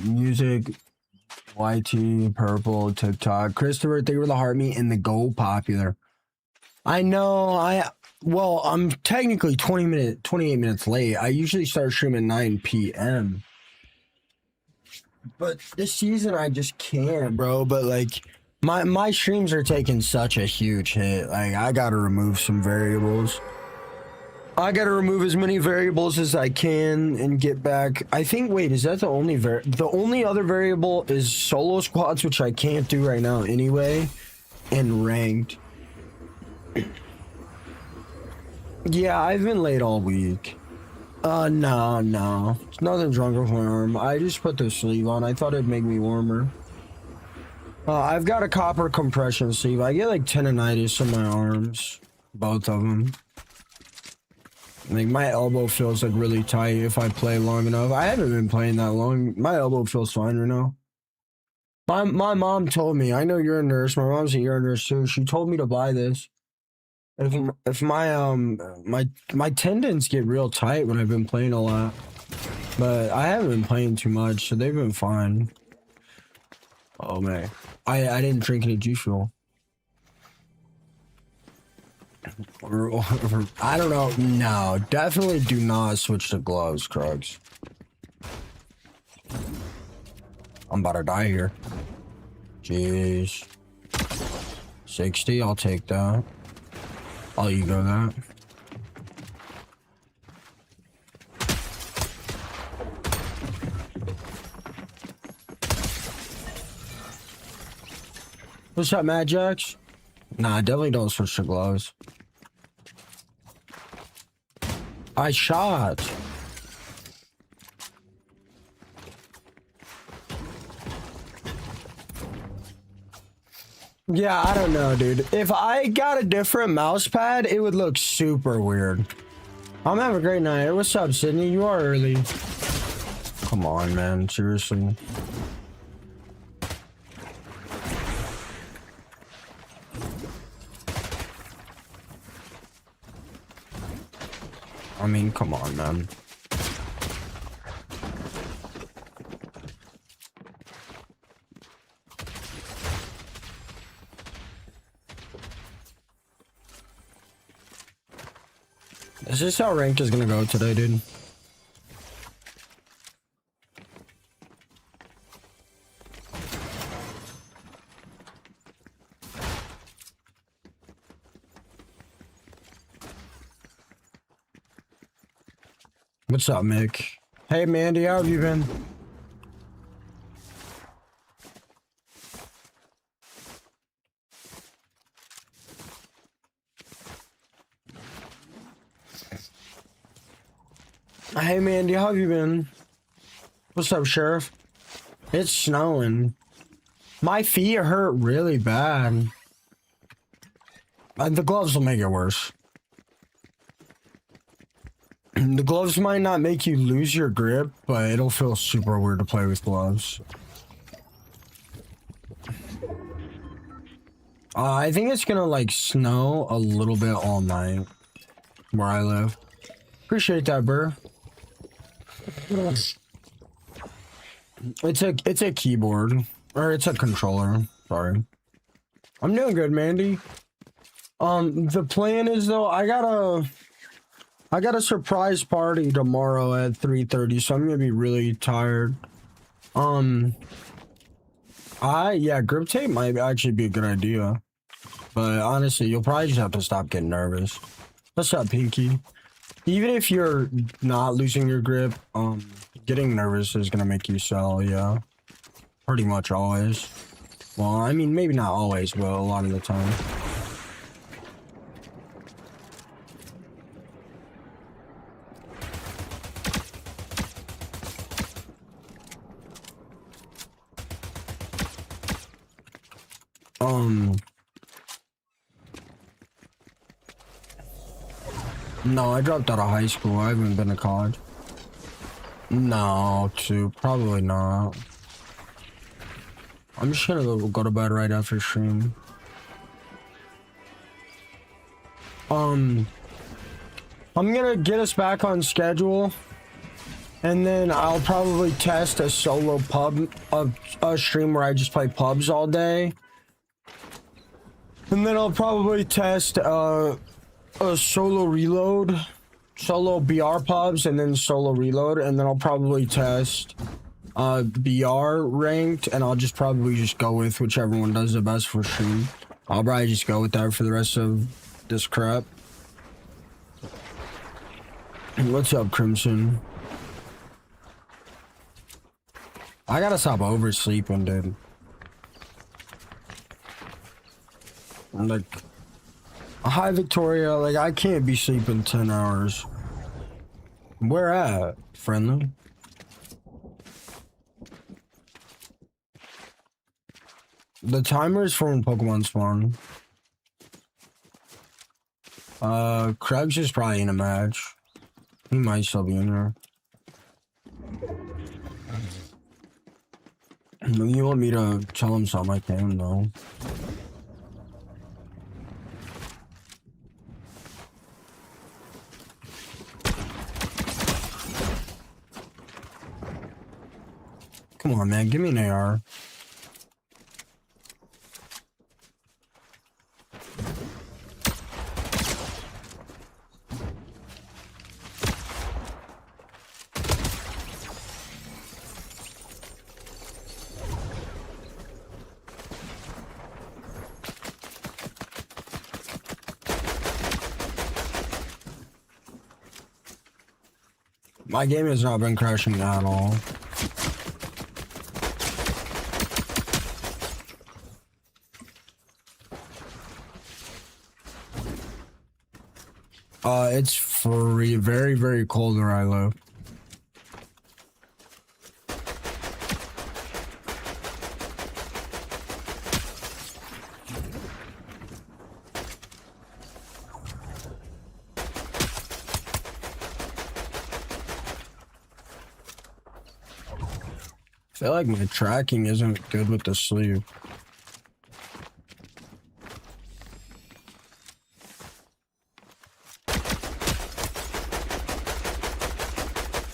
Music, YT, Purple, TikTok. Christopher, thank you for the heart me and the Go Popular. I know, well, I'm technically 28 minutes late. I usually start streaming at 9 p.m. But this season I just can't, bro. But like my streams are taking such a huge hit. Like I gotta remove some variables. I gotta remove as many variables as I can and get back. I think, wait, is that the only the only other variable is solo squads, which I can't do right now anyway, and ranked. Yeah, I've been late all week. No. It's nothing's wrong with my arm. I just put the sleeve on. I thought it'd make me warmer. I've got a copper compression sleeve. I get like tendonitis in my arms. Both of them. Like my elbow feels like really tight if I play long enough. I haven't been playing that long. My elbow feels fine right now. My mom told me, I know you're a nurse. My mom's a nurse too. She told me to buy this. If my tendons get real tight when I've been playing a lot, but I haven't been playing too much, so they've been fine. Oh man, I didn't drink any juice fuel. I don't know. No, definitely do not switch to gloves, Krugs. I'm about to die here. Jeez. 60, I'll take that. I'll ego that. What's up, Mad Jax? Nah, definitely don't switch to gloves. I shot. Yeah, I don't know, dude. If I got a different mouse pad, it would look super weird. I'm having a great night. What's up, Sydney? You are early. Come on, man. Seriously. I mean, come on, man. Is this how ranked is gonna go today, dude? What's up, Mick? Hey, Mandy, how have you been? Hey, Mandy, how have you been? What's up, Sheriff? It's snowing. My feet hurt really bad. The gloves will make it worse. The gloves might not make you lose your grip, but it'll feel super weird to play with gloves. I think it's gonna like snow a little bit all night where I live. Appreciate that, bro. It's a keyboard, or it's a controller. Sorry. I'm doing good, Mandy. The plan is though, I got a surprise party tomorrow at 3:30, so I'm gonna be really tired. Yeah, grip tape might actually be a good idea, but honestly, you'll probably just have to stop getting nervous. What's up, Pinky? Even if you're not losing your grip, getting nervous is gonna make you sell, yeah. Pretty much always. Well, I mean, maybe not always, but a lot of the time. No, I dropped out of high school. I haven't been to college. No, probably not. I'm just gonna go to bed right after stream. I'm gonna get us back on schedule. And then I'll probably test a solo pub, a stream where I just play pubs all day. And then I'll probably test a solo reload, solo BR pubs, and then solo reload. And then I'll probably test BR ranked, and I'll just probably just go with whichever one does the best for stream. I'll probably just go with that for the rest of this crap. What's up, Crimson? I gotta stop oversleeping, dude. Like, hi, Victoria. Like, I can't be sleeping 10 hours. Where at, friendly? The timer is for when Pokemon spawn. Krebs is probably in a match. He might still be in there. You want me to tell him something? I can, though. Come on, man. Give me an AR. My game has not been crashing at all. It's free, very, very cold where I live. I feel like my tracking isn't good with the sleeve.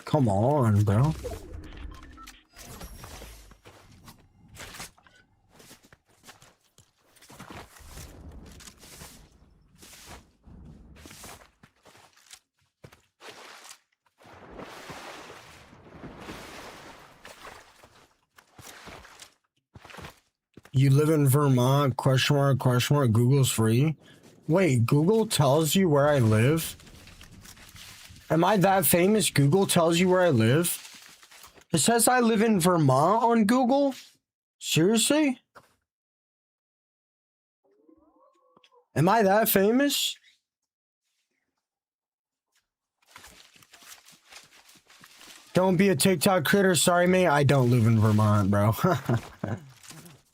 Come on, bro. You live in Vermont? Question mark, question mark. Google's free. Wait, Google tells you where I live? Am I that famous? Google tells you where I live? It says I live in Vermont on Google? Seriously? Am I that famous? Don't be a TikTok critter. Sorry, mate. I don't live in Vermont, bro.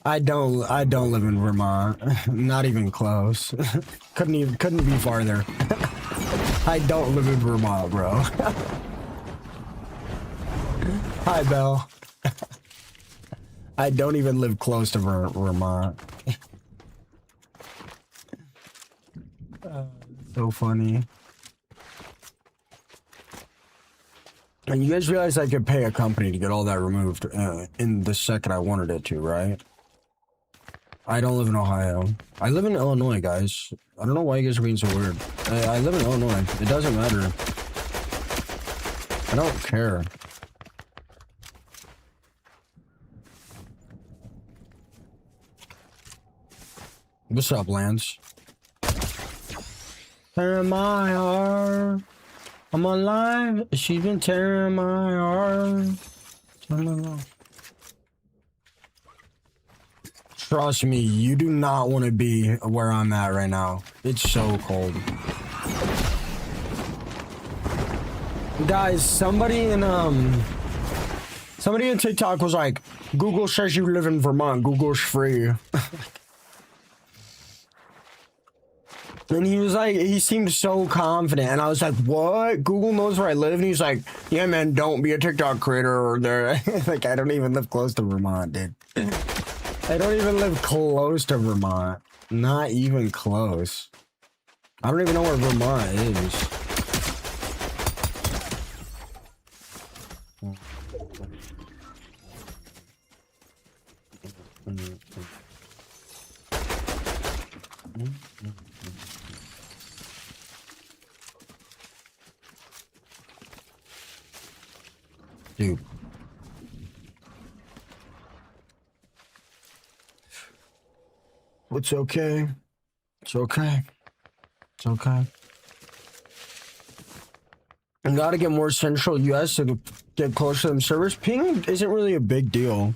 I don't live in Vermont. Not even close. couldn't be farther. I don't live in Vermont, bro. Hi, Belle. I don't even live close to Vermont. So funny. And you guys realize I could pay a company to get all that removed in the second I wanted it to, right? I don't live in Ohio. I live in Illinois, guys. I don't know why you guys are being so weird. I live in Illinois. It doesn't matter. I don't care. What's up, Lance? Tearing my heart. I'm alive. She's been tearing my heart. Trust me, you do not want to be where I'm at right now. It's so cold. Guys, somebody in TikTok was like, Google says you live in Vermont. Google's free. And he was like, he seemed so confident, and I was like, what? Google knows where I live? And he's like, yeah, man, don't be a TikTok creator or there. Like, I don't even live close to Vermont, dude. I don't even live close to Vermont. Not even close. I don't even know where Vermont is. Dude. It's okay. It's okay. It's okay. I gotta get more central US to get closer to them servers. Ping isn't really a big deal.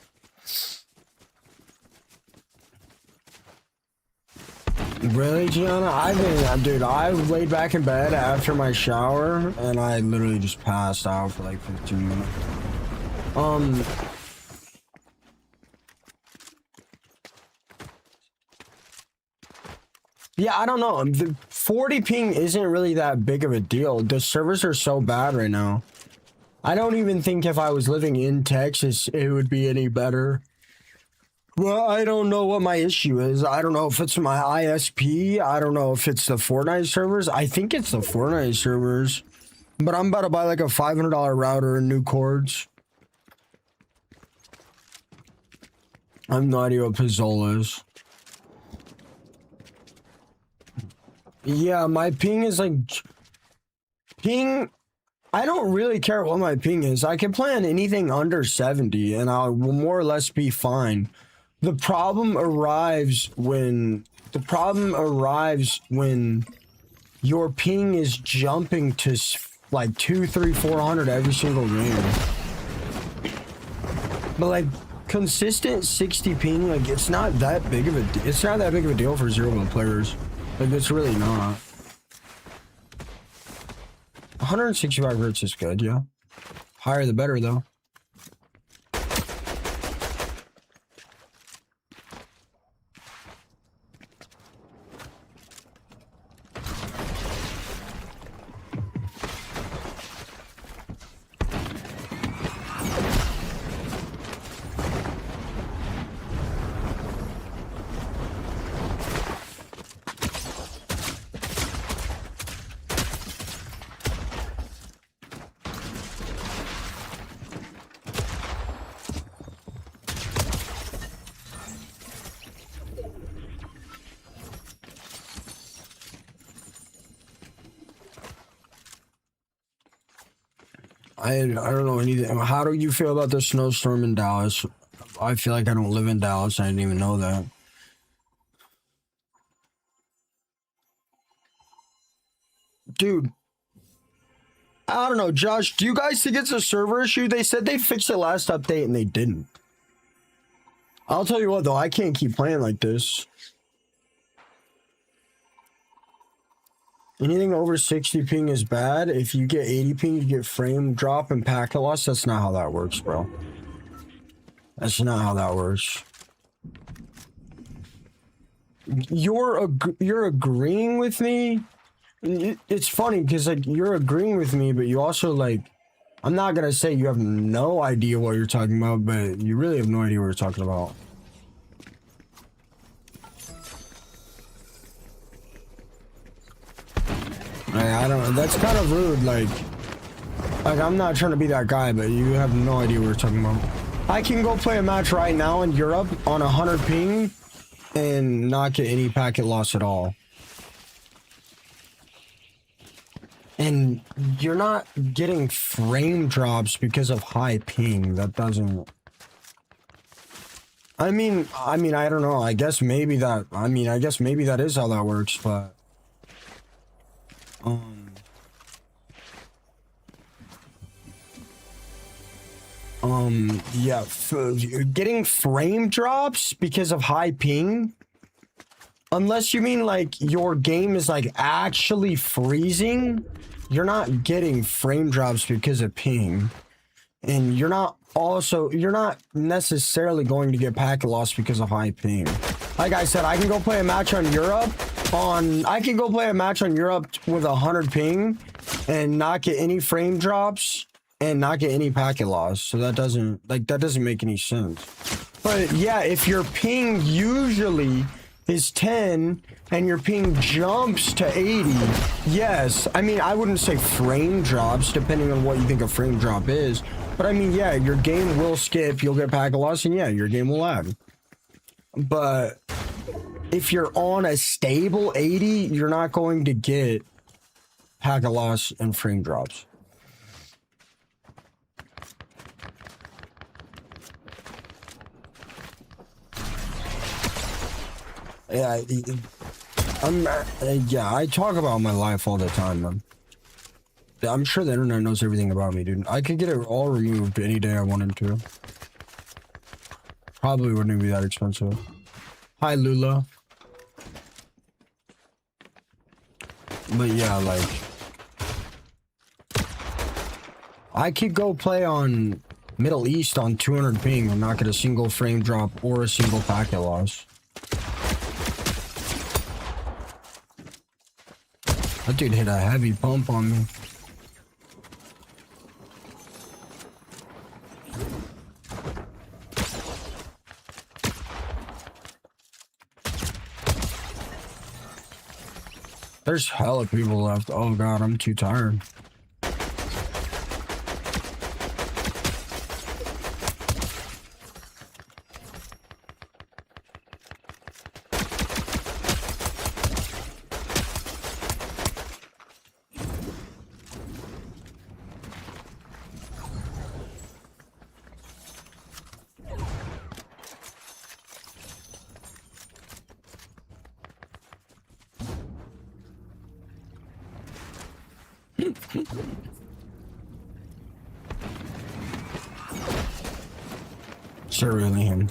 Really, Gianna? Dude, I laid back in bed after my shower and I literally just passed out for like 15 minutes. Yeah, I don't know. The 40 ping isn't really that big of a deal. The servers are so bad right now. I don't even think if I was living in Texas, it would be any better. Well, I don't know what my issue is. I don't know if it's my ISP. I don't know if it's the Fortnite servers. I think it's the Fortnite servers. But I'm about to buy like a $500 router and new cords. I have no idea what Pizzola is. Yeah, my ping is like... Ping... I don't really care what my ping is. I can play on anything under 70 and I will more or less be fine. The problem arrives when your ping is jumping to like 200, 300, 400 every single game. But like consistent 60 ping, like it's not that big of a deal for 0 players. Like it's really not. 165 hertz is good, yeah. Higher the better though. I don't know anything. How do you feel about the snowstorm in Dallas? I feel like I don't live in Dallas. I didn't even know that. Dude. I don't know, Josh. Do you guys think it's a server issue? They said they fixed it last update and they didn't. I'll tell you what, though. I can't keep playing like this. Anything over 60 ping is bad. If you get 80 ping, you get frame drop and packet loss. That's not how that works, bro. That's not how that works. You're agreeing with me? It's funny because like you're agreeing with me, but you also like... I'm not gonna say you have no idea what you're talking about, but you really have no idea what you're talking about. I don't know. That's kind of rude. Like I'm not trying to be that guy, but you have no idea what we're talking about. I can go play a match right now in Europe on 100 ping and not get any packet loss at all. And you're not getting frame drops because of high ping. That doesn't... I mean, I don't know. I guess maybe that... I guess maybe that is how that works, but... Yeah, getting frame drops because of high ping, unless you mean like your game is like actually freezing, you're not getting frame drops because of ping. And you're not necessarily going to get packet loss because of high ping. Like I said, I can go play a match on Europe with 100 ping and not get any frame drops and not get any packet loss. So that doesn't make any sense. But yeah, if your ping usually is 10 and your ping jumps to 80, yes. I mean, I wouldn't say frame drops depending on what you think a frame drop is. But I mean, yeah, your game will skip, you'll get packet loss, and yeah, your game will lag. But if you're on a stable 80, you're not going to get packet loss and frame drops. Yeah, yeah, I talk about my life all the time, man. I'm sure the internet knows everything about me, dude. I could get it all removed any day I wanted to. Probably wouldn't be that expensive. Hi, Lula. But yeah, like, I could go play on Middle East on 200 ping and not get a single frame drop or a single packet loss. That dude hit a heavy pump on me. There's hella people left. Oh god, I'm too tired. Sure, really him.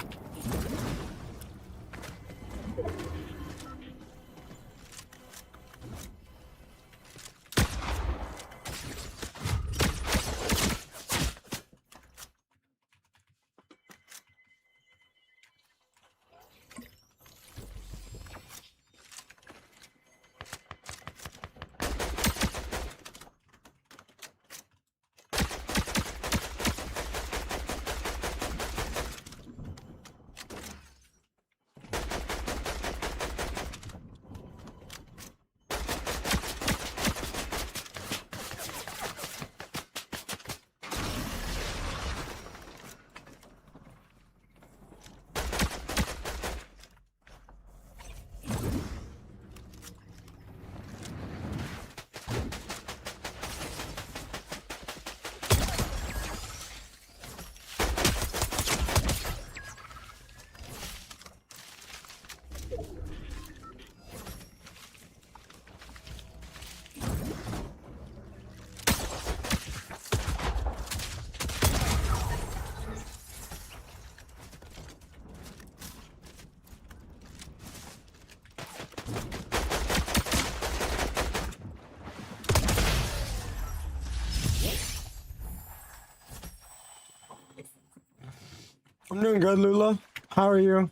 I'm doing good, Lula. How are you?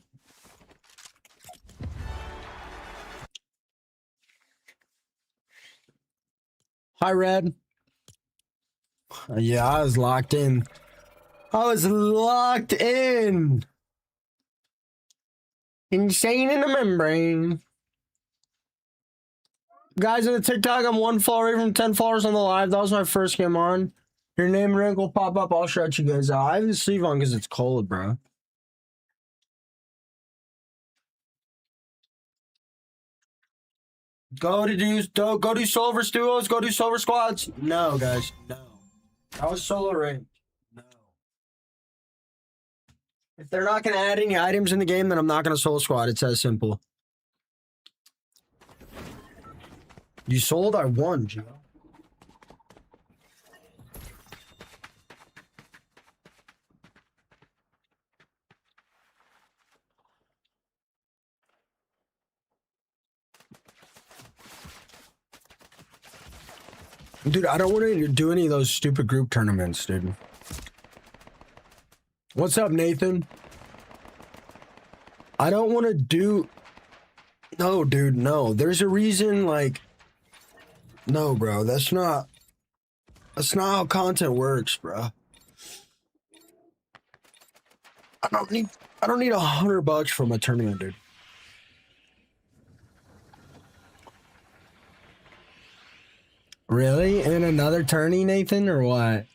Hi, Red. Yeah, I was locked in. I was locked in. Insane in the membrane. Guys, in the TikTok, I'm 1 follower away from 10 followers on the live. That was my first game on. Your name and rank will pop up. I'll shout you guys out. I have the sleeve on because it's cold, bro. Go do silver duos. Go do silver squads. No, guys, no. That was solo rank. No. If they're not gonna add any items in the game, then I'm not gonna solo squad. It's as simple. You sold, I won, Joe. Dude, I don't want to do any of those stupid group tournaments, dude. What's up, Nathan? I don't want to do... No, dude, no. There's a reason, like... No, bro, that's not how content works, bro. I don't need $100 from a tournament, dude. Really? In another tourney, Nathan, or what?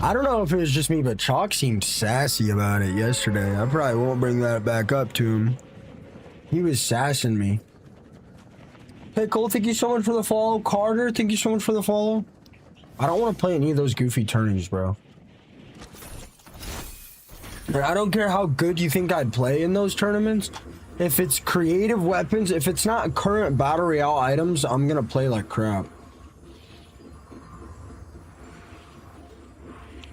I don't know if it was just me, but Chalk seemed sassy about it yesterday. I probably won't bring that back up to him. He was sassing me. Hey, Cole, thank you so much for the follow. Carter, thank you so much for the follow. I don't want to play any of those goofy tourneys, bro. I don't care how good you think I'd play in those tournaments. If it's creative weapons, if it's not current battle royale items, I'm gonna play like crap.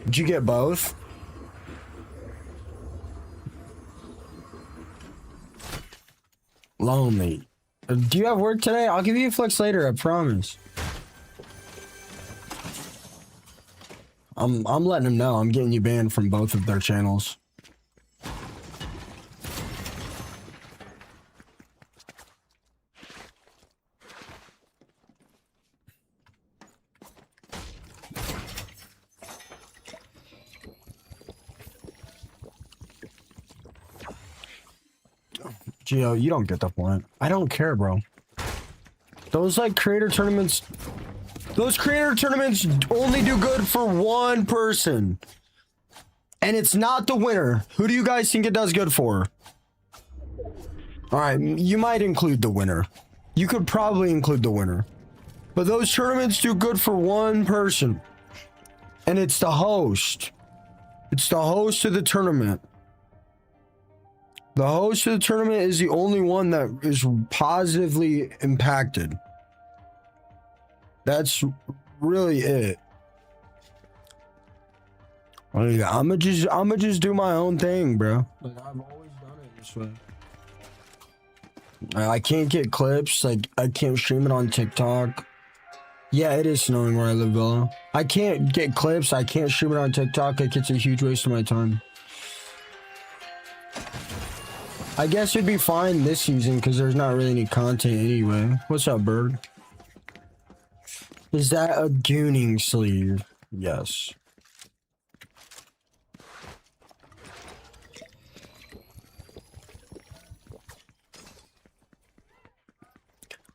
Did you get both? Lonely. Do you have work today? I'll give you a flex later, I promise. I'm letting him know. I'm getting you banned from both of their channels. Geo, you don't get the point. I don't care, bro. Those like creator tournaments, those creator tournaments only do good for one person. And it's not the winner. Who do you guys think it does good for? Alright, you might include the winner. You could probably include the winner. But those tournaments do good for one person. And it's the host. It's the host of the tournament. The host of the tournament is the only one that is positively impacted. That's really it. Like, I'ma just do my own thing, bro. Like, I've always done it this way. I can't get clips. Like, I can't stream it on TikTok. Yeah, it is snowing where I live, Bella. I can't get clips. I can't stream it on TikTok. It gets a huge waste of my time. I guess it'd be fine this season because there's not really any content anyway. What's up, Bird? Is that a gooning sleeve? Yes.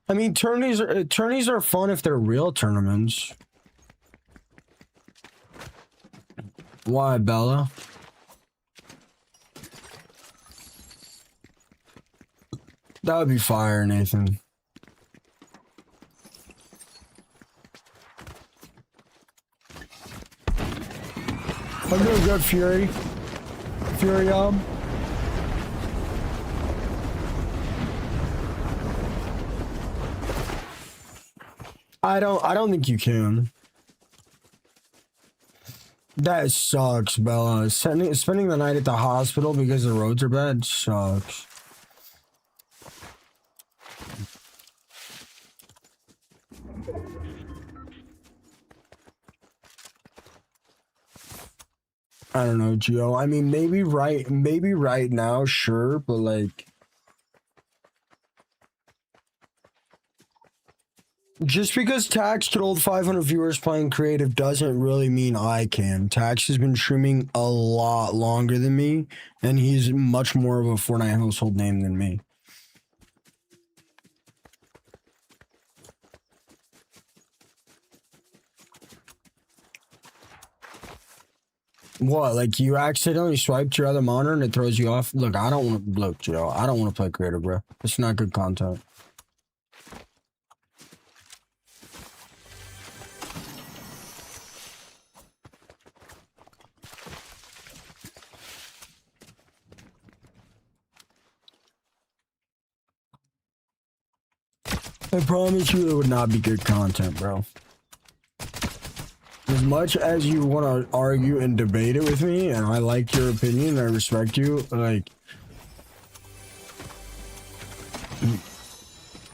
I mean, tourneys are fun if they're real tournaments. Why, Bella? That would be fire, Nathan. I'm doing good, Fury. Fury, I don't think you can. That sucks, Bella. Spending the night at the hospital because the roads are bad sucks. I don't know, Gio. I mean, maybe right now, sure, but like, just because Tax could hold 500 viewers playing creative doesn't really mean I can. Tax has been streaming a lot longer than me, and he's much more of a Fortnite household name than me. What, like you accidentally swiped your other monitor and it throws you off? Look, I don't want to look, Joe. I don't want to play creative, bro. It's not good content. I promise you it would not be good content, bro. As much as you want to argue and debate it with me, and I like your opinion, I respect you, like,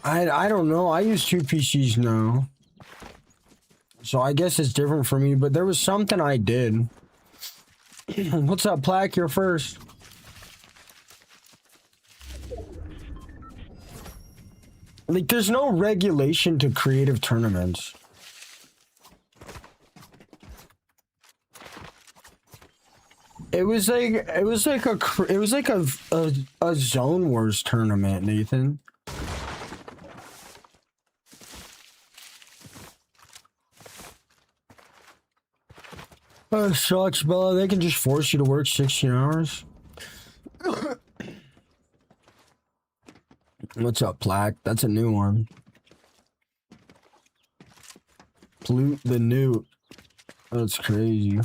I don't know. I use 2 PCs now. So I guess it's different for me, but there was something I did. What's up, Plaque? You're first. Like, there's no regulation to creative tournaments. It was like a Zone Wars tournament, Nathan. Sucks, Bella. They can just force you to work 16 hours. What's up, Plaque? That's a new one. Plute the Newt. That's crazy.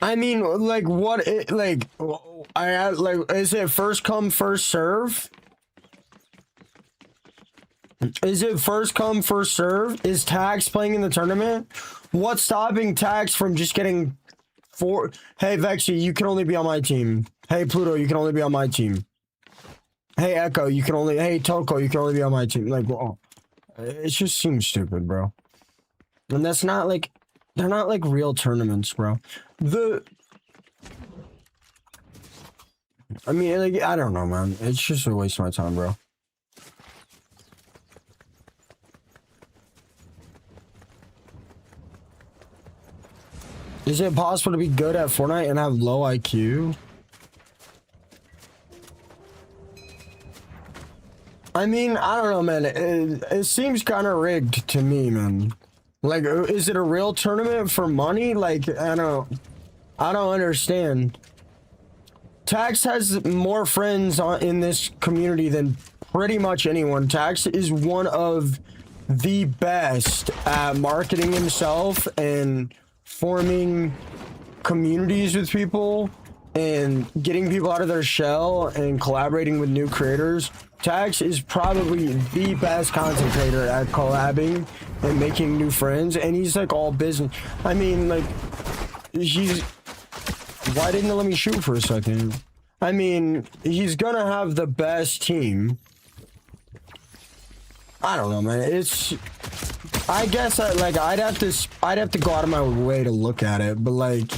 I mean, like, what? Like, is it first come, first serve? Is it first come, first serve? Is Tax playing in the tournament? What's stopping Tax from just getting four? Hey, Vexi, you can only be on my team. Hey, Pluto, you can only be on my team. Hey, Echo, you can only. Hey, Toko, you can only be on my team. Like, well, it just seems stupid, bro. And that's not like. They're not like real tournaments, bro. I mean, like, I don't know, man. It's just a waste of my time, bro. Is it possible to be good at Fortnite and have low IQ? I mean, I don't know, man. It seems kind of rigged to me, man. Like, is it a real tournament for money? Like, I don't understand. Tax has more friends in this community than pretty much anyone. Tax is one of the best at marketing himself and forming communities with people and getting people out of their shell and collaborating with new creators. Tax is probably the best content creator at collabing and making new friends, and he's like all business. I mean, like, why didn't it let me shoot for a second? I mean, he's gonna have the best team. I don't know, man. I guess I'd have to go out of my way to look at it, but like,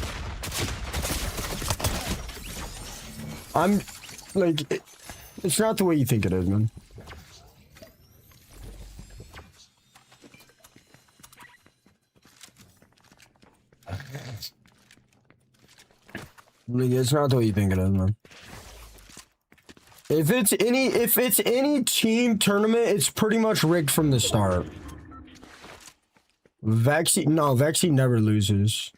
I'm like, it's not the way you think it is, man. Like, it's not the way you think it is, man. If it's any team tournament, it's pretty much rigged from the start. Vexi never loses.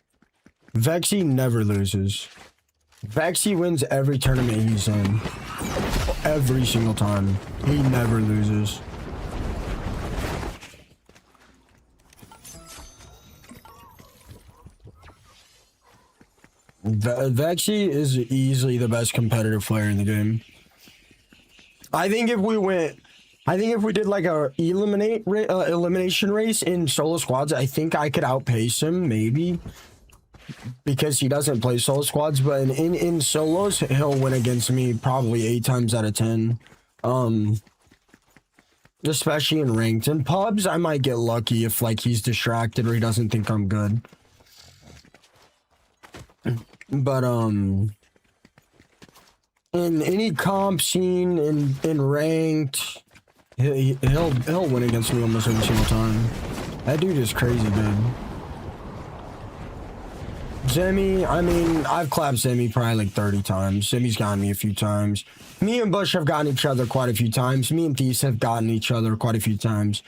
Vexi never loses. Vexi wins every tournament he's in. Every single time. He never loses. Vexi is easily the best competitive player in the game. I think if we did like a elimination race in solo squads, I think I could outpace him, maybe. Because he doesn't play solo squads, but in solos, he'll win against me probably 8 times out of 10. Especially in ranked. In pubs, I might get lucky if like he's distracted or he doesn't think I'm good. But in any comp scene in ranked, he'll win against me almost every single time. That dude is crazy good. Zemi, I mean, I've clapped Zemi probably like 30 times. Zemi's gotten me a few times. Me and Bush have gotten each other quite a few times. Me and Thies have gotten each other quite a few times.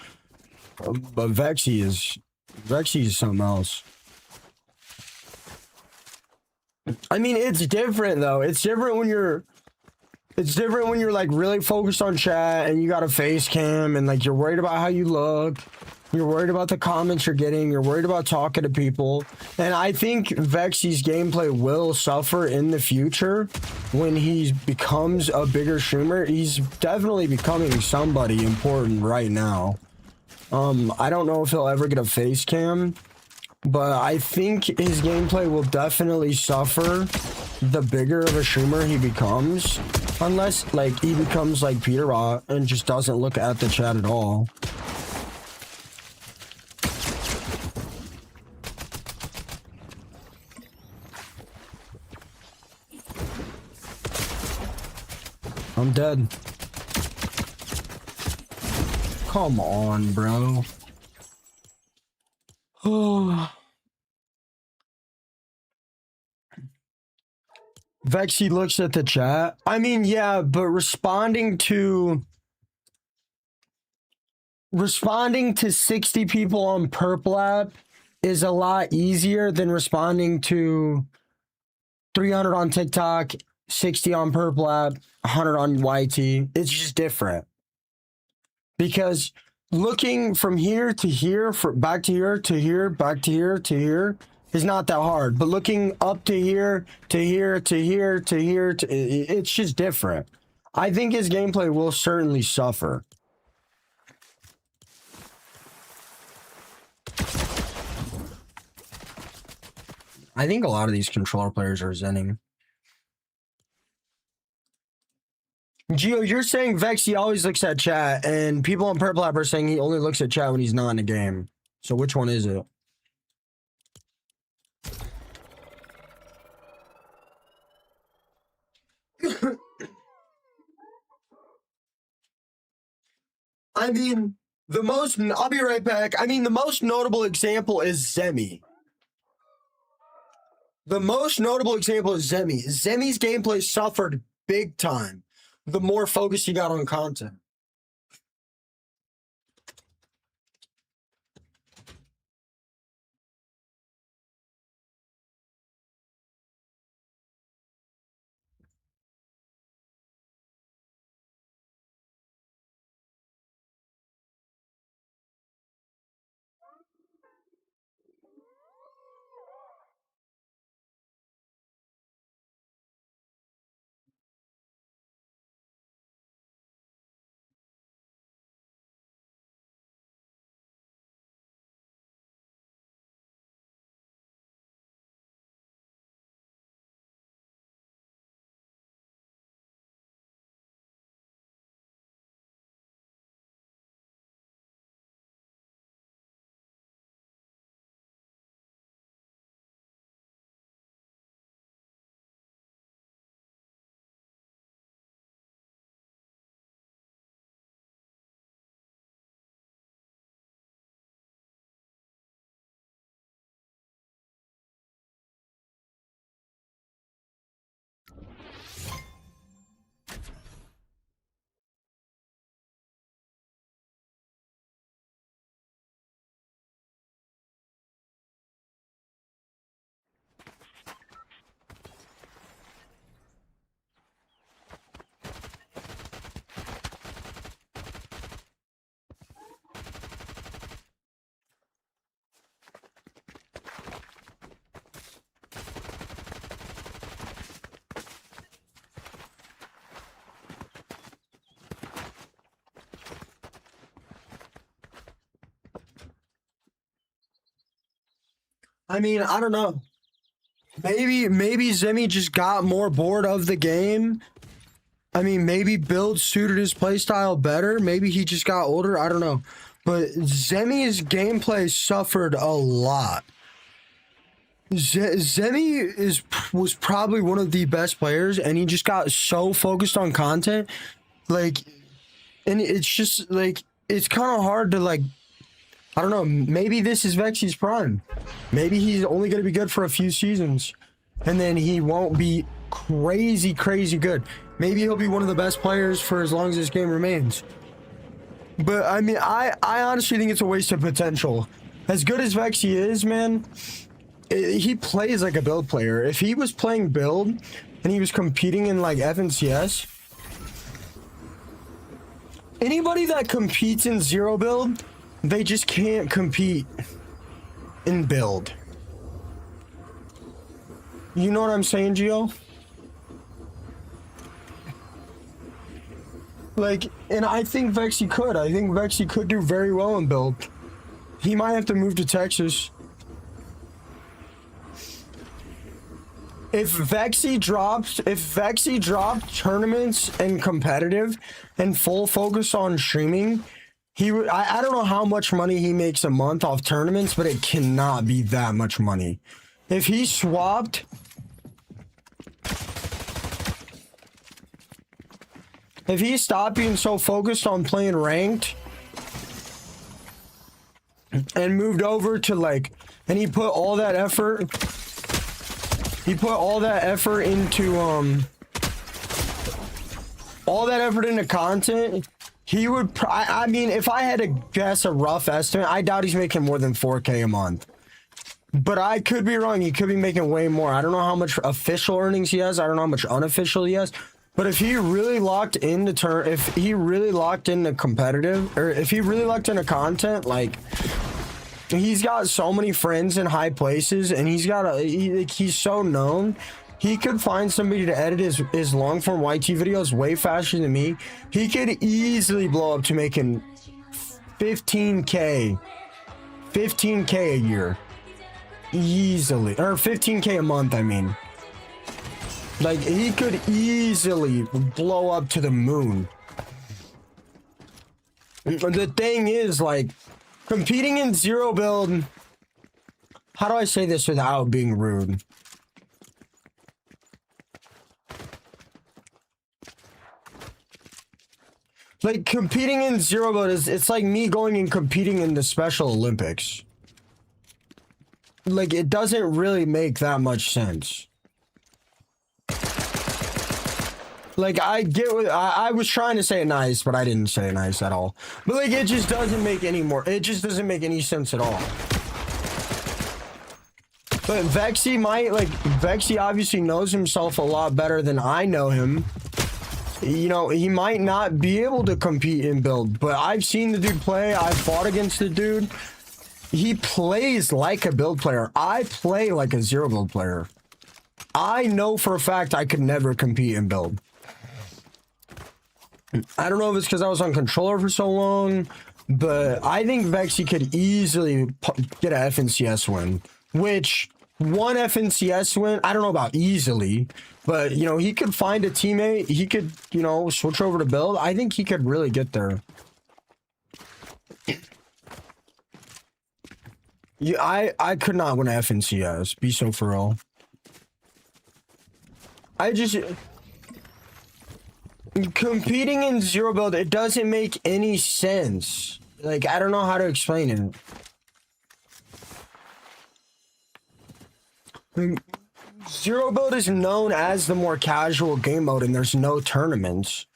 But Vexi is something else. I mean, it's different though. It's different when you're like really focused on chat and you got a face cam and like you're worried about how you look. You're worried about the comments you're getting. You're worried about talking to people. And I think Vexi's gameplay will suffer in the future when he becomes a bigger streamer. He's definitely becoming somebody important right now. I don't know if he'll ever get a face cam, but I think his gameplay will definitely suffer the bigger of a streamer he becomes. Unless, like, he becomes like Peter Rot and just doesn't look at the chat at all. I'm dead. Come on, bro. Vexi looks at the chat. I mean, yeah, but responding to 60 people on Purple app is a lot easier than responding to 300 on TikTok, 60 on Purple app, 100 on YT. It's just different. Because looking from here to here, back to here to here, back to here to here is not that hard. But looking up to here to here to here to here, it's just different. I think his gameplay will certainly suffer. I think a lot of these controller players are zenning. Gio, you're saying Vexi always looks at chat, and people on Purple App are saying he only looks at chat when he's not in a game. So which one is it? I mean, I'll be right back. I mean, the most notable example is Zemi. The most notable example is Zemi. Zemi's gameplay suffered big time the more focus he got on content. I mean, I don't know. Maybe Zemi just got more bored of the game. I mean, maybe build suited his playstyle better. Maybe he just got older. I don't know. But Zemi's gameplay suffered a lot. Zemi was probably one of the best players, and he just got so focused on content. Like, and it's just, like, it's kind of hard to, like, I don't know, maybe this is Vexi's prime. Maybe he's only going to be good for a few seasons, and then he won't be crazy good. Maybe he'll be one of the best players for as long as this game remains. But, I mean, I honestly think it's a waste of potential. As good as Vexi is, man, he plays like a build player. If he was playing build, and he was competing in, like, FNCS, anybody that competes in zero build, they just can't compete in build. You know what I'm saying, Gio? Like, and I think Vexi could. I think Vexi could do very well in build. He might have to move to Texas. If Vexi dropped tournaments and competitive and full focus on streaming, I don't know how much money he makes a month off tournaments, but it cannot be that much money. If he swapped If he stopped being so focused on playing ranked and moved over to like, and he put all that effort into content, he would, I mean, if I had to guess a rough estimate, I doubt he's making more than 4K a month. But I could be wrong. He could be making way more. I don't know how much official earnings he has. I don't know how much unofficial he has. But if he really locked into competitive, or if he really locked into content, like, he's got so many friends in high places, and he's so known. He could find somebody to edit his long form YT videos way faster than me. He could easily blow up to making 15K a year. Easily. Or 15K a month, I mean. Like, he could easily blow up to the moon. The thing is, like, competing in zero build... How do I say this without being rude? Like, competing in zero build it's like me going and competing in the Special Olympics. Like, it doesn't really make that much sense. Like, I get what I was trying to say it nice, but I didn't say it nice at all. But like, it just doesn't make any sense at all. But Vexi obviously knows himself a lot better than I know him. You know, he might not be able to compete in build, but I've seen the dude play. I've fought against the dude. He plays like a build player. I play like a zero build player. I know for a fact I could never compete in build. I don't know if it's because I was on controller for so long, but I think Vexi could easily get an FNCS win. Which, one FNCS win, I don't know about easily, but, you know, he could find a teammate. He could, you know, switch over to build. I think he could really get there. Yeah, I could not win FNCS. Be so for real. Competing in zero build, it doesn't make any sense. Like, I don't know how to explain it. Zero build is known as the more casual game mode, and there's no tournaments.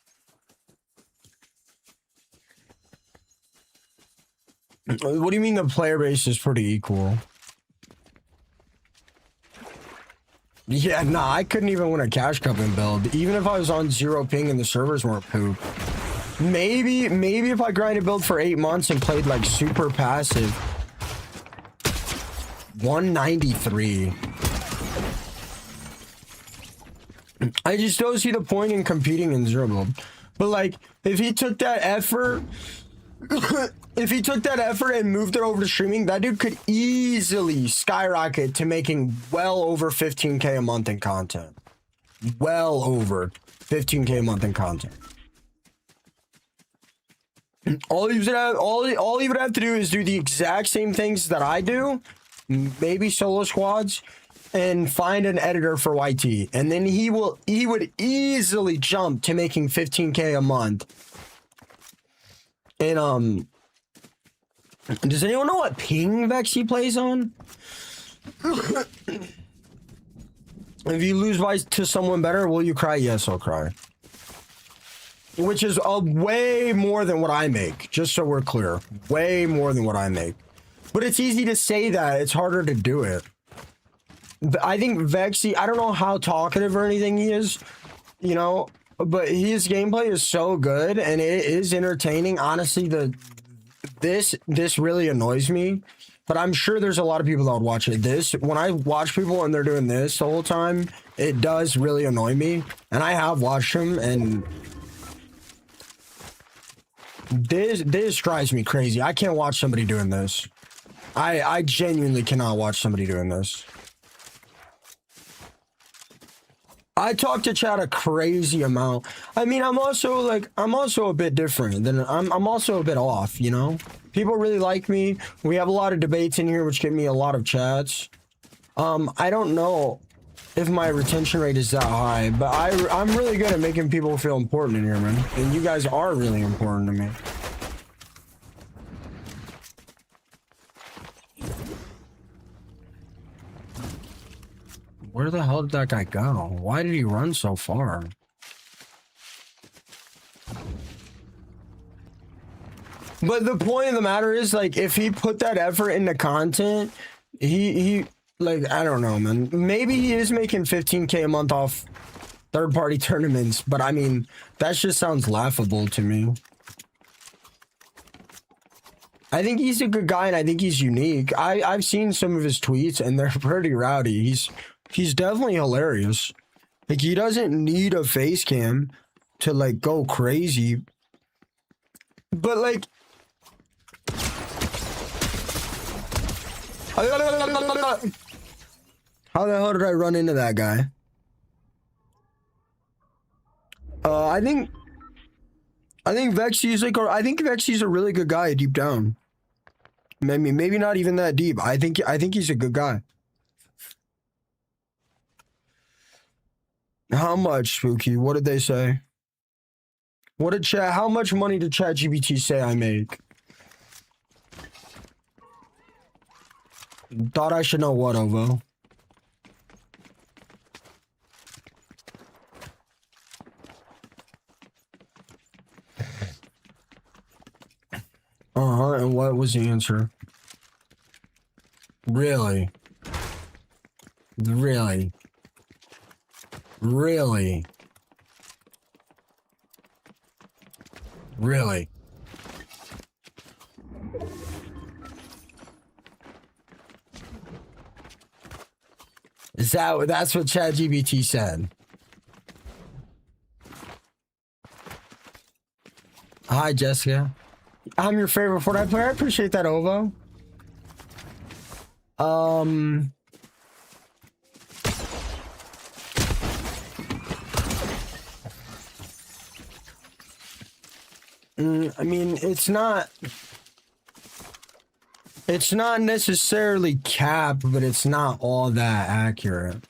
What do you mean the player base is pretty equal? Yeah, nah, I couldn't even win a cash cup in build. Even if I was on zero ping and the servers weren't poop. Maybe if I grinded build for 8 months and played like super passive. 193. I just don't see the point in competing in zero build. But like, if he took that effort... If he took that effort and moved it over to streaming, that dude could easily skyrocket to making well over 15K a month in content. Well over 15K a month in content. All he would have to do is do the exact same things that I do, maybe solo squads, and find an editor for YT. And then he would easily jump to making 15K a month. And does anyone know what ping Vexi plays on? If you lose to someone better, will you cry? Yes, I'll cry. Which is way more than what I make, just so we're clear. Way more than what I make. But it's easy to say that. It's harder to do it. I think Vexi, I don't know how talkative or anything he is, you know, but his gameplay is so good and it is entertaining. Honestly, this really annoys me, but I'm sure there's a lot of people that would watch it. When I watch people and they're doing this the whole time, it does really annoy me. And I have watched him, and this drives me crazy. I can't watch somebody doing this. I genuinely cannot watch somebody doing this. I talk to chat a crazy amount. I mean, I'm also a bit different than I'm also a bit off, you know? People really like me. We have a lot of debates in here, which get me a lot of chats. I don't know. if my retention rate is that high, but I'm really good at making people feel important in here, man. And you guys are really important to me. Where the hell did that guy go? Why did he run so far? But the point of the matter is, like, if he put that effort into content, he like, I don't know, man. Maybe he is making 15K a month off third-party tournaments, but I mean, that just sounds laughable to me. I think he's a good guy, and I think he's unique. I've seen some of his tweets, and they're pretty rowdy. He's definitely hilarious. Like, he doesn't need a face cam to, like, go crazy. But, like... How the hell did I run into that guy? I think Vexi's like, I think Vexi's a really good guy deep down. Maybe not even that deep. I think he's a good guy. How much, Spooky? What did they say? What did chat? How much money did ChatGPT say I make? Thought I should know what, Ovo? And what was the answer? Really? Really? Really? Really? That's what ChatGPT said? Hi, Jessica. I'm your favorite Fortnite player. I appreciate that, Ovo. I mean, it's not necessarily cap, but it's not all that accurate.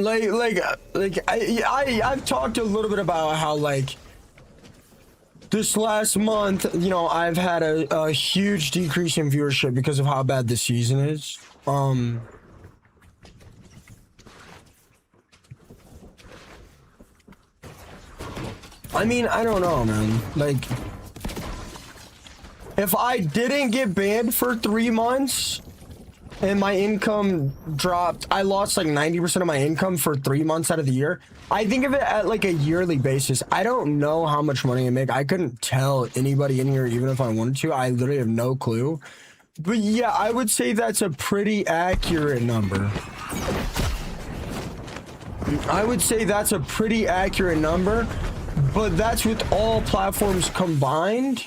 I've talked a little bit about how, like, this last month, you know, I've had a huge decrease in viewership because of how bad the season is. I mean, I don't know, man. Like, if I didn't get banned for 3 months and my income dropped, I lost like 90% of my income for 3 months out of the year. I think of it at like a yearly basis. I don't know how much money I make. I couldn't tell anybody in here even if I wanted to. I literally have no clue. But yeah, I would say that's a pretty accurate number. I would say that's a pretty accurate number, but that's with all platforms combined.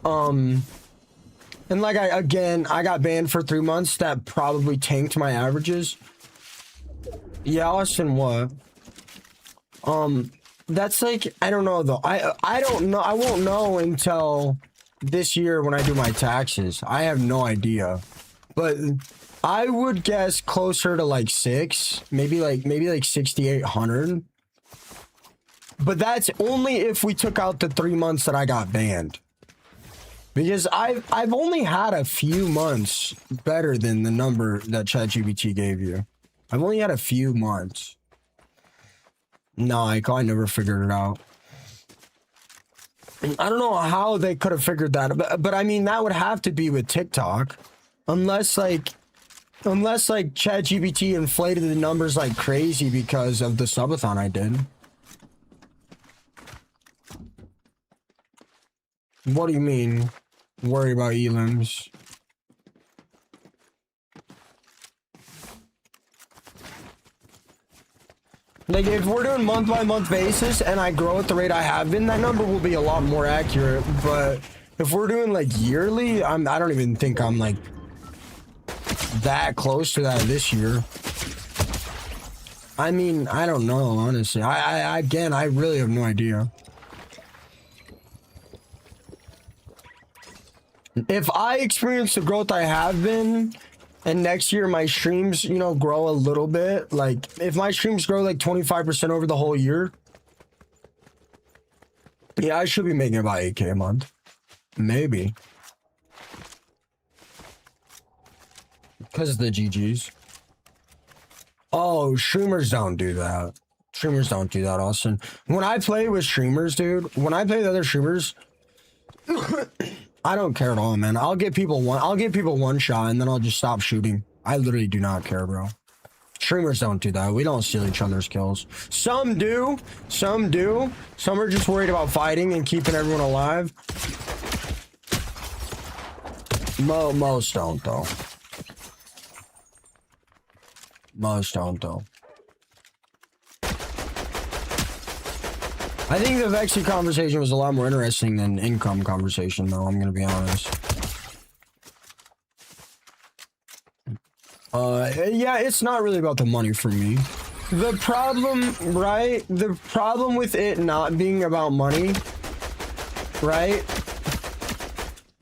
And like I got banned for 3 months. That probably tanked my averages. Yeah, Austin, what? That's like, I don't know though. I don't know. I won't know until this year when I do my taxes. I have no idea. But I would guess closer to like 6, maybe like 6,800. But that's only if we took out the 3 months that I got banned. Because I've only had a few months better than the number that ChatGPT gave you. I've only had a few months. No, I never figured it out. I don't know how they could have figured that, but I mean that would have to be with TikTok, unless like ChatGPT inflated the numbers like crazy because of the subathon I did. What do you mean? Worry about elims? Like, if we're doing month-by-month basis and I grow at the rate I have been, that number will be a lot more accurate. But if we're doing, like, yearly, I don't even think I'm, like, that close to that this year. I mean, I don't know, honestly. Again, I really have no idea. If I experience the growth I have been, and next year my streams, you know, grow a little bit, like if my streams grow like 25% over the whole year, yeah, I should be making about 8K a month. Maybe. Because of the GGs. Oh, streamers don't do that. Streamers don't do that, Austin. When I play with streamers, dude, when I play with other streamers, I don't care at all, man. I'll give people one shot and then I'll just stop shooting. I literally do not care, bro. Streamers don't do that. We don't steal each other's kills. Some do. Some do. Some are just worried about fighting and keeping everyone alive. Most don't, though. Most don't, though. I think the Vexi conversation was a lot more interesting than income conversation, though. I'm gonna be honest. Yeah, it's not really about the money for me. The problem, right? The problem with it not being about money, right?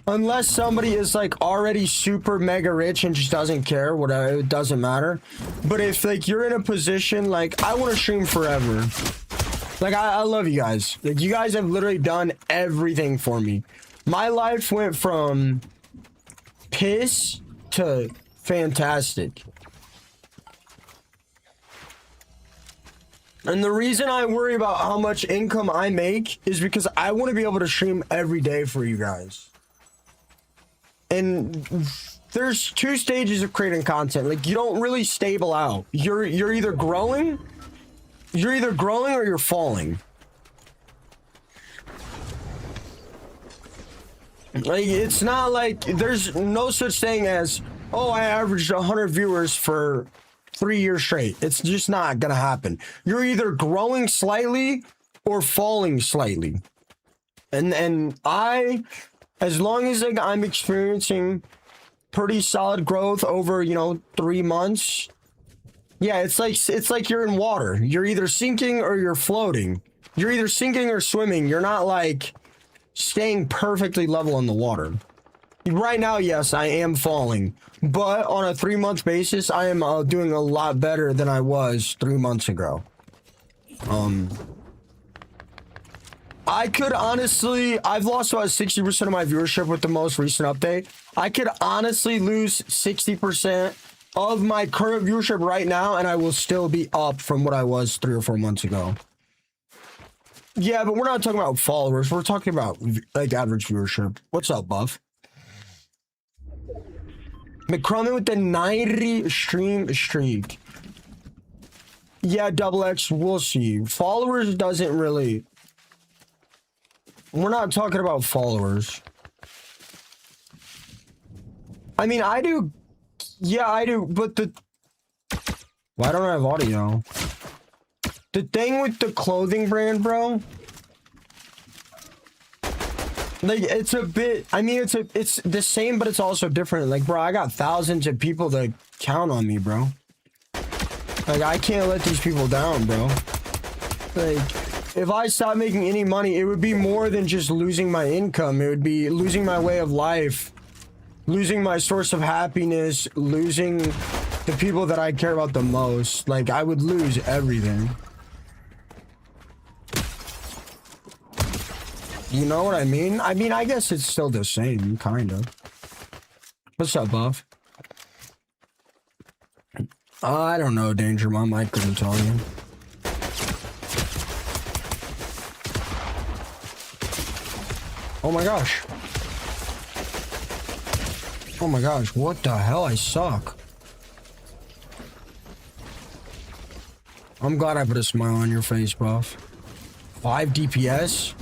Unless somebody is like already super mega rich and just doesn't care, whatever, it doesn't matter. But if like you're in a position like I want to stream forever. Like I love you guys. Like you guys have literally done everything for me. My life went from piss to fantastic. And the reason I worry about how much income I make is because I want to be able to stream every day for you guys. And there's two stages of creating content. Like you don't really stable out. You're either growing or you're falling. Like it's not like there's no such thing as, oh, I averaged 100 viewers for 3 years straight. It's just not gonna happen. You're either growing slightly or falling slightly. And I, as long as like I'm experiencing pretty solid growth over, you know, 3 months. Yeah, it's like you're in water. You're either sinking or you're floating. You're either sinking or swimming. You're not like staying perfectly level in the water. Right now, yes, I am falling. But on a 3-month basis, I am doing a lot better than I was 3 months ago. I could honestly, I've lost about 60% of my viewership with the most recent update. I could honestly lose 60% of my current viewership right now, and I will still be up from what I was 3 or 4 months ago. Yeah, but we're not talking about followers. We're talking about like average viewership. What's up, Buff? McCrummon with the 90 stream streak. Yeah, Double X, we'll see. Followers doesn't really... We're not talking about followers. I mean, I do... Yeah, I do, but the... Why don't I have audio? The thing with the clothing brand, bro... Like, it's a bit... I mean, it's the same, but it's also different. Like, bro, I got thousands of people that count on me, bro. Like, I can't let these people down, bro. Like, if I stopped making any money, it would be more than just losing my income. It would be losing my way of life. Losing my source of happiness. Losing the people that I care about the most. Like, I would lose everything. You know what I mean? I mean, I guess it's still the same, kind of. What's up, Buff? I don't know, Danger Mom. I couldn't tell you. Oh my gosh. Oh my gosh, what the hell? I suck. I'm glad I put a smile on your face, Buff. 5 DPS?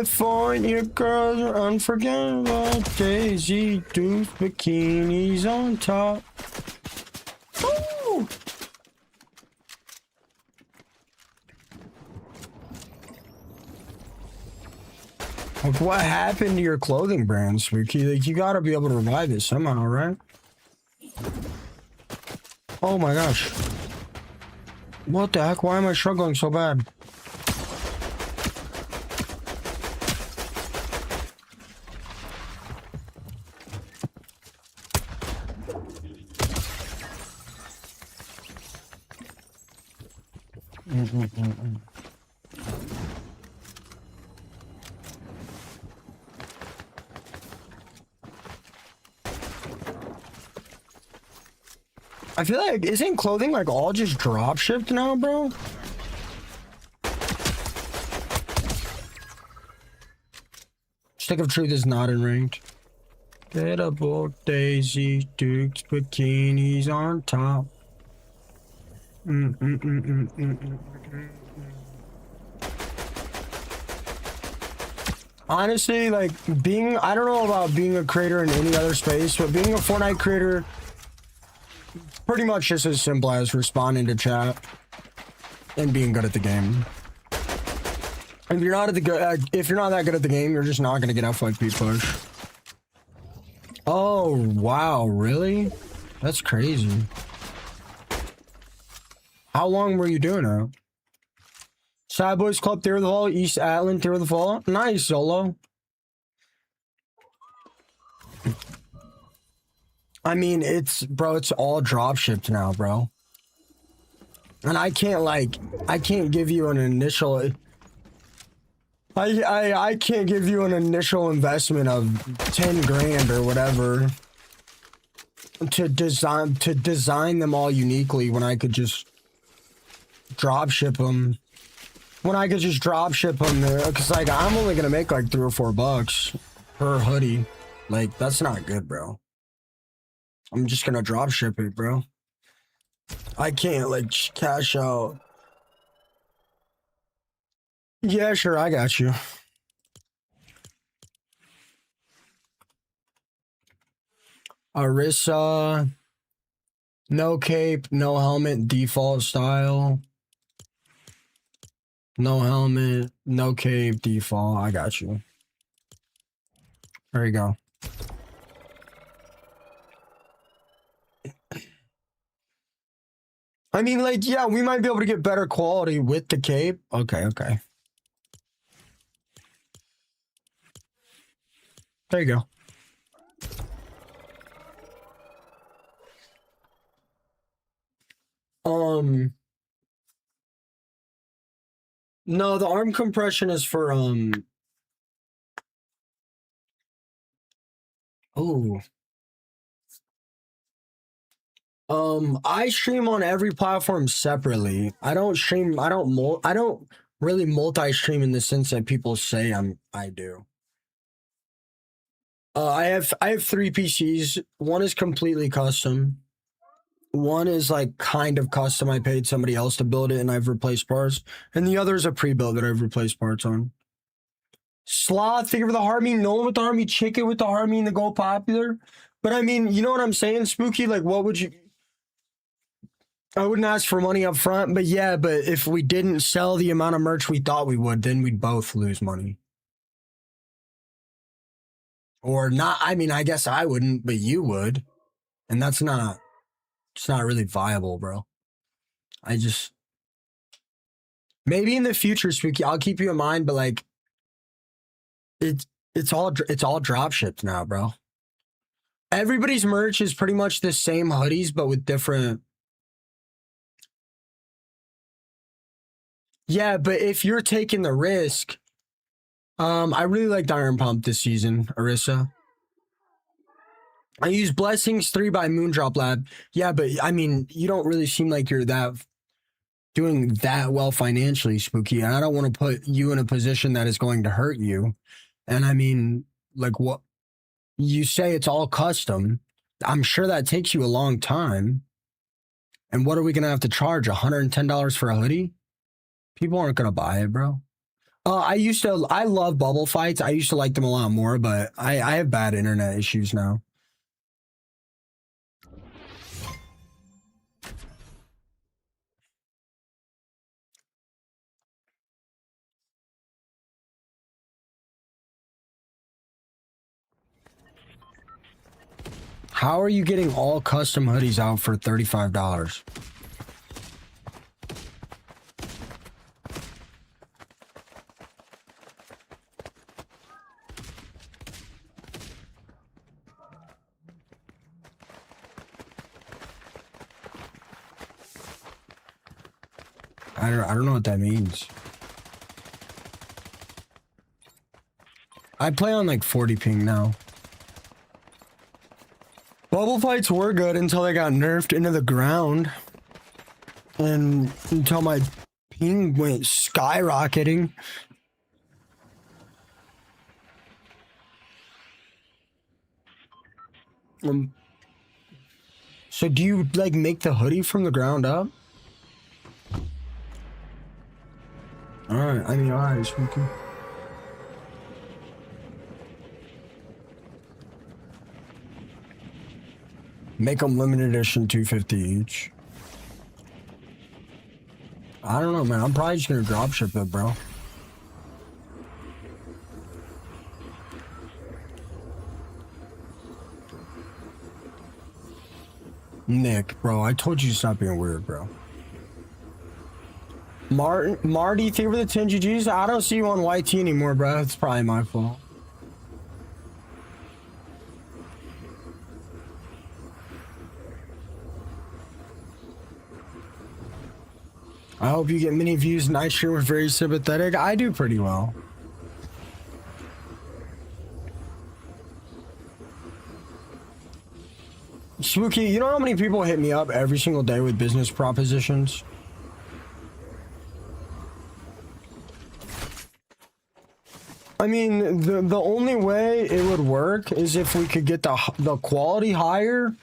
California girls are unforgettable. Daisy Dukes bikinis on top. Ooh. Like, what happened to your clothing brand, Spooky? Like, you gotta be able to revive it somehow, right? Oh my gosh. What the heck? Why am I struggling so bad? I feel like, isn't clothing like all just drop shipped now, bro? Stick of Truth is not in ranked. Edible Daisy Dukes bikinis on top. Honestly, like being, I don't know about being a creator in any other space, but being a Fortnite creator, pretty much just as simple as responding to chat and being good at the game. If you're not if you're not that good at the game, you're just not gonna get FYP push. Oh wow, really? That's crazy. How long were you doing that? Sad Boys Club, Theory of the Fall, East Atlant, Theory of the Fall. Nice, Solo. I mean, it's all drop shipped now, bro. And I can't give you an initial. I can't give you an initial investment of 10 grand or whatever to design them all uniquely when I could just drop ship them. When I could just drop ship them there, because like I'm only gonna make like $3 or $4 per hoodie. Like that's not good, bro. I'm just gonna drop ship it, bro. I can't like cash out. Yeah, sure, I got you. Arissa, no cape, no helmet, default style. No helmet, no cape, default. I got you. There you go. I mean, like, yeah, we might be able to get better quality with the cape. Okay, okay. There you go. No, the arm compression is for, oh. I stream on every platform separately. I don't really multi-stream in the sense that people say I do. I have 3 PCs. One is completely custom. One is like kind of custom. I paid somebody else to build it and I've replaced parts. And the other is a pre-built that I've replaced parts on. Sloth, think of the Harmony, no one with the Harmony, chicken with the Harmony and the Go Popular. But I mean, you know what I'm saying, Spooky? Like, what would you... I wouldn't ask for money up front, but yeah, but if we didn't sell the amount of merch we thought we would, then we'd both lose money. Or not, I mean, I guess I wouldn't, but you would. And it's not really viable, bro. I just... Maybe in the future, Spooky, I'll keep you in mind, but like, it's all drop shipped now, bro. Everybody's merch is pretty much the same hoodies, but with different... Yeah, but if you're taking the risk, I really liked Iron Pump this season, Arissa. I use Blessings 3 by Moondrop Lab. Yeah, but I mean, you don't really seem like you're doing that well financially, Spooky. And I don't want to put you in a position that is going to hurt you. And I mean, like what you say, it's all custom. I'm sure that takes you a long time. And what are we going to have to charge? $110 for a hoodie? People aren't going to buy it, bro. I love bubble fights. I used to like them a lot more, but I have bad internet issues now. How are you getting all custom hoodies out for $35? I don't know what that means. I play on like 40 ping now. Bubble fights were good until they got nerfed into the ground. And until my ping went skyrocketing. So do you like make the hoodie from the ground up? Alright, I mean, alright, spooky. Make them limited edition 250 each. I don't know, man. I'm probably just gonna drop ship it, bro. Nick, bro, I told you to stop being weird, bro. Marty, thank you for the 10 GGs. I don't see you on YT anymore, bro. It's probably my fault. I hope you get many views. Night stream was very sympathetic. I do pretty well. Spooky, you know how many people hit me up every single day with business propositions? I mean, the only way it would work is if we could get the quality higher,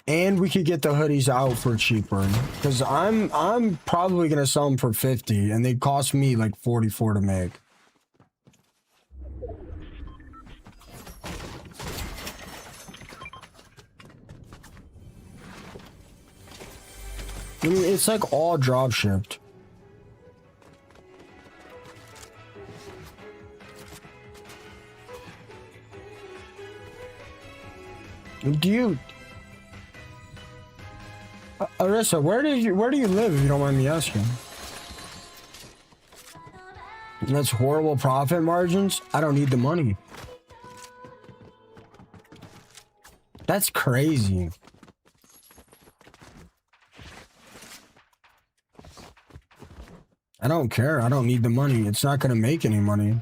and we could get the hoodies out for cheaper. Because I'm probably gonna sell them for 50, and they cost me like 44 to make. I mean, it's like all drop shipped. Do you, Arissa, where do you live, if you don't mind me asking? That's horrible profit margins. I don't need the money. That's crazy. I don't care. I don't need the money. It's not gonna make any money.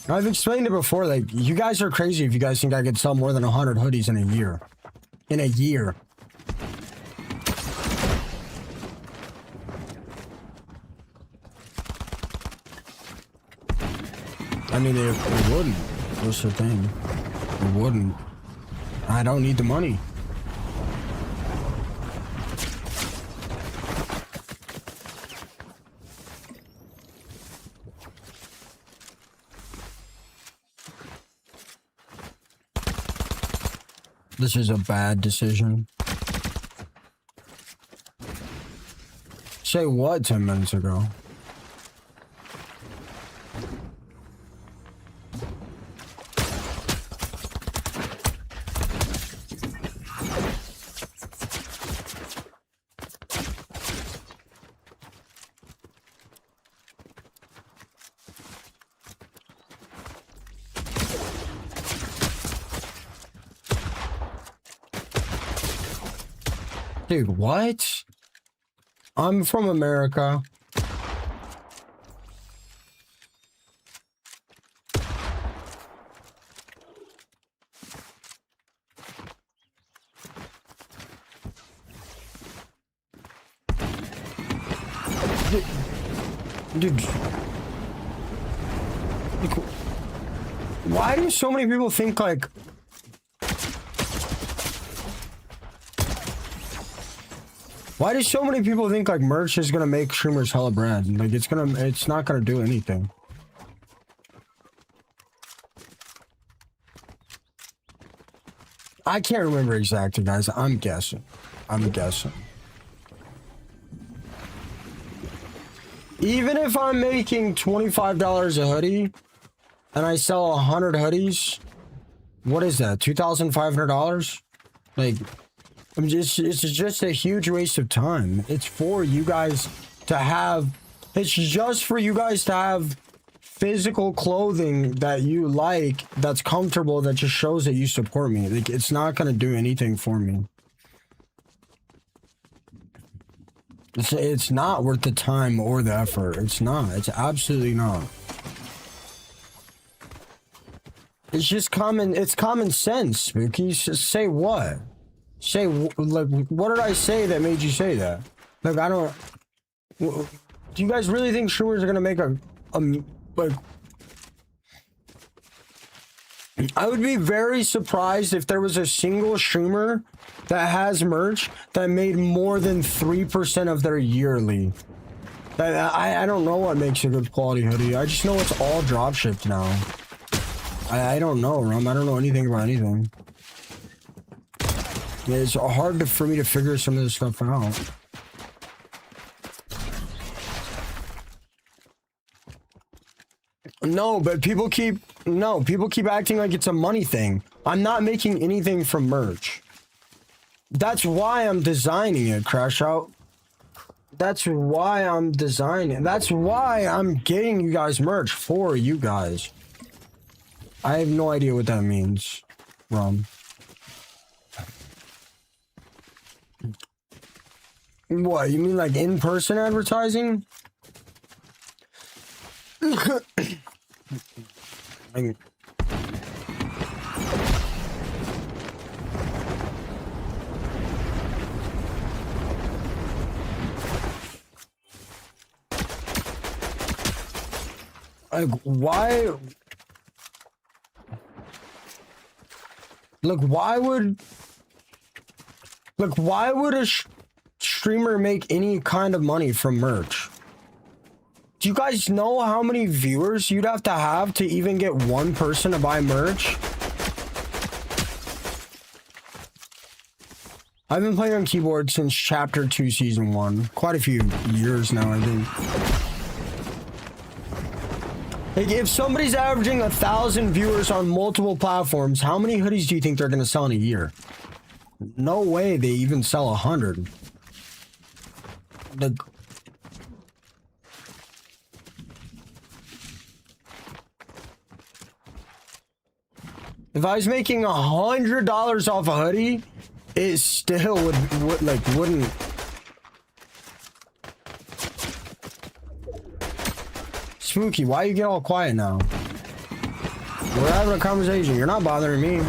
I've explained it before, like, you guys are crazy if you guys think I could sell more than 100 hoodies in a year. In a year. I mean, it wouldn't. That's the thing. It wouldn't. I don't need the money. This is a bad decision. Say what 10 minutes ago? Dude, what? I'm from America. Dude, like, why do so many people think like why do so many people think like merch is gonna make streamers hella bread? Like it's not gonna do anything. I can't remember exactly, guys. I'm guessing. Even if I'm making $25 a hoodie, and I sell 100 hoodies, what is that? $2,500? Like, it's just a huge waste of time. It's for you guys to have. It's just for you guys to have physical clothing that you like, that's comfortable, that just shows that you support me. Like, it's not gonna do anything for me. It's not worth the time or the effort. It's not. It's absolutely not. It's just it's common sense, Spooky. Say what? Say, like, what did I say that made you say that? Like, I don't... Do you guys really think streamers are gonna make like... I would be very surprised if there was a single streamer that has merch that made more than 3% of their yearly. I don't know what makes a good quality hoodie. I just know it's all drop shipped now. I don't know, Rum. I don't know anything about anything. Yeah, it's hard for me to figure some of this stuff out. No, but people keep acting like it's a money thing. I'm not making anything from merch. That's why I'm designing it, Crash Out. That's why I'm designing. That's why I'm getting you guys merch for you guys. I have no idea what that means, Rum. What, you mean like in-person advertising? Like, why? Look, why would a streamer make any kind of money from merch? Do you guys know how many viewers you'd have to even get one person to buy merch? I've been playing on keyboard since Chapter 2 Season 1. Quite a few years now, I think. Like, if somebody's averaging 1,000 viewers on multiple platforms, how many hoodies do you think they're going to sell in a year? No way they even sell 100. If I was making $100 off a hoodie, it still wouldn't. Spooky, why you get all quiet now? We're having a conversation. You're not bothering me.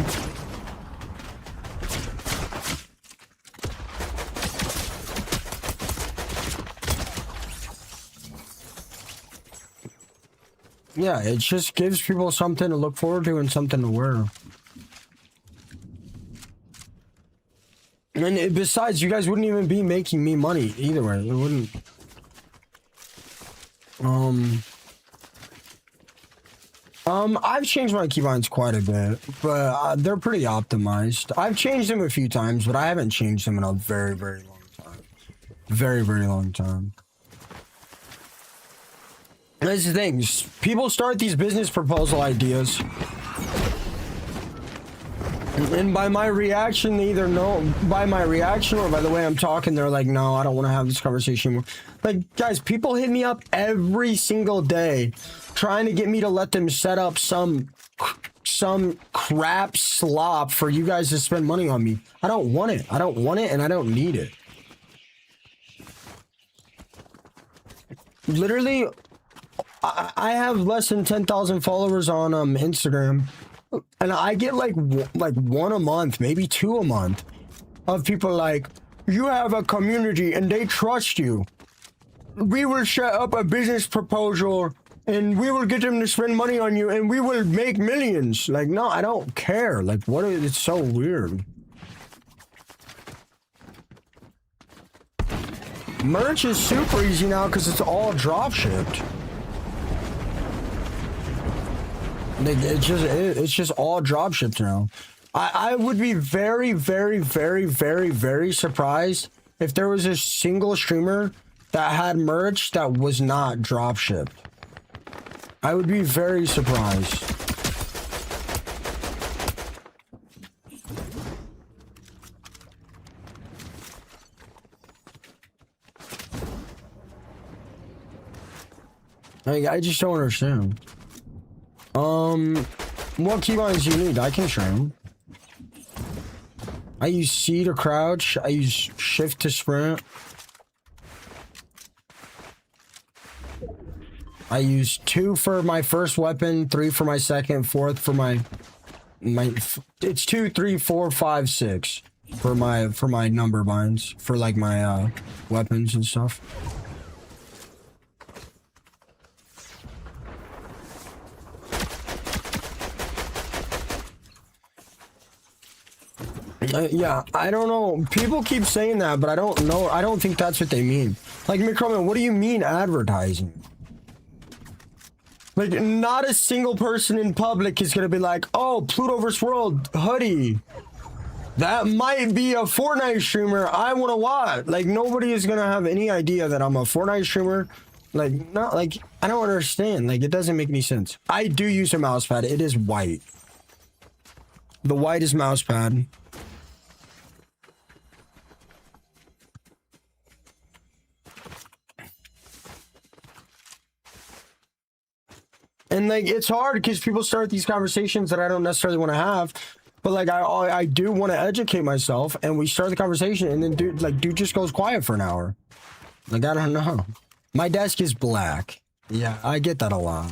Yeah, it just gives people something to look forward to and something to wear. And besides, you guys wouldn't even be making me money either way. It wouldn't. I've changed my keybinds quite a bit, but they're pretty optimized. I've changed them a few times, but I haven't changed them in a very, very long time. Very, very long time. That's the thing. People start these business proposal ideas, and by my reaction, they either know, by my reaction or by the way I'm talking, they're like, no, I don't want to have this conversation anymore. Like, guys, people hit me up every single day trying to get me to let them set up some crap slop for you guys to spend money on me. I don't want it. I don't want it, and I don't need it. Literally, I have less than 10,000 followers on Instagram, and I get like one a month, maybe two a month, of people like, you have a community and they trust you. We will set up a business proposal and we will get them to spend money on you and we will make millions. Like, no, I don't care. Like, what is, it's so weird. Merch is super easy now because it's all drop shipped. It's just all drop shipped now. I would be very, very, very, very, very surprised if there was a single streamer that had merch that was not drop shipped. I would be very surprised. Like, I just don't understand. What keybinds do you need? I can stream. I use C to crouch. I use shift to sprint. I use 2 for my first weapon, 3 for my second, 4th for my it's 2, 3, 4, 5, 6 for my number binds for like my weapons and stuff. Yeah, I don't know. People keep saying that, but I don't know. I don't think that's what they mean. Like, McCroman, what do you mean advertising? Like, not a single person in public is gonna be like, oh, Pluto vs. World hoodie. That might be a Fortnite streamer I want to watch. Like, nobody is gonna have any idea that I'm a Fortnite streamer. Like, not like, I don't understand. Like, it doesn't make any sense. I do use a mouse pad. It is white. The white is mouse pad. And like, it's hard because people start these conversations that I don't necessarily want to have, but like, I do want to educate myself, and we start the conversation, and then dude just goes quiet for an hour. Like, I don't know. My desk is black. Yeah, I get that a lot.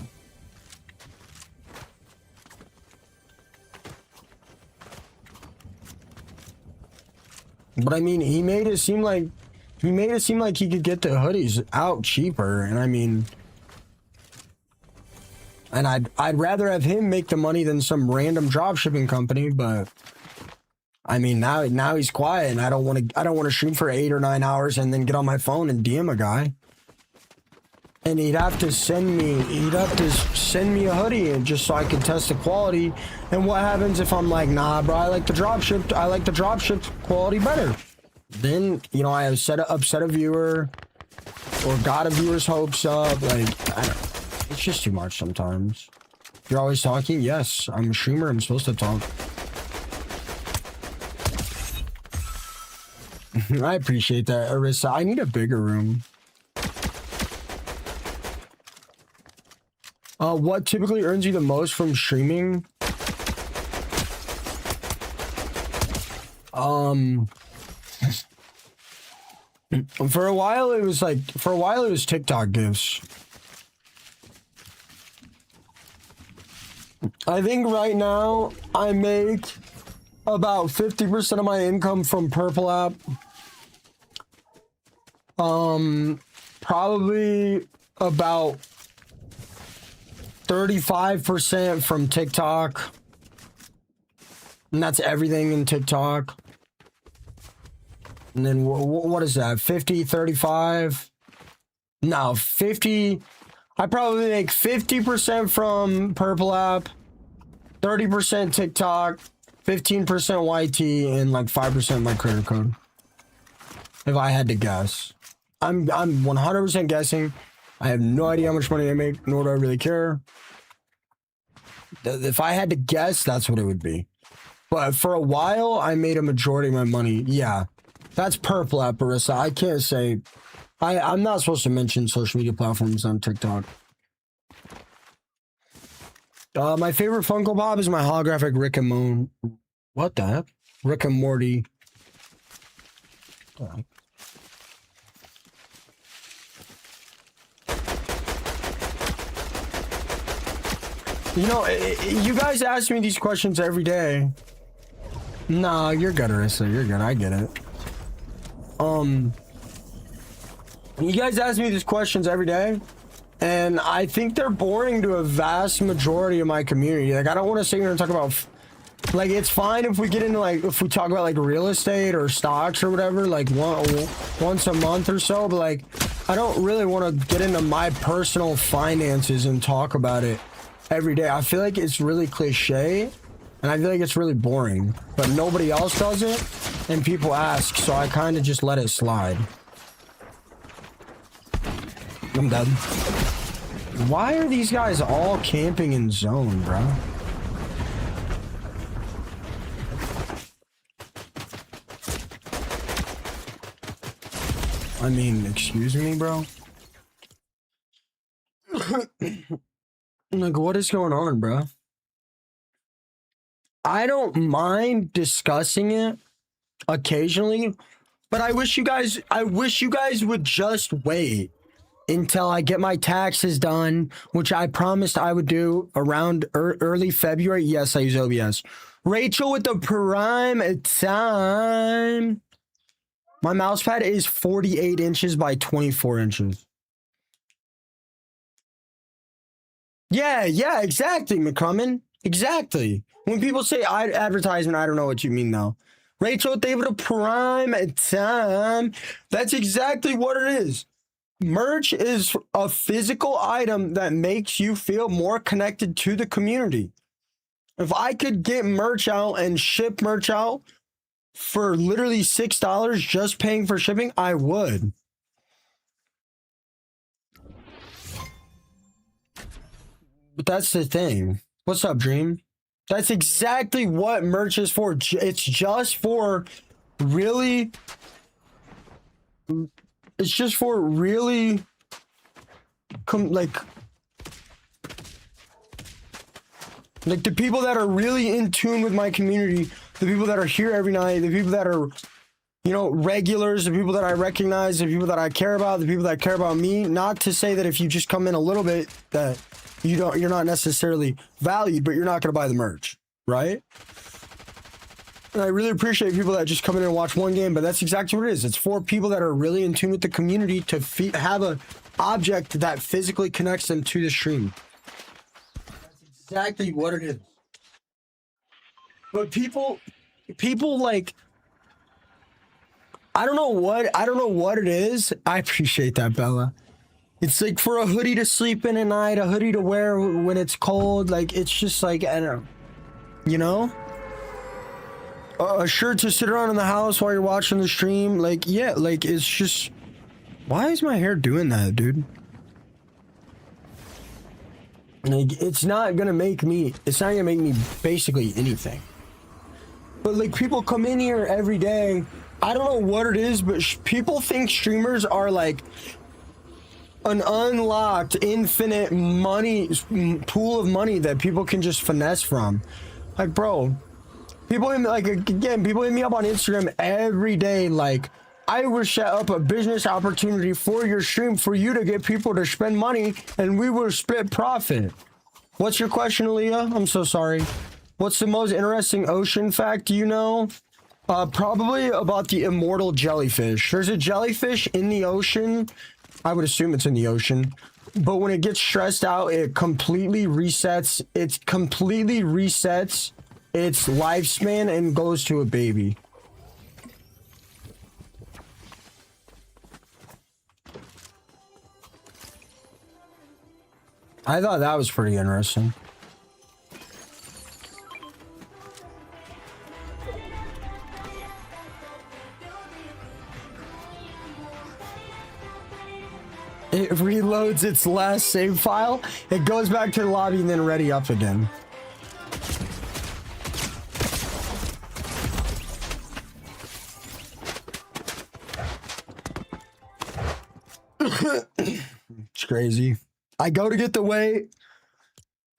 But I mean, he made it seem like he could get the hoodies out cheaper, and I mean. And I'd rather have him make the money than some random dropshipping company, but I mean now he's quiet, and I don't want to shoot for 8 or 9 hours and then get on my phone and DM a guy. And he'd have to send me a hoodie and just so I can test the quality. And what happens if I'm like, nah, bro, I like the dropship quality better. Then, you know, I have upset a viewer or got a viewer's hopes up. Like, I don't. It's just too much sometimes. You're always talking? Yes, I'm a streamer. I'm supposed to talk. I appreciate that, Arissa. I need a bigger room. What typically earns you the most from streaming? For a while it was TikTok gifts. I think right now I make about 50% of my income from Purple app. Probably about 35% from TikTok. And that's everything in TikTok. And then what is that? 50, 35? No, 50. I probably make 50% from Purple app, 30% TikTok, 15% YT, and like 5% my credit card. If I had to guess. I'm 100% guessing. I have no idea how much money I make, nor do I really care. If I had to guess, that's what it would be. But for a while, I made a majority of my money. Yeah, that's Purple app, Barissa. I can't say... I'm not supposed to mention social media platforms on TikTok. My favorite Funko Pop is my holographic Rick and Moon. What the heck? Rick and Morty. You know, you guys ask me these questions every day. Nah, you're good, Arissa. You're good. I get it. You guys ask me these questions every day, and I think they're boring to a vast majority of my community. Like, I don't want to sit here and talk about, like, it's fine if we get into, like, if we talk about, like, real estate or stocks or whatever, like, once a month or so, but, like, I don't really want to get into my personal finances and talk about it every day. I feel like it's really cliche, and I feel like it's really boring, but nobody else does it, and people ask, so I kind of just let it slide. I'm dead. Why are these guys all camping in zone, bro? I mean, excuse me, bro? Like, what is going on, bro? I don't mind discussing it occasionally, but I wish you guys would just wait until I get my taxes done, which I promised I would do around early February. Yes, I use OBS. Rachel with the prime time. My mouse pad is 48 inches by 24 inches. Yeah, exactly, McCummon. Exactly. When people say advertisement, I don't know what you mean, though. Rachel, they have a prime time. That's exactly what it is. Merch is a physical item that makes you feel more connected to the community. If I could get merch out and ship merch out for literally $6 just paying for shipping, I would. But that's the thing. What's up, Dream? That's exactly what merch is for. It's just for really. It's just for really. Like the people that are really in tune with my community, the people that are here every night, the people that are, regulars, the people that I recognize, the people that I care about, the people that care about me. Not to say that if you just come in a little bit that you're not necessarily valued, but you're not going to buy the merch, right? And I really appreciate people that just come in and watch one game, but that's exactly what it is. It's for people that are really in tune with the community to have a object that physically connects them to the stream. That's exactly what it is. But people like, I don't know what it is. I appreciate that, Bella. It's like for a hoodie to sleep in at night, a hoodie to wear when it's cold. Like, it's just like, I don't know, you know? A shirt to sit around in the house while you're watching the stream. Like, yeah, like, it's just, why is my hair doing that, dude? Like, it's not gonna make me basically anything. But like, people come in here every day. I don't know what it is, but people think streamers are like an unlocked infinite money pool of money that people can just finesse from. Like, bro, people hit me up on Instagram every day. Like, I will set up a business opportunity for your stream for you to get people to spend money, and we will split profit. What's your question, Aaliyah? I'm so sorry. What's the most interesting ocean fact you know? Probably about the immortal jellyfish. There's a jellyfish in the ocean. I would assume it's in the ocean. But when it gets stressed out, it completely resets. It completely resets its lifespan and goes to a baby. I thought that was pretty interesting. It reloads its last save file. It goes back to the lobby and then ready up again. It's crazy. I go to get the weight.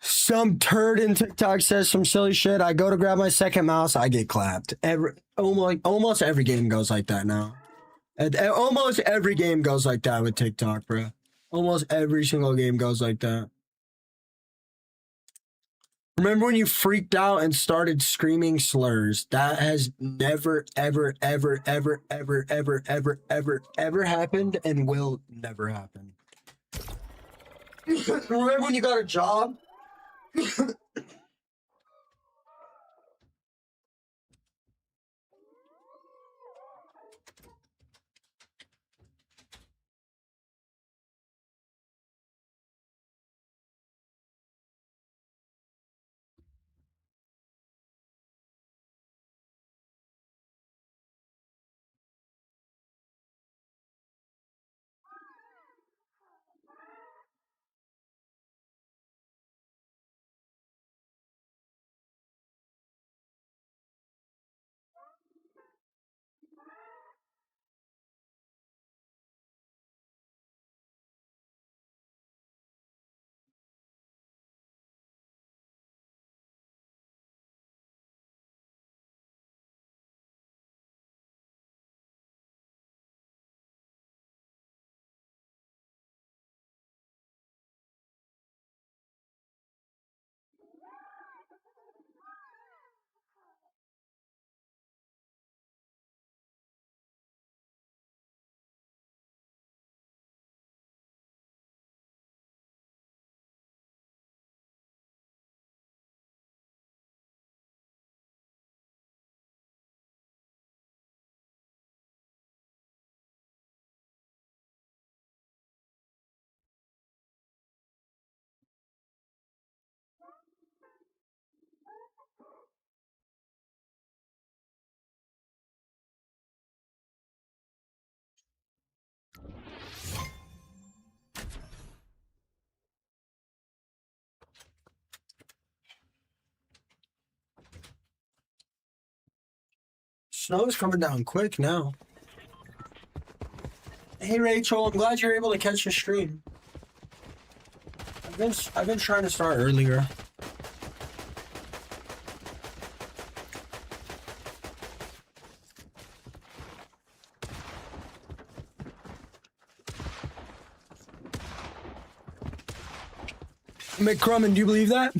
Some turd in TikTok says some silly shit. I go to grab my second mouse. I get clapped. Almost every game goes like that now. Almost every game goes like that with TikTok, bro. Almost every single game goes like that. Remember when you freaked out and started screaming slurs? That has never, ever, ever, ever, ever, ever, ever, ever, ever happened and will never happen. Remember when you got a job? Snow's coming down quick now. Hey Rachel, I'm glad you're able to catch the stream. I've been trying to start earlier. McCrummin, do you believe that?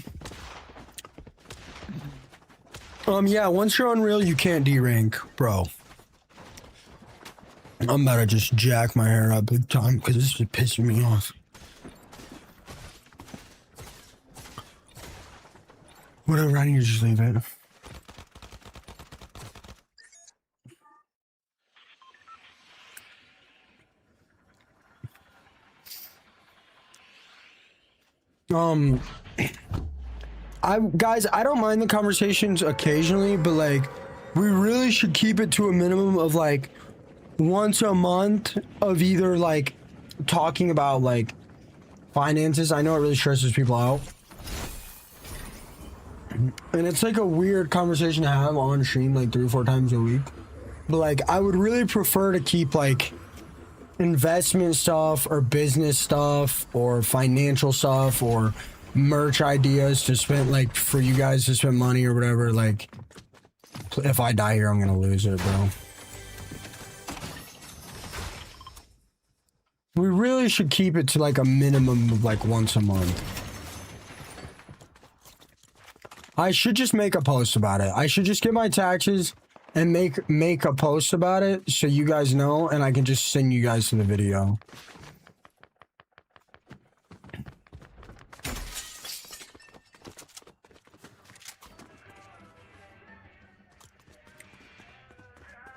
Yeah, once you're Unreal, you can't D-rank, bro. I'm about to just jack my hair up big time because this is pissing me off. Whatever, I need to just leave it. Guys, I don't mind the conversations occasionally, but like, we really should keep it to a minimum of like once a month of either like talking about like finances. I know it really stresses people out. And it's like a weird conversation to have on stream like 3 or 4 times a week. But like, I would really prefer to keep like investment stuff or business stuff or financial stuff or merch ideas to spend like for you guys to spend money or whatever. Like, if I die here, I'm gonna lose it, bro. We really should keep it to like a minimum of like once a month. I should just make a post about it. I should just get my taxes and make a post about it so you guys know, and I can just send you guys to the video.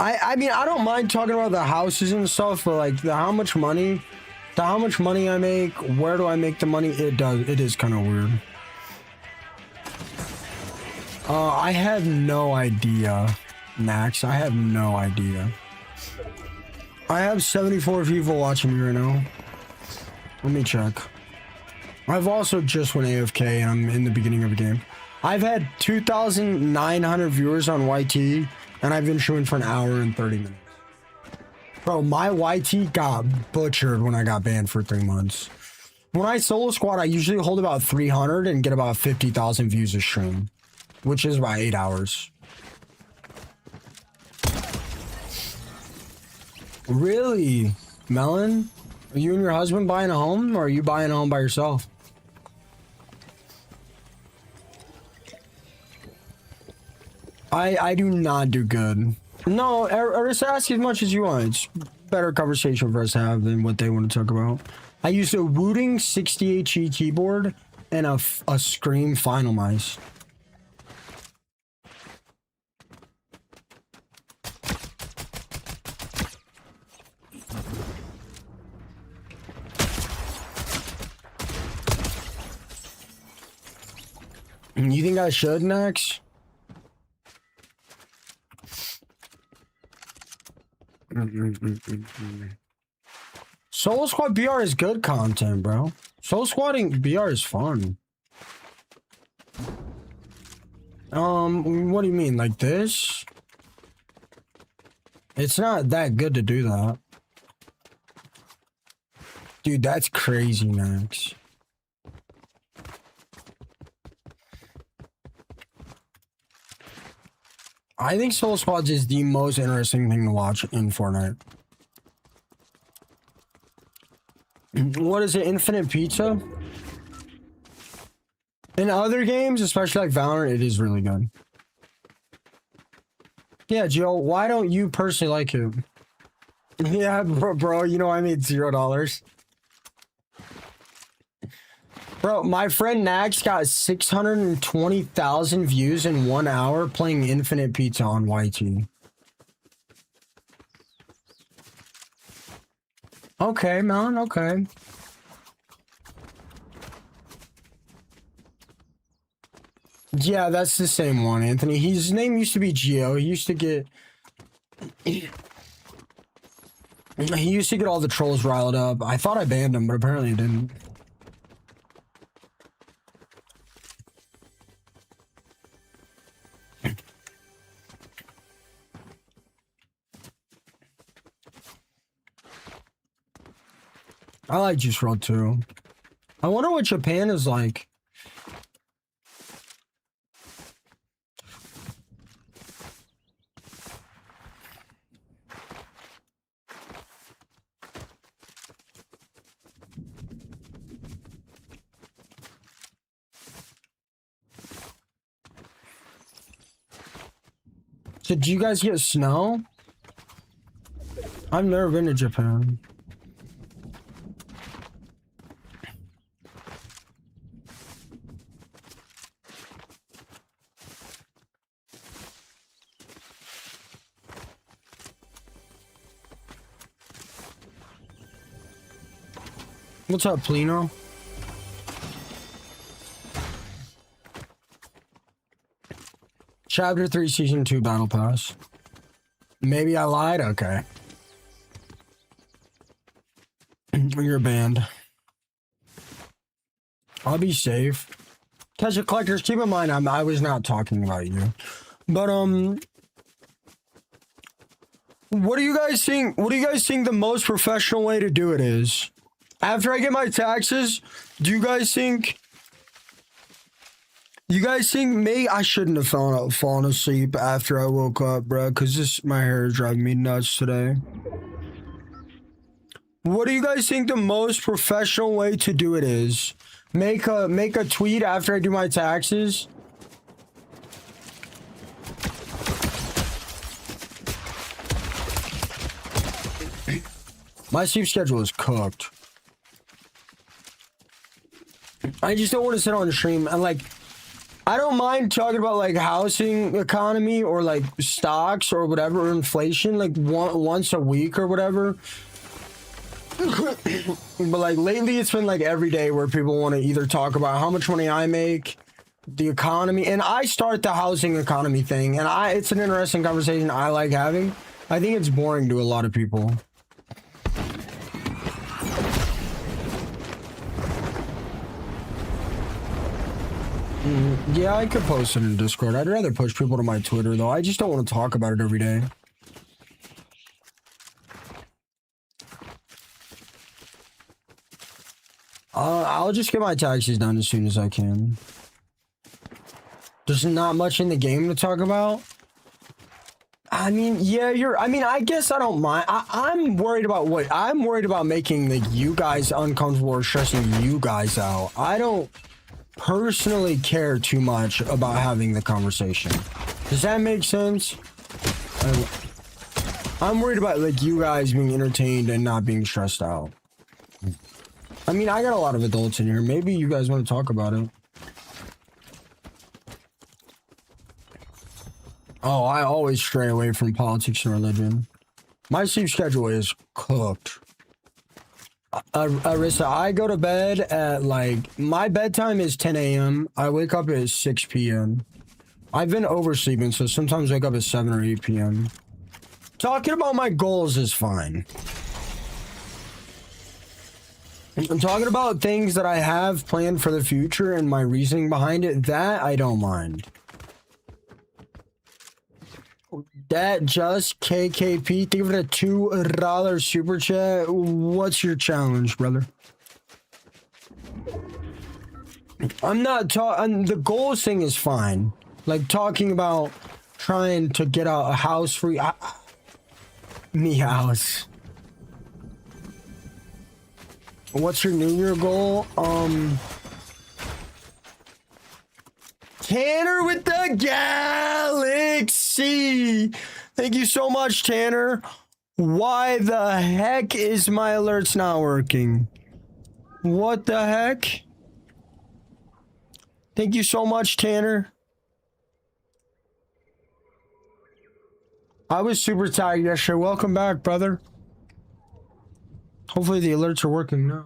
I mean, I don't mind talking about the houses and stuff, but like how much money I make, where do I make the money? It is kind of weird. I have no idea, Max. I have no idea. I have 74 people watching me right now. Let me check. I've also just went AFK and I'm in the beginning of a game. I've had 2,900 viewers on YT and I've been streaming for an hour and 30 minutes. Bro, my YT got butchered when I got banned for 3 months. When I solo squad, I usually hold about 300 and get about 50,000 views a stream, which is about 8 hours. Really? Melon? Are you and your husband buying a home, or are you buying a home by yourself? I do not do good. No, or just ask as much as you want. It's better conversation for us to have than what they want to talk about. I used a Wooting 60HE keyboard and a Scream Final Mice. You think I should next? Solo Squad BR is good content, bro. Solo Squadding BR is fun. What do you mean? Like this? It's not that good to do that. Dude, that's crazy, Max. I think Solo Squads is the most interesting thing to watch in Fortnite. What is it? Infinite Pizza? In other games, especially like Valorant, it is really good. Yeah, Joe, why don't you personally like it? Yeah, bro, you know I made $0. Bro, my friend Nax got 620,000 views in 1 hour playing Infinite Pizza on YT. Okay, man, okay. Yeah, that's the same one, Anthony. His name used to be Geo. He used to get... He used to get all the trolls riled up. I thought I banned him, but apparently I didn't. I like Juice WRLD too. I wonder what Japan is like. So, do you guys get snow? I've never been to Japan. What's up, Plino? Chapter 3, Season 2 Battle Pass. Maybe I lied? Okay. You're banned. I'll be safe. Catch collectors, keep in mind I was not talking about you. But what do you guys think the most professional way to do it is? After I get my taxes, do you guys think I shouldn't have fallen asleep after I woke up, bro, because my hair is driving me nuts today. What do you guys think the most professional way to do it is? Make a tweet after I do my taxes? My sleep schedule is cooked. I just don't want to sit on the stream and like, I don't mind talking about like housing economy or like stocks or whatever, or inflation, like once a week or whatever. But like lately it's been like every day where people want to either talk about how much money I make, the economy, and I start the housing economy thing, and it's an interesting conversation I like having. I think it's boring to a lot of people. Yeah, I could post it in Discord. I'd rather push people to my Twitter though. I just don't want to talk about it every day. I'll just get my taxes done as soon as I can. There's not much in the game to talk about. I mean, yeah, I guess I don't mind. I'm worried about what? I'm worried about making like you guys uncomfortable or stressing you guys out. I don't personally care too much about having the conversation. Does that make sense? I'm worried about like you guys being entertained and not being stressed out. I mean, I got a lot of adults in here. Maybe you guys want to talk about it. Oh, I always stray away from politics and religion. My sleep schedule is cooked. Arissa, I go to bed at like, my bedtime is 10 a.m. I wake up at 6 p.m. I've been oversleeping, so sometimes I wake up at 7 or 8 p.m. Talking about my goals is fine. I'm talking about things that I have planned for the future and my reasoning behind it. That I don't mind. That just KKP. Think of it a $2 super chat. What's your challenge, brother? I'm not talking. The goals thing is fine. Like talking about trying to get a house free. Me house. What's your New Year goal? Tanner with the Galaxy. Thank you so much, Tanner. Why the heck is my alerts not working? What the heck? Thank you so much, Tanner. I was super tired yesterday. Welcome back, brother. Hopefully the alerts are working now.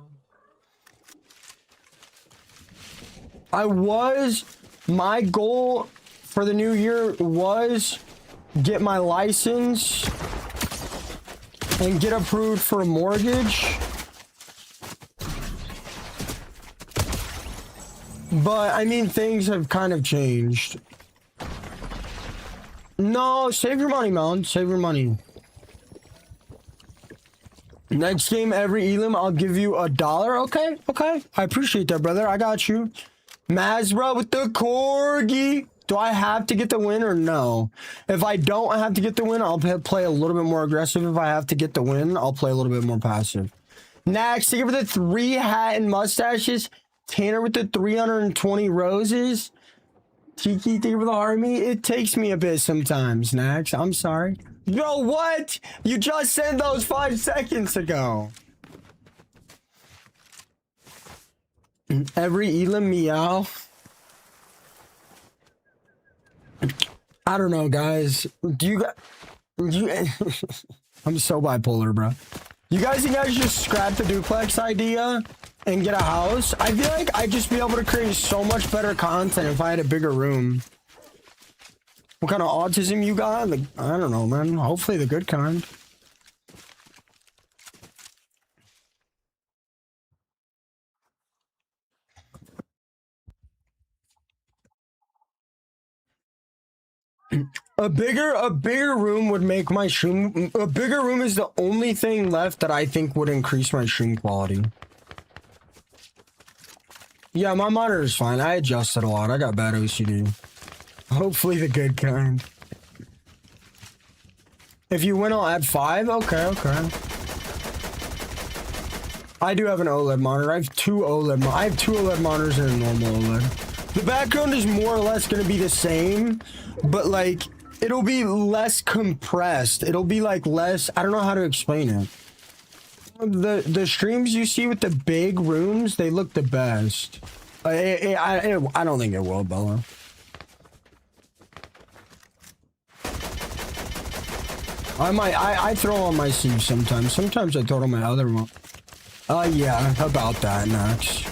My goal for the new year was get my license and get approved for a mortgage. But I mean, things have kind of changed. No, save your money, man. Save your money. Next game, every elim, I'll give you $1. Okay, okay. I appreciate that, brother. I got you. Mazra with the corgi. Do I have to get the win or no? If I don't have to get the win, I'll play a little bit more aggressive. If I have to get the win, I'll play a little bit more passive. Next, thank you for the 3 hat and mustaches. Tanner with the 320 roses. Tiki, thank you for the army. It takes me a bit sometimes, Nax. I'm sorry. Yo, what? You just said those 5 seconds ago. Every elim meow. I don't know, guys. Do you guys... I'm so bipolar, bro. You guys think I should just scrap the duplex idea and get a house? I feel like I'd just be able to create so much better content if I had a bigger room. What kind of autism you got? Like, I don't know, man. Hopefully the good kind. A bigger room would make my stream. A bigger room is the only thing left that I think would increase my stream quality. Yeah, my monitor is fine. I adjusted a lot. I got bad OCD. Hopefully the good kind. If you win, I'll add 5. Okay, okay. I do have an OLED monitor. I have two OLED monitors and a normal OLED. The background is more or less going to be the same, but like it'll be less compressed. It'll be like less. I don't know how to explain it. The streams you see with the big rooms, they look the best. I don't think it will, Bella. I throw on my sleeve sometimes. Sometimes I throw it on my other one. Yeah, about that, Max.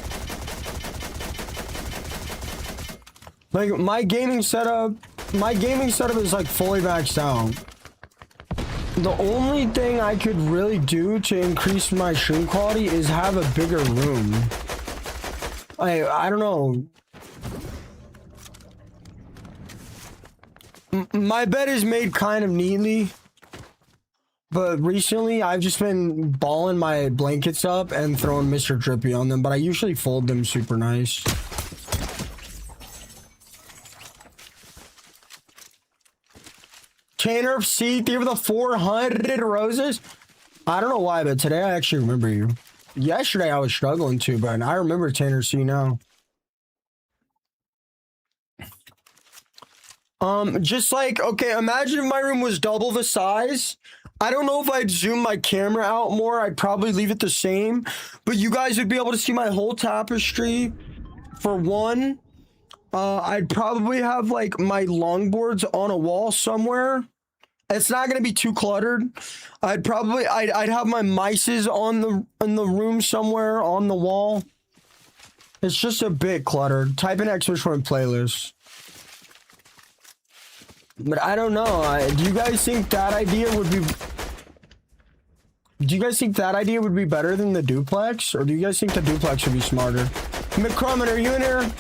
Like my gaming setup is like fully maxed out. The only thing I could really do to increase my stream quality is have a bigger room. I don't know. My bed is made kind of neatly, but recently I've just been balling my blankets up and throwing Mr. Drippy on them, but I usually fold them super nice. Tanner C, thank you for the 400 roses. I don't know why, but today I actually remember you. Yesterday I was struggling too, but I remember Tanner C now. Just like, okay, imagine if my room was double the size. I don't know if I'd zoom my camera out more. I'd probably leave it the same, but you guys would be able to see my whole tapestry. For one, I'd probably have like my longboards on a wall somewhere. It's not gonna be too cluttered. I'd have my mices in the room somewhere on the wall. It's just a bit cluttered. Type in X-Wish1 playlist. But I don't know. Do you guys think that idea would be? Do you guys think that idea would be better than the duplex, or do you guys think the duplex would be smarter? McCrummon, are you in here?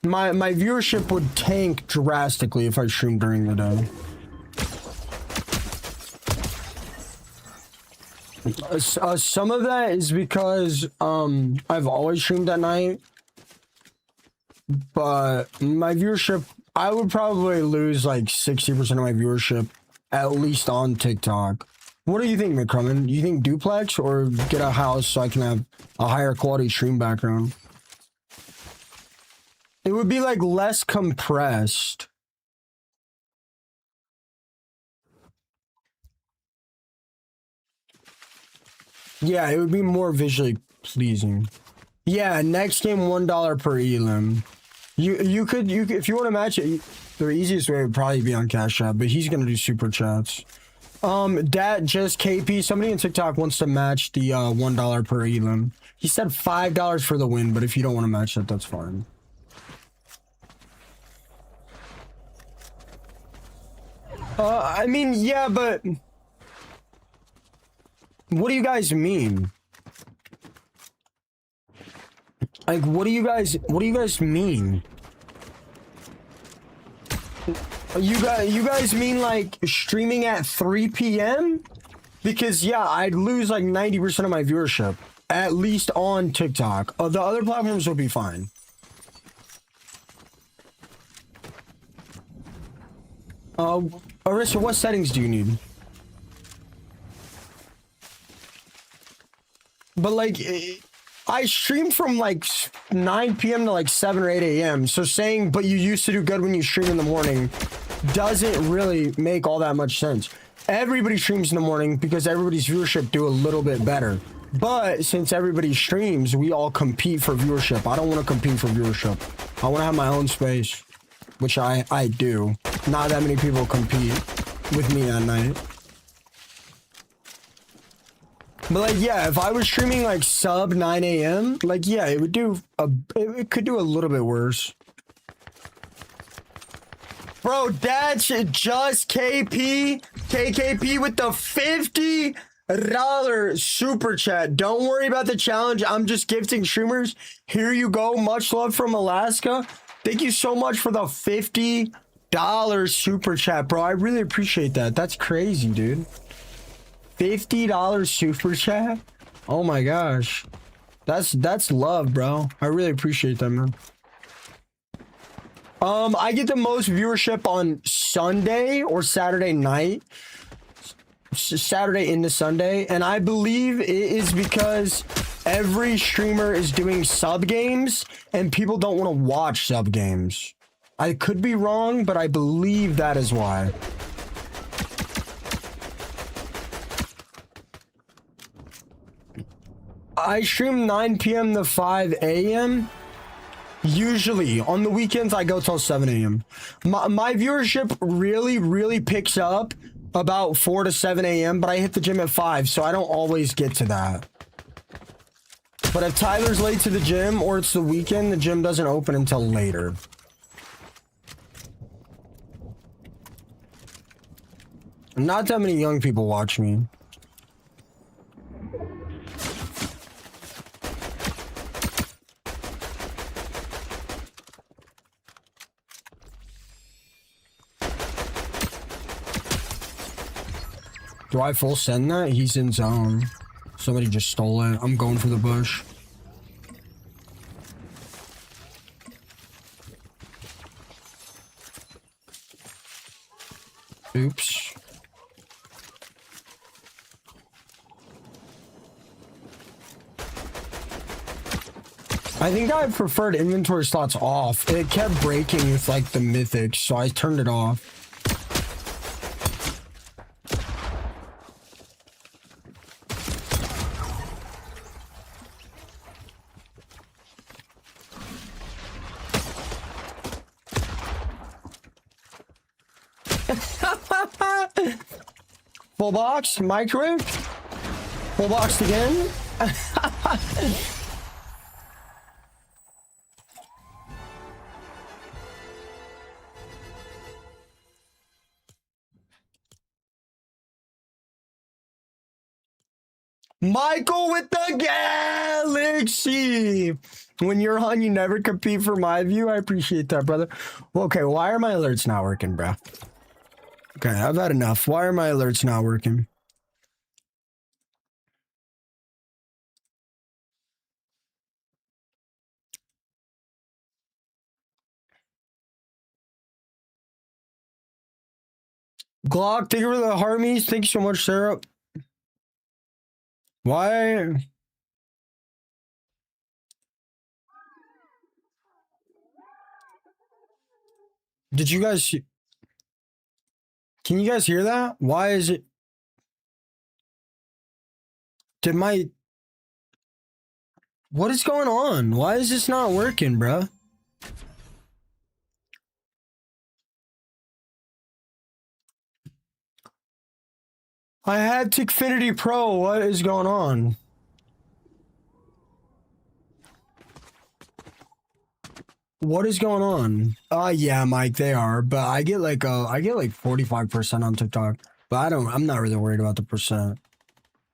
My viewership would tank drastically if I streamed during the day. Some of that is because I've always streamed at night, but my viewership, I would probably lose like 60% of my viewership at least on TikTok. What do you think, McCrummon? You think duplex or get a house so I can have a higher quality stream background? It would be like less compressed. Yeah, it would be more visually pleasing. Yeah, next game $1 per elim. You could if you want to match it, the easiest way would probably be on Cash App, but he's gonna do super chats. Dat just KP, somebody in TikTok wants to match the $1 per elim. He said $5 for the win, but if you don't want to match that, that's fine. I mean, yeah, but what do you guys mean? Like, what do you guys mean? You guys mean like streaming at 3 p.m.? Because yeah, I'd lose like 90% of my viewership, at least on TikTok. The other platforms will be fine. Arissa, what settings do you need? But like, I stream from like 9 p.m. to like 7 or 8 a.m. So saying, but you used to do good when you stream in the morning doesn't really make all that much sense. Everybody streams in the morning because everybody's viewership do a little bit better. But since everybody streams, we all compete for viewership. I don't want to compete for viewership. I want to have my own space, which I do. Not that many people compete with me at night. But like, yeah, if I was streaming like sub 9 a.m., like, yeah, it would do it could do a little bit worse. Bro, that's just KKP with the $50 super chat. Don't worry about the challenge. I'm just gifting streamers. Here you go. Much love from Alaska. Thank you so much for the $50 super chat, bro. I really appreciate that. That's crazy, dude. $50 super chat? Oh my gosh. That's love, bro. I really appreciate that, man. I get the most viewership on Sunday or Saturday night. Saturday into Sunday, and I believe it is because every streamer is doing sub games and people don't want to watch sub games. I could be wrong, but I believe that is why. I stream 9 p.m. to 5 a.m. Usually. On the weekends, I go till 7 a.m. My viewership really picks up about 4 to 7 a.m., but I hit the gym at 5, so I don't always get to that. But if Tyler's late to the gym or it's the weekend, the gym doesn't open until later. Not that many young people watch me. Do I full send that? He's in zone. Somebody just stole it. I'm going for the bush. Oops. I think I preferred inventory slots off. It kept breaking with like the mythics, so I turned it off. Full box, microwave, full box again. Michael with the galaxy. When you're on, you never compete for my view. I appreciate that, brother. Well, okay, why are my alerts not working, bro? Okay, I've had enough. Why are my alerts not working? Glock, thank you for the harmies. Thank you so much, Sarah. Why? Did you guys... Can you guys hear that? Why is it... Did my... What is going on? Why is this not working, bruh? I had Tickfinity Pro. What is going on? What is going on? Yeah, Mike, they are, but I get like 45% on TikTok. But I'm not really worried about the percent.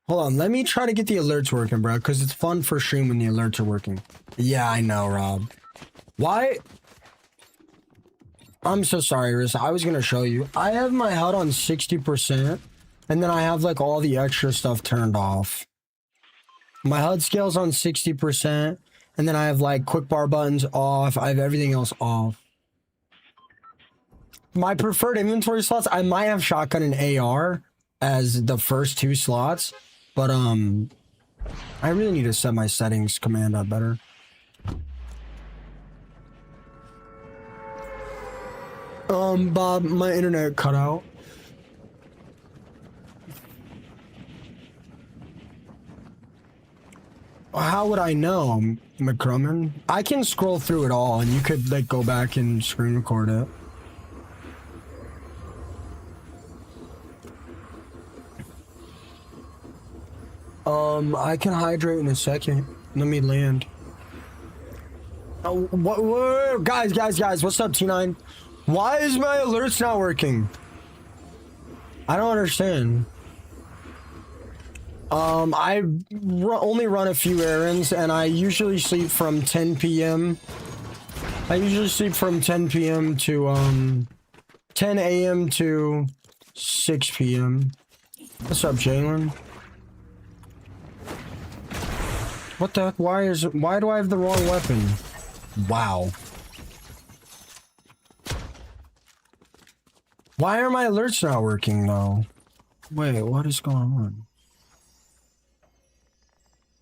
Hold on, let me try to get the alerts working, bro, because it's fun for stream when the alerts are working. Yeah, I know, Rob. Why? I'm so sorry, Rissa. I was gonna show you. I have my HUD on 60%, and then I have like all the extra stuff turned off. My HUD scale's on 60%, and then I have like quick bar buttons off. I have everything else off. My preferred inventory slots, I might have shotgun and AR as the first 2 slots, but I really need to set my settings command up better. Bob, my internet cut out. How would I know, McCrumman? I can scroll through it all, and you could like go back and screen record it. I can hydrate in a second. Let me land. Oh, what, guys, what's up, T9? Why is my alerts not working? I don't understand. I only run a few errands, and I usually sleep from 10 p.m. I usually sleep from 10 p.m. to 10 a.m. to 6 p.m. What's up, Jalen? What the heck? Why do I have the wrong weapon? Wow. Why are my alerts not working though? Wait, what is going on?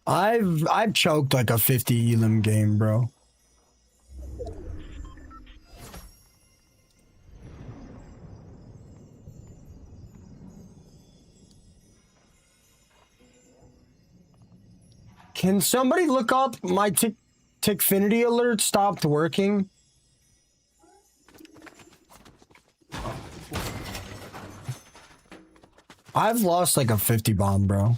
I've choked like a 50 elim game, bro. Can somebody look up my Tickfinity alert stopped working? I've lost like a 50 bomb, bro.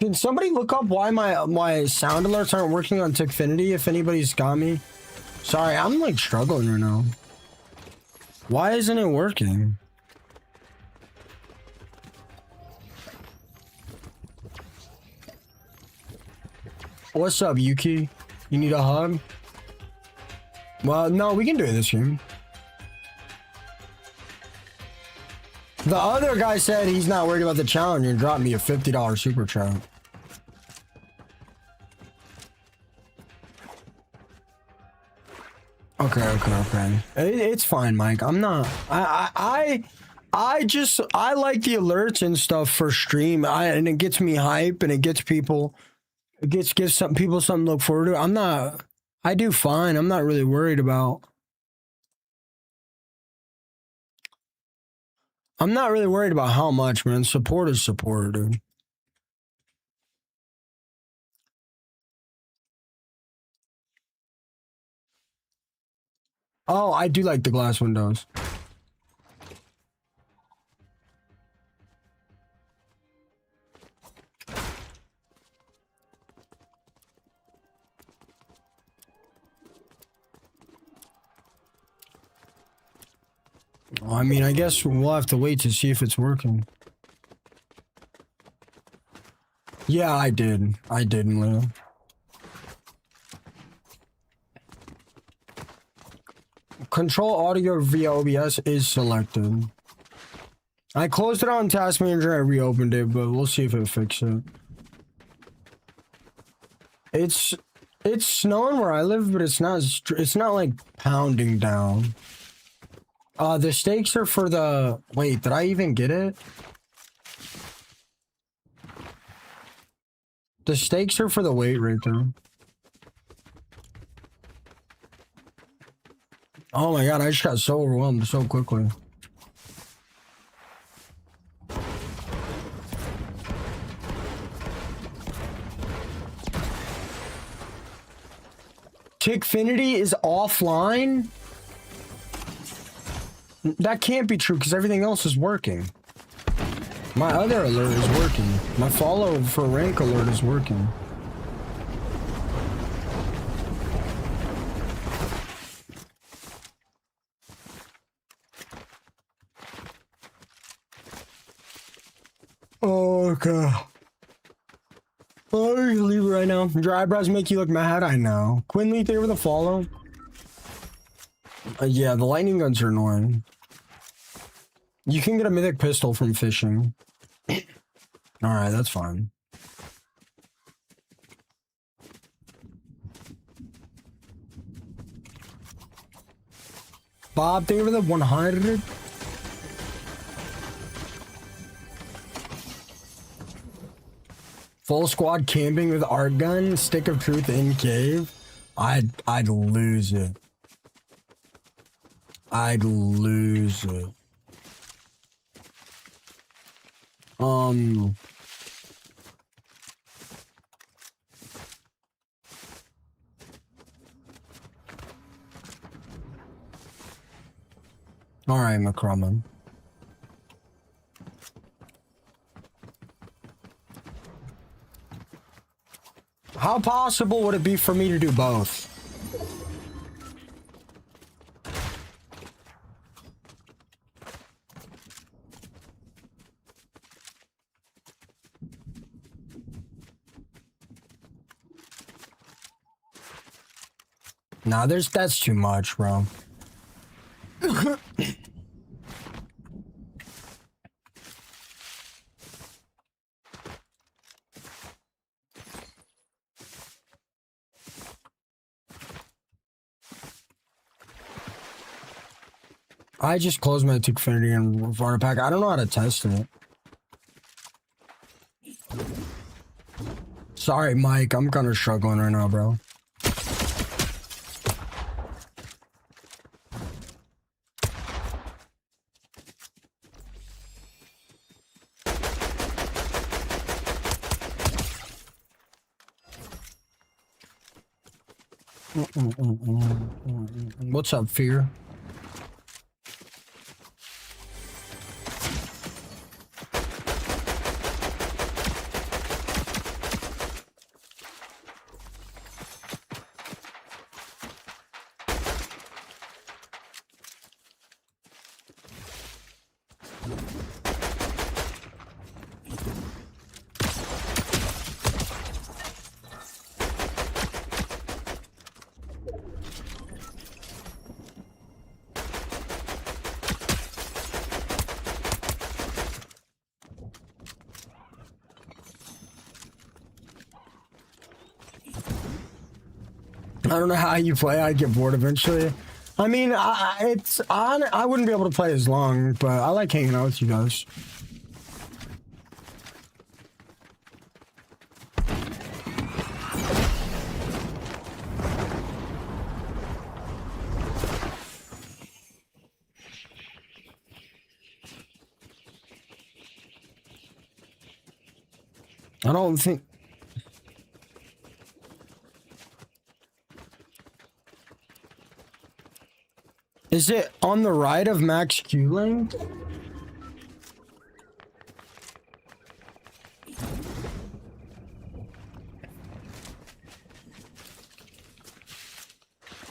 Can somebody look up why my sound alerts aren't working on Tickfinity if anybody's got me? Sorry, I'm like struggling right now. Why isn't it working? What's up, Yuki? You need a hug? Well, no, we can do it this game. The other guy said he's not worried about the challenge and dropped me a $50 super chat. Okay. It's fine, Mike. I'm not. I like the alerts and stuff for stream. And it gets me hype and it gets people. It gives some people something to look forward to. I do fine. I'm not really worried about. I'm not really worried about how much, man. Support is support, dude. Oh, I do like the glass windows. Well, I mean, I guess we'll have to wait to see if it's working. Yeah, I did. I didn't, Leo. Control audio via OBS is selected. I closed it on Task Manager. I reopened it, but we'll see if it fixes it. It's snowing where I live, but it's not like pounding down. The stakes are for the... Wait, did I even get it? The stakes are for the weight right there. Oh my god, I just got so overwhelmed so quickly. Tickfinity is offline? That can't be true because everything else is working. My other alert is working. My follow for rank alert is working. Oh, okay. Oh, you can leave it right now. Your eyebrows make you look mad. I know. Quinley, thank you for the follow. Yeah, the lightning guns are annoying. You can get a mythic pistol from fishing. Alright, that's fine. Bob, think of the 100. Full squad camping with art gun, stick of truth in cave. I'd lose it. I'd lose it. Alright, McCrummon. How possible would it be for me to do both? Nah, that's too much, bro. I just closed my Tickfinity and Varna pack. I don't know how to test it. Sorry, Mike. I'm kind of struggling right now, bro. What's up, Fear? I don't know how you play. I'd get bored eventually. I mean, I wouldn't be able to play as long, but I like hanging out with you guys. I don't think... Is it on the right of Max Q-Link?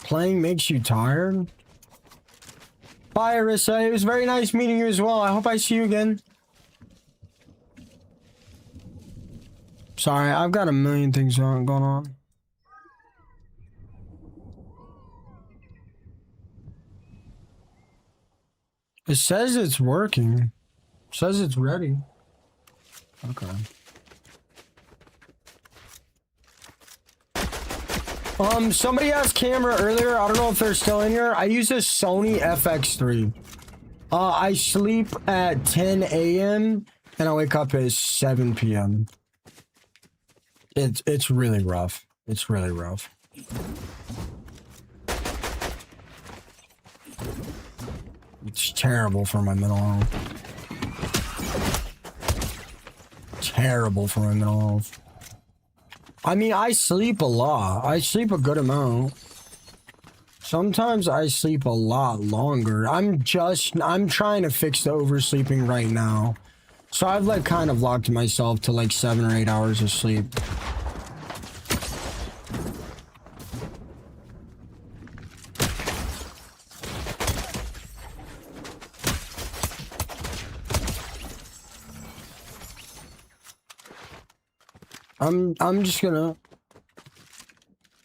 Playing makes you tired? Bye, Arissa. It was very nice meeting you as well. I hope I see you again. Sorry, I've got a million things going on. It says it's working. It says it's ready. Okay. Somebody asked camera earlier. I don't know if they're still in here. I use a Sony FX3. I sleep at 10 a.m. and I wake up at 7 p.m. It's really rough. It's really rough. It's terrible for my mental health. Terrible for my mental health. I mean, I sleep a lot. I sleep a good amount. Sometimes I sleep a lot longer. I'm trying to fix the oversleeping right now. So I've like kind of locked myself to like 7 or 8 hours of sleep. I'm just gonna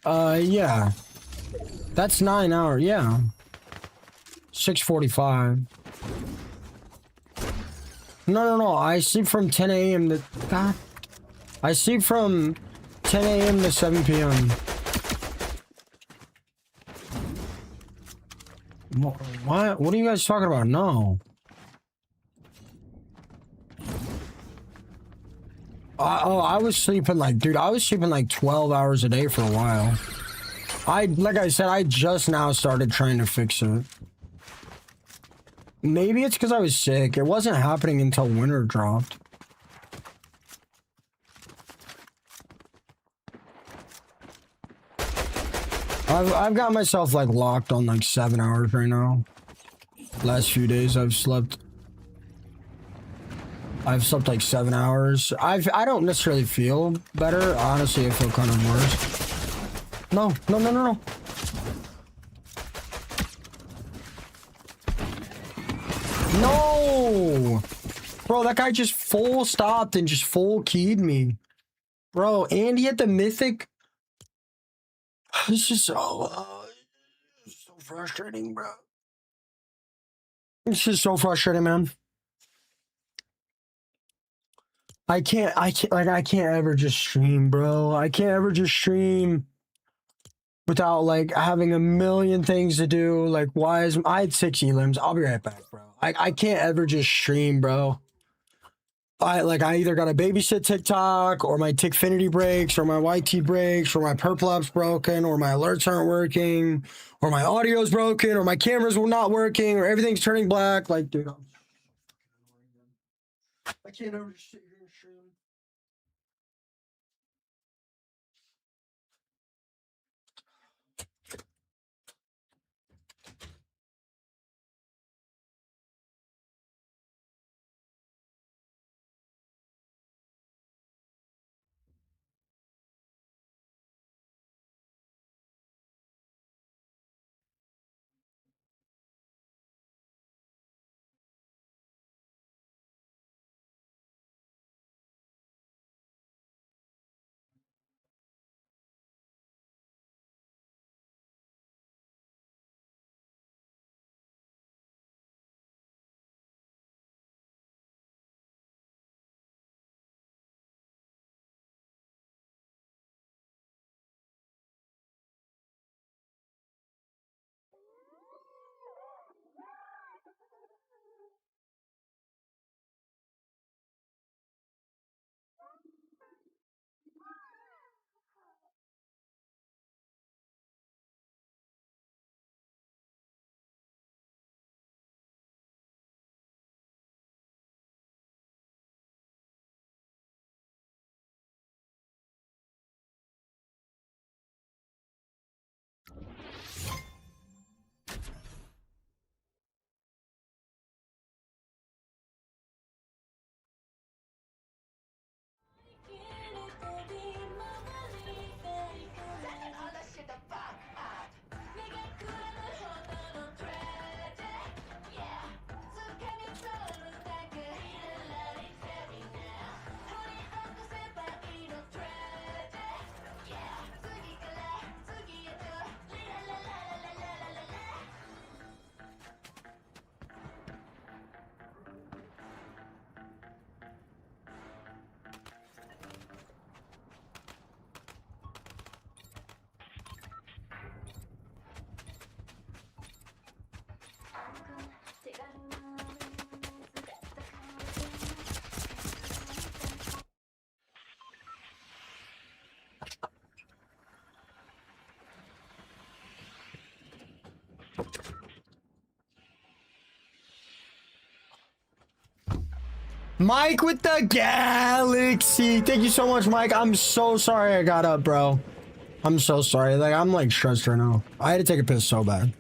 yeah. That's 9 hours, yeah. 6:45. No. I sleep from 10 a.m. to... God. I sleep from 10 a.m. to 7 p.m. What? What are you guys talking about? No. I was sleeping like... Dude, I was sleeping like 12 hours a day for a while. Like I said, I just now started trying to fix it. Maybe it's because I was sick. It wasn't happening until winter dropped. I've got myself like locked on like 7 hours right now. Last few days I've slept like 7 hours. I don't necessarily feel better. Honestly, I feel kind of worse. No. No! Bro, that guy just full stopped and just full keyed me. Bro, and he had the mythic. This is so frustrating, bro. This is so frustrating, man. I can't ever just stream, bro. I can't ever just stream without like having a million things to do. Like, I had 6 elims. I'll be right back, bro. I can't ever just stream, bro. I either gotta babysit TikTok, or my Tickfinity breaks, or my YT breaks, or my Purplap's broken, or my alerts aren't working, or my audio's broken, or my cameras were not working, or everything's turning black. Like, dude, I can't ever just sit here and stream. Mike with the galaxy. Thank you so much, Mike. I'm so sorry I got up, bro. I'm so sorry. Like, I'm like stressed right now. I had to take a piss so bad.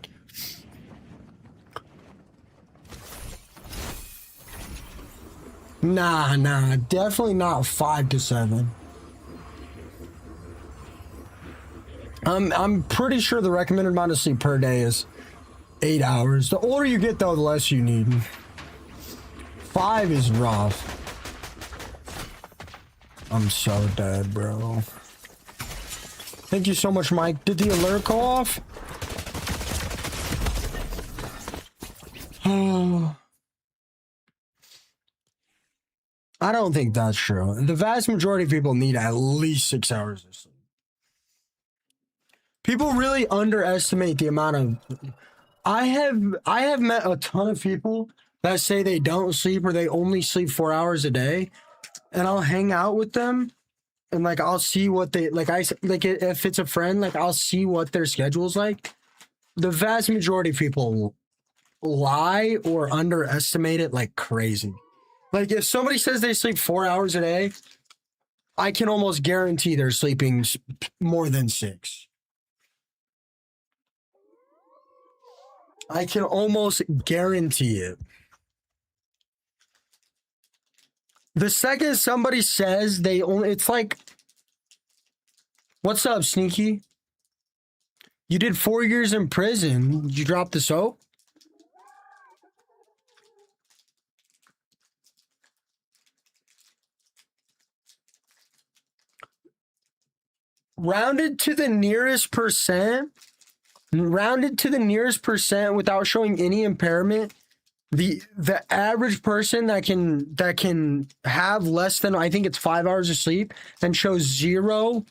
Nah, definitely not 5 to 7. I'm pretty sure the recommended amount of sleep per day is 8 hours. The older you get, though, the less you need. 5 is rough. I'm so dead, bro. Thank you so much, Mike. Did the alert go off? I don't think that's true. The vast majority of people need at least 6 hours of sleep. People really underestimate the amount of. I have met a ton of people that say they don't sleep or they only sleep 4 hours a day, and I'll hang out with them, and like I'll see what they like. If it's a friend, like I'll see what their schedule's like. The vast majority of people lie or underestimate it like crazy. Like if somebody says they sleep 4 hours a day, I can almost guarantee they're sleeping more than 6. I can almost guarantee it. The second somebody says they only, it's like, what's up, Sneaky? You did 4 years in prison. Did you drop the soap? Rounded to the nearest percent without showing any impairment, the average person that can have less than, I think it's 5 hours of sleep and shows zero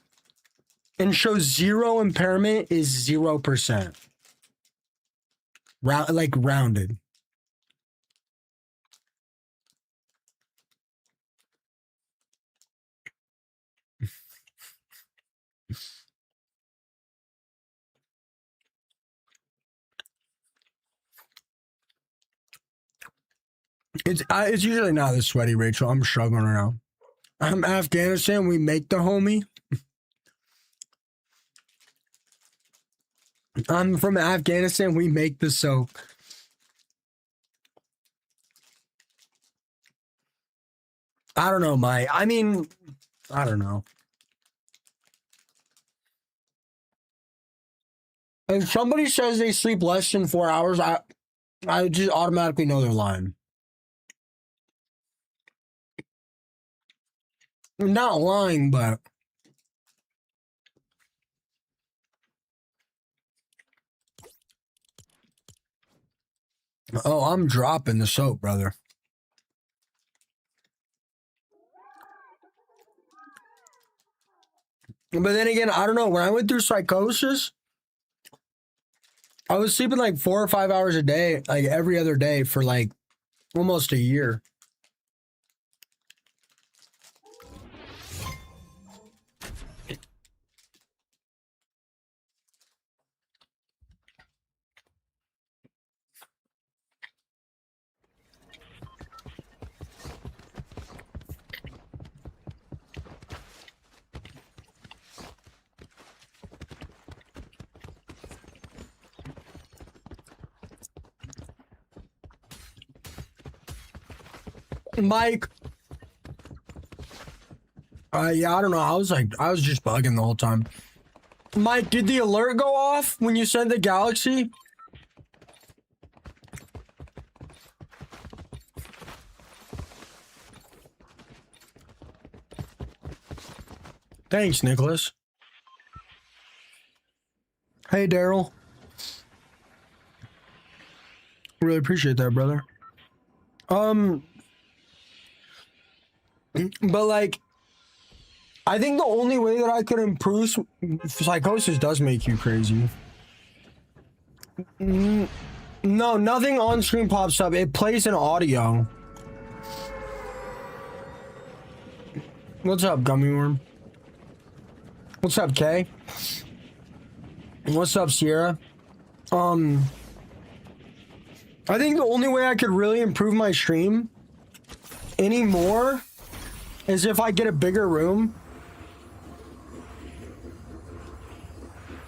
impairment is 0%. Rounded. It's usually not this sweaty, Rachel. I'm struggling around. I'm Afghanistan. We make the homie. I'm from Afghanistan. We make the soap. I don't know, Mike. I mean, I don't know. If somebody says they sleep less than 4 hours, I just automatically know they're lying. I'm not lying, but oh, I'm dropping the soap, brother. But then again, I don't know. When I went through psychosis, I was sleeping like 4 or 5 hours a day, like every other day for like almost a year. Mike. Yeah, I don't know. I was just bugging the whole time. Mike, did the alert go off when you sent the galaxy? Thanks, Nicholas. Hey, Daryl. Really appreciate that, brother. But like, I think the only way that I could improve psychosis does make you crazy. No, nothing on screen pops up. It plays an audio. What's up, Gummy Worm? What's up, Kay? What's up, Sierra? I think the only way I could really improve my stream anymore is if I get a bigger room.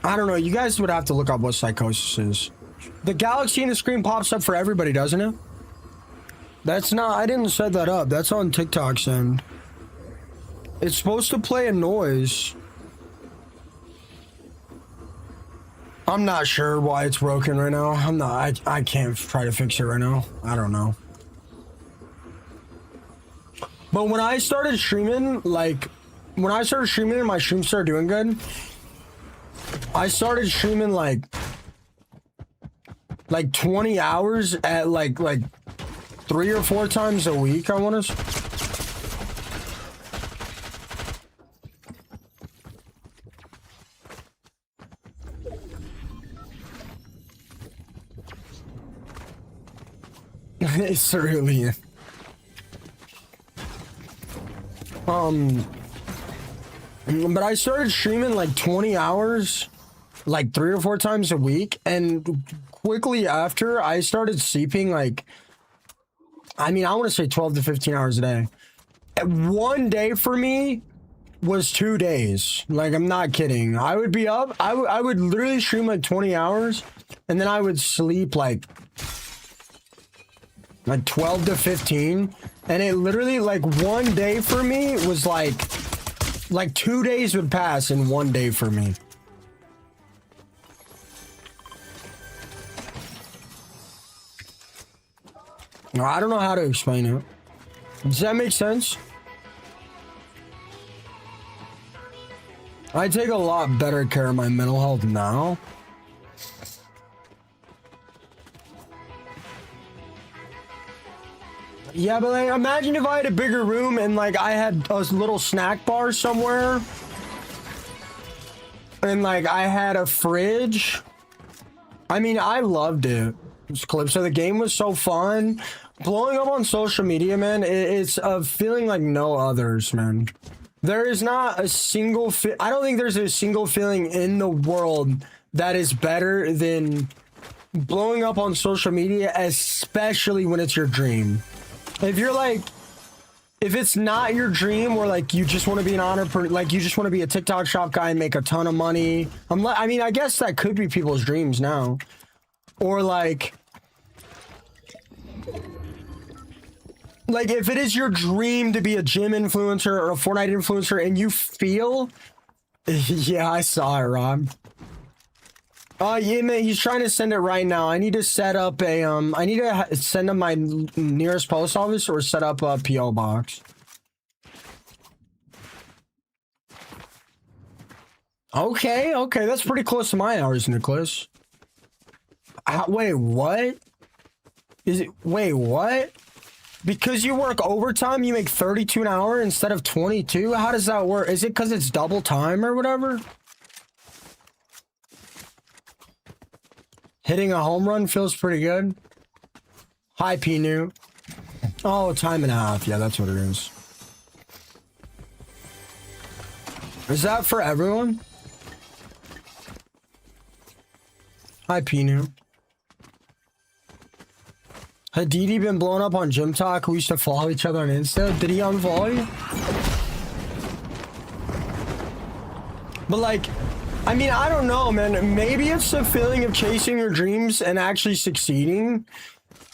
I don't know. You guys would have to look up what psychosis is. The galaxy in the screen pops up for everybody, doesn't it? That's not... I didn't set that up. That's on TikTok's end. It's supposed to play a noise. I'm not sure why it's broken right now. I can't try to fix it right now. I don't know. But when I started streaming, and my stream started doing good, I started streaming like 20 hours at like 3 or 4 times a week, I want to. Cerulean. But I started streaming like 20 hours, like 3 or 4 times a week, and quickly after I started sleeping like, I mean, I want to say 12 to 15 hours a day. One day for me was 2 days. Like, I'm not kidding. I would be up, I would literally stream like 20 hours, and then I would sleep like 12 to 15, and it literally, like, one day for me was like 2 days would pass in one day for me. I don't know how to explain it. Does that make sense? I take a lot better care of my mental health now. Yeah, but like, imagine if I had a bigger room and like I had a little snack bar somewhere. And like I had a fridge. I mean, I loved it. Clips of the game was so fun. Blowing up on social media, man, it's a feeling like no others, man. There is not a single I don't think there's a single feeling in the world that is better than blowing up on social media, especially when it's your dream. If you're like, if it's not your dream, or like you just want to be an entrepreneur, like you just want to be a TikTok shop guy and make a ton of money. I mean, I guess that could be people's dreams now. Or like if it is your dream to be a gym influencer or a Fortnite influencer and you feel, yeah, I saw it, Rob. Yeah, man, he's trying to send it right now. I need to set up a, I need to send him my nearest post office or set up a PO box. Okay, okay, that's pretty close to my hours, Nicholas. Wait, what? Wait, what? Because you work overtime, you make 32 an hour instead of 22? How does that work? Is it because it's double time or whatever? Hitting a home run feels pretty good. Hi, Pinu. Oh, time and a half. Yeah, that's what it is. Is that for everyone? Hi, Pinu. Had Didi been blown up on Gym Talk? We used to follow each other on Insta. Did he unfollow you? But like, I mean, I don't know, man. Maybe it's the feeling of chasing your dreams and actually succeeding.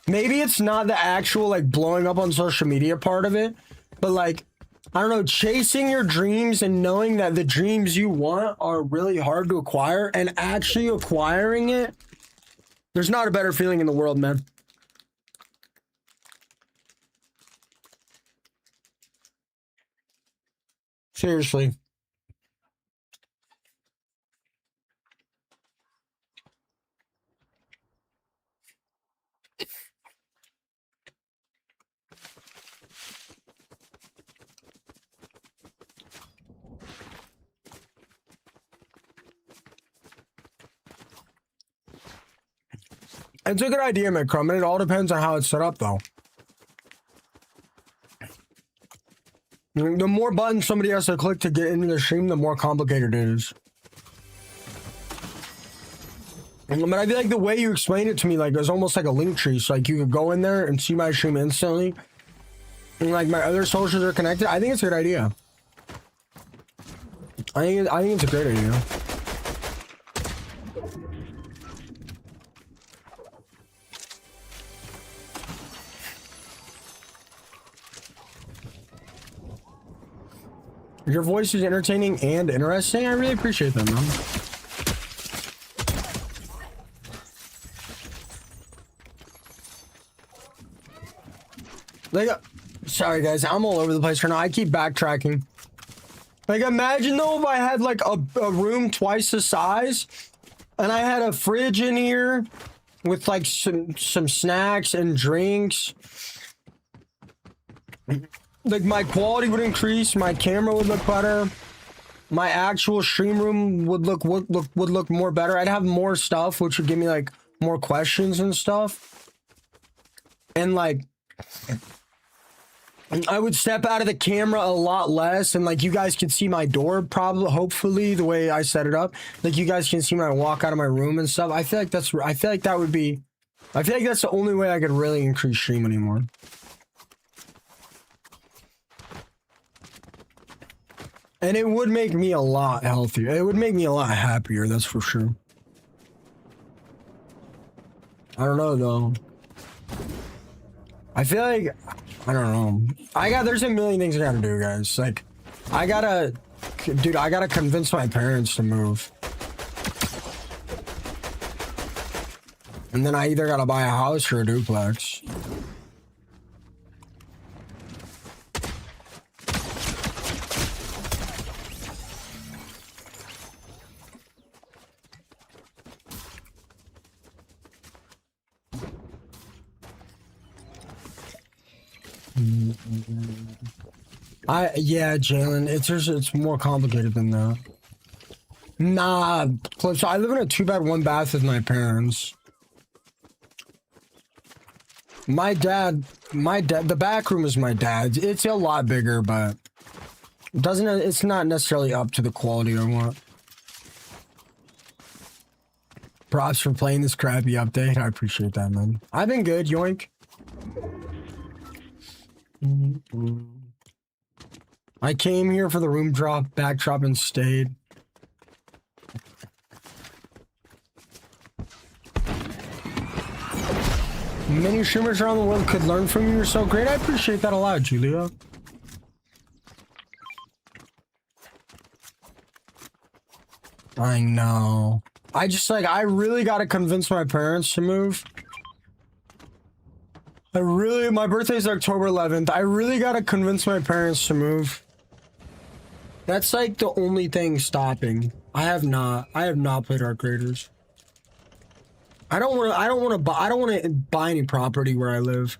Maybe it's not the actual like blowing up on social media part of it, but like, I don't know, chasing your dreams and knowing that the dreams you want are really hard to acquire and actually acquiring it. There's not a better feeling in the world, man. Seriously. It's a good idea, McCrum, and it all depends on how it's set up, though. The more buttons somebody has to click to get into the stream, the more complicated it is. But I feel like the way you explained it to me, like, it's almost like a link tree. So, like, you could go in there and see my stream instantly. And, like, my other socials are connected. I think it's a good idea. I think it's a great idea. Your voice is entertaining and interesting. I really appreciate that, man. Like, sorry guys, I'm all over the place right now. I keep backtracking. Like, imagine though if I had like a room twice the size, and I had a fridge in here with like some snacks and drinks. Like, my quality would increase, my camera would look better, my actual stream room would look more better. I'd have more stuff, which would give me like more questions and stuff. and like I would step out of the camera a lot less, and like you guys can see my door probably, hopefully, the way I set it up. Like you guys can see when I walk out of my room and stuff. I feel like that's the only way I could really increase stream anymore. And it would make me a lot healthier. It would make me a lot happier, that's for sure. I don't know though. I feel like, I don't know. There's a million things I gotta do, guys. Like, I gotta convince my parents to move. And then I either gotta buy a house or a duplex. Yeah, Jalen, it's more complicated than that. Nah, so I live in a 2-bed, 1-bath with my parents. The back room is my dad's. It's a lot bigger, but it's not necessarily up to the quality I want. Props for playing this crappy update. I appreciate that, man. I've been good, yoink. I came here for the room drop, backdrop, and stayed. Many streamers around the world could learn from you. You're so great. I appreciate that a lot, Julia. I know. I really gotta convince my parents to move. My birthday's October 11th. I really gotta convince my parents to move. That's like the only thing stopping. I have not played Arc Raiders. I don't want to buy any property where I live.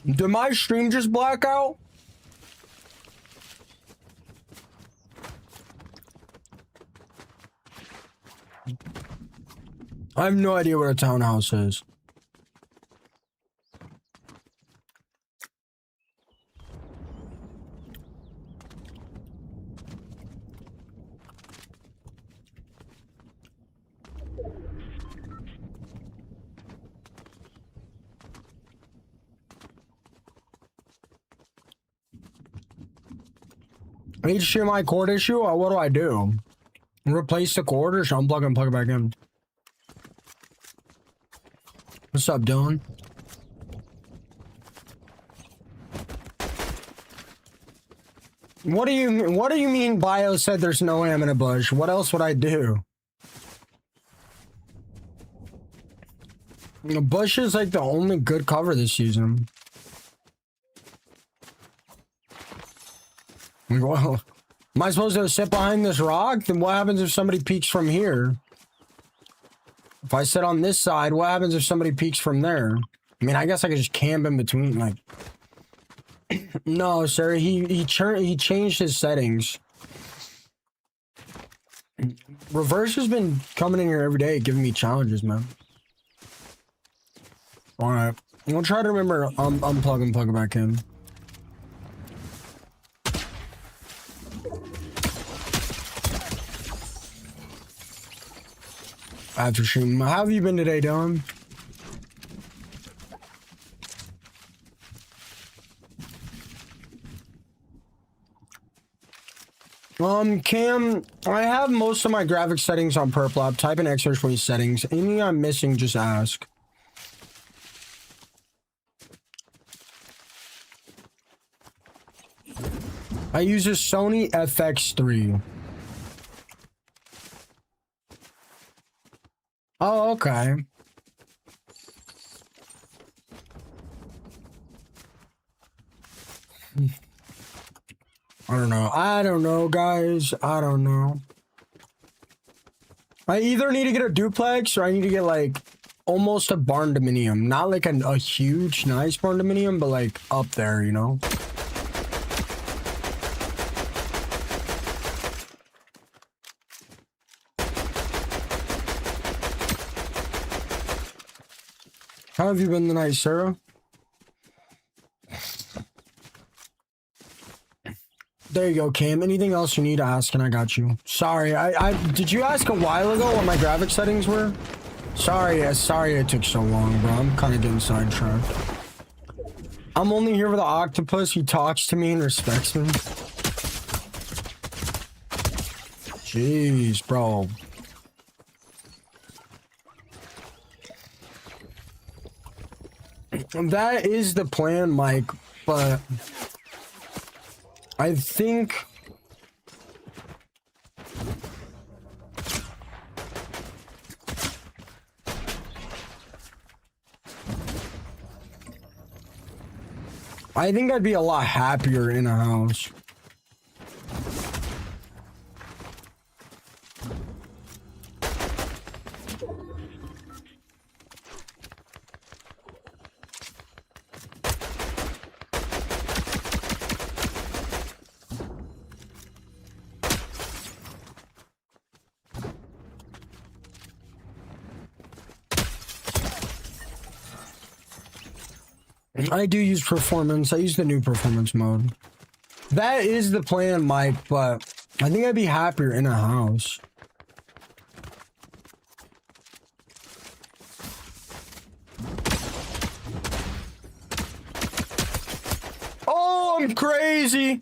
Did my stream just black out? I have no idea what a townhouse is. HDMI cord issue? What do I do? Replace the cord or should I unplug and plug it back in? What's up, Dylan? What do you mean Bio said there's no am in a bush? What else would I do? The bush is like the only good cover this season. Well, am I supposed to sit behind this rock? Then what happens if somebody peeks from here? If I sit on this side, what happens if somebody peeks from there? I mean, I guess I could just camp in between, like... No, sir, he changed his settings. Reverse has been coming in here every day, giving me challenges, man. Alright. We'll try to remember unplug and plug it back in. After stream. How have you been today, Dylan? Cam, I have most of my graphic settings on Purplap. Type in X search for these settings. Anything I'm missing, just ask. I use a Sony FX3. Oh, okay. I don't know. I don't know, guys. I don't know. I either need to get a duplex or I need to get like almost a barn dominium. Not like a huge, nice barn dominium, but like up there, you know? How have you been tonight, Sarah? There you go, Cam. Anything else you need to ask and I got you. Sorry, I did you ask a while ago what my graphic settings were? Sorry it took so long, bro. I'm kind of getting sidetracked. I'm only here for the octopus. He talks to me and respects me. Jeez, bro. That is the plan, Mike, but I think I'd be a lot happier in a house. I do use performance. I use the new performance mode. That is the plan, Mike, but I think I'd be happier in a house. Oh, I'm crazy.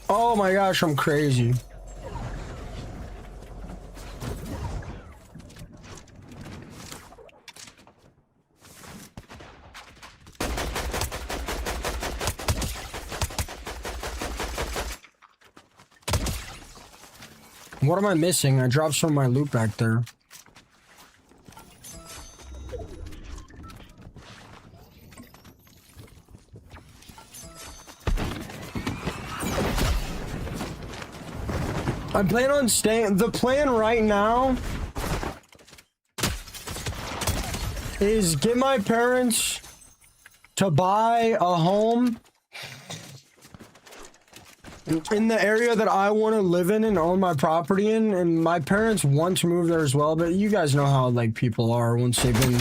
Oh my gosh, I'm crazy. What am I missing? I dropped some of my loot back there. I plan on staying. The plan right now is get my parents to buy a home in the area that I want to live in and own my property in, and my parents want to move there as well, but you guys know how like people are once they've been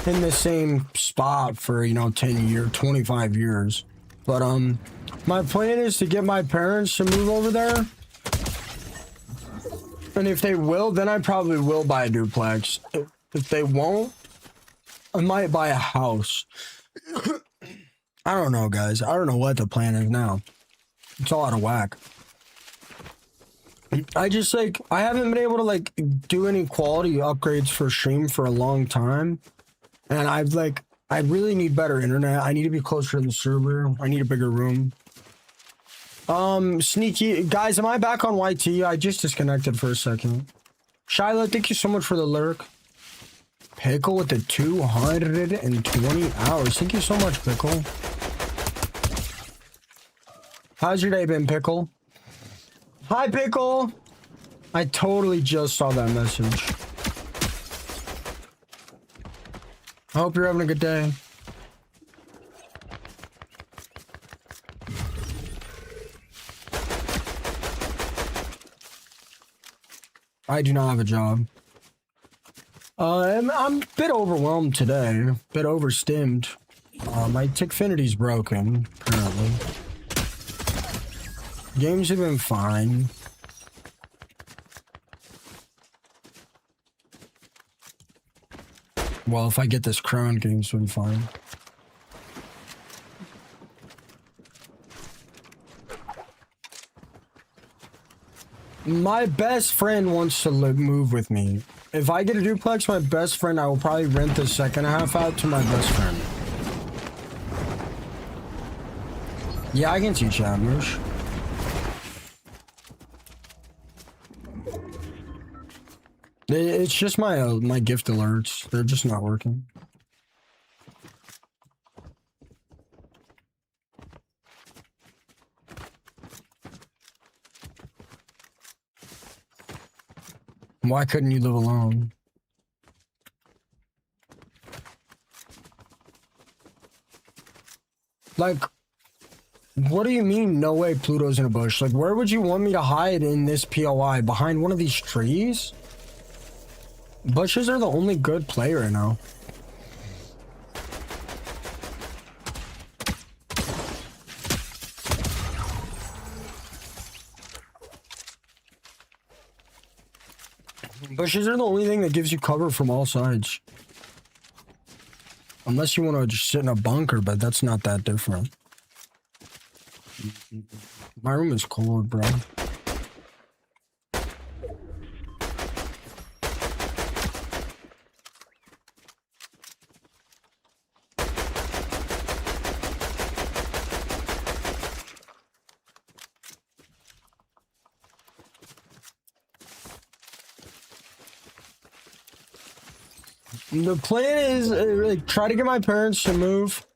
in the same spot for, you know, 10 years, 25 years. But my plan is to get my parents to move over there, and if they will, then I probably will buy a duplex. If they won't, I might buy a house. I don't know, guys. I don't know what the plan is now. It's all out of whack. I just like, I haven't been able to like do any quality upgrades for stream for a long time. And I really need better internet. I need to be closer to the server. I need a bigger room. Sneaky guys, am I back on YT? I just disconnected for a second. Shyla, thank you so much for the lurk. Pickle with the 220 hours. Thank you so much, Pickle. How's your day been, Pickle? Hi, Pickle. I totally just saw that message. I hope you're having a good day. I do not have a job. I'm a bit overwhelmed today. A bit overstimmed. My Tickfinity's broken, apparently. Games have been fine. Well, if I get this crown, games have been fine. My best friend wants to move with me. If I get a duplex, my best friend, I will probably rent the second half out to my best friend. Yeah, I can teach that, Moosh. It's just my gift alerts. They're just not working. Why couldn't you live alone? Like, what do you mean, no way Pluto's in a bush? Like, where would you want me to hide in this POI? Behind one of these trees? Bushes are the only good play right now. Bushes are the only thing that gives you cover from all sides. Unless you want to just sit in a bunker, but that's not that different. My room is cold, bro. The plan is like try to get my parents to move,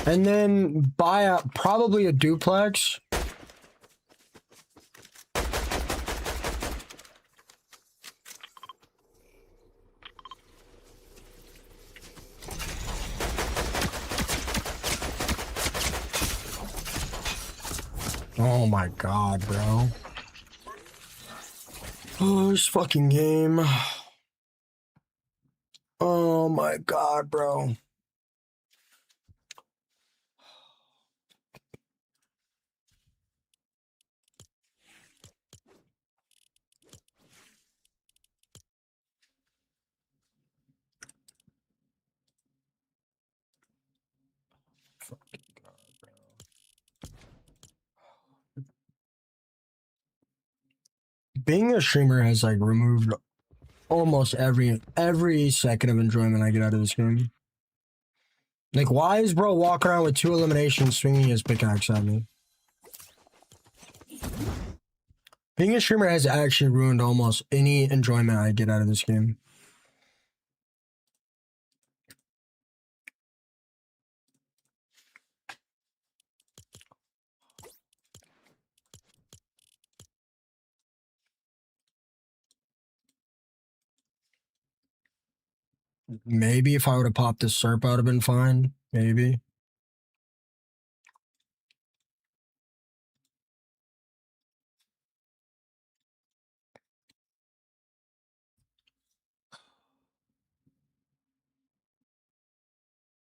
and then buy probably a duplex. Oh my god, bro. Oh, this fucking game. Oh my god, bro. Fucking god, bro. Being a streamer has like removed almost every second of enjoyment I get out of this game. Like, why is bro walking around with 2 eliminations swinging his pickaxe at me? Being a streamer has actually ruined almost any enjoyment I get out of this game. Maybe if I would have popped this SERP, I would have been fine. Maybe.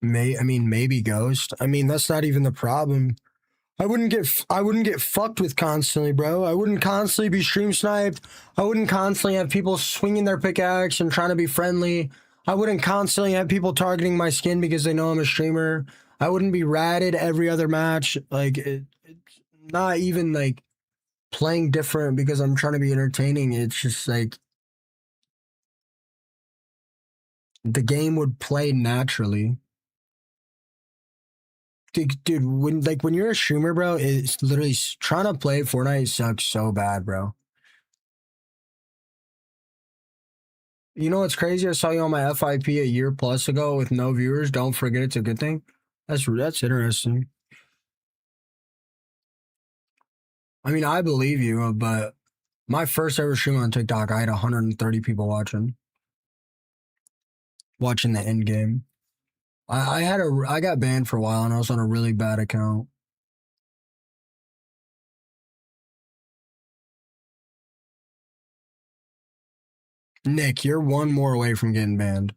I mean, maybe Ghost. I mean, that's not even the problem. I wouldn't get fucked with constantly, bro. I wouldn't constantly be stream sniped. I wouldn't constantly have people swinging their pickaxe and trying to be friendly. I wouldn't constantly have people targeting my skin because they know I'm a streamer. I wouldn't be ratted every other match. Like, it's not even like playing different because I'm trying to be entertaining. It's just like the game would play naturally. Dude, when you're a streamer, bro, it's literally trying to play Fortnite sucks so bad, bro. You know what's crazy? I saw you on my FIP a year plus ago with no viewers. Don't forget it's a good thing. That's interesting. I mean, I believe you, but my first ever stream on TikTok, I had 130 people watching the end game. I got banned for a while and I was on a really bad account. Nick, you're one more away from getting banned.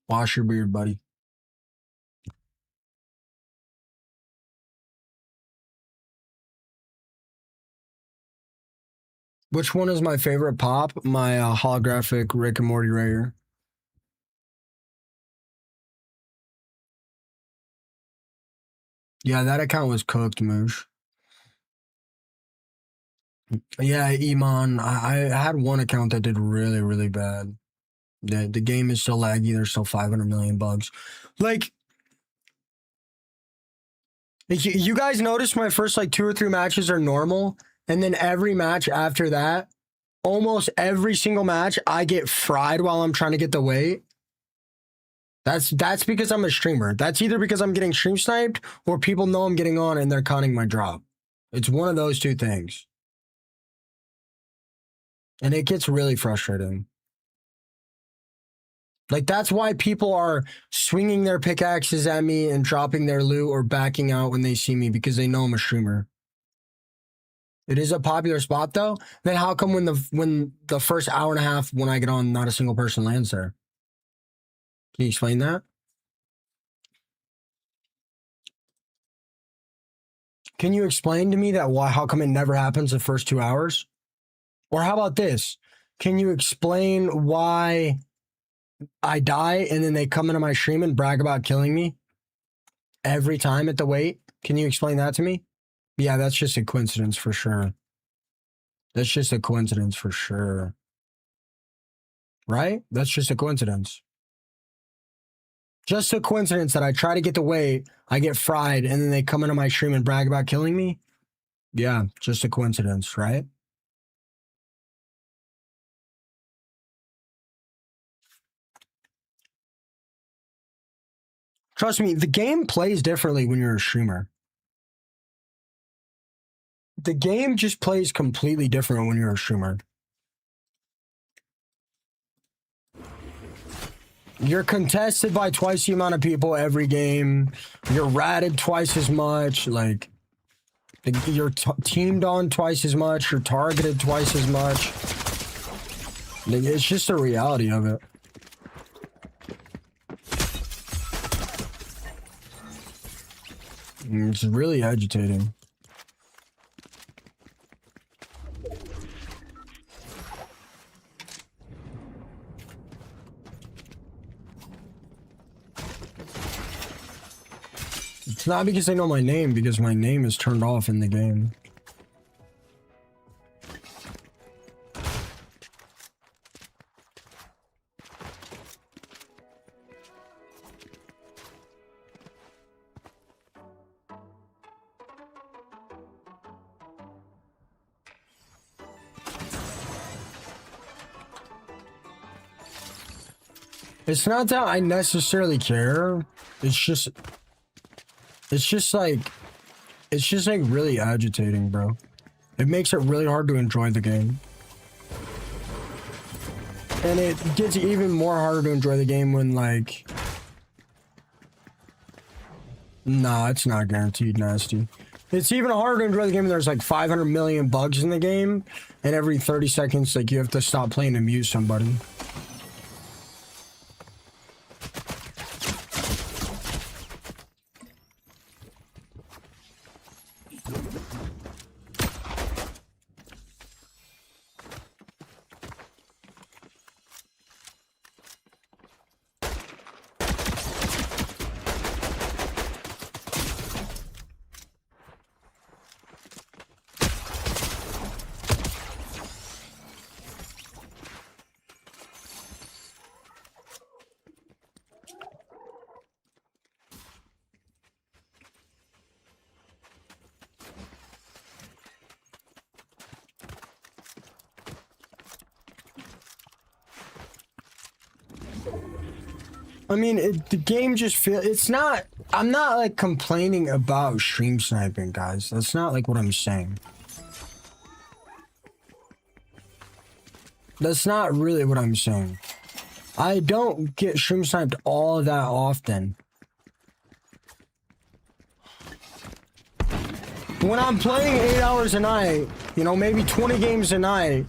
Wash your beard, buddy. Which one is my favorite pop? My holographic Rick and Morty right here. Yeah, that account was cooked, Moosh. Yeah, Iman. I had one account that did really, really bad. The game is still laggy. There's still 500 million bugs. Like, you guys notice my first like 2 or 3 matches are normal, and then every match after that, almost every single match, I get fried while I'm trying to get the weight. That's because I'm a streamer. That's either because I'm getting stream sniped or people know I'm getting on and they're counting my drop. It's one of those two things. And it gets really frustrating. Like, that's why people are swinging their pickaxes at me and dropping their loot or backing out when they see me, because they know I'm a streamer. It is a popular spot, though. Then how come when the first hour and a half when I get on, not a single person lands there? Can you explain that? Can you explain to me that how come it never happens the first 2 hours? Or how about this? Can you explain why I die and then they come into my stream and brag about killing me every time at the wait? Can you explain that to me? Yeah, that's just a coincidence for sure. That's just a coincidence for sure. Right? That's just a coincidence. Just a coincidence that I try to get the weight, I get fried, and then they come into my stream and brag about killing me? Yeah, just a coincidence, right? Trust me, the game plays differently when you're a streamer. The game just plays completely different when you're a streamer. You're contested by twice the amount of people every game. You're ratted twice as much. Like, you're teamed on twice as much. You're targeted twice as much. Like, it's just the reality of it. It's really agitating. It's not because they know my name, because my name is turned off in the game. It's not that I necessarily care. It's just like really agitating, bro. It makes it really hard to enjoy the game. And it gets even more harder to enjoy the game when, like... Nah, it's not guaranteed nasty. It's even harder to enjoy the game when there's like 500 million bugs in the game, and every 30 seconds, like, you have to stop playing and mute somebody. I mean, the game just feels... It's not... I'm not, like, complaining about stream sniping, guys. That's not, like, what I'm saying. That's not really what I'm saying. I don't get stream sniped all that often. When I'm playing 8 hours a night, you know, maybe 20 games a night,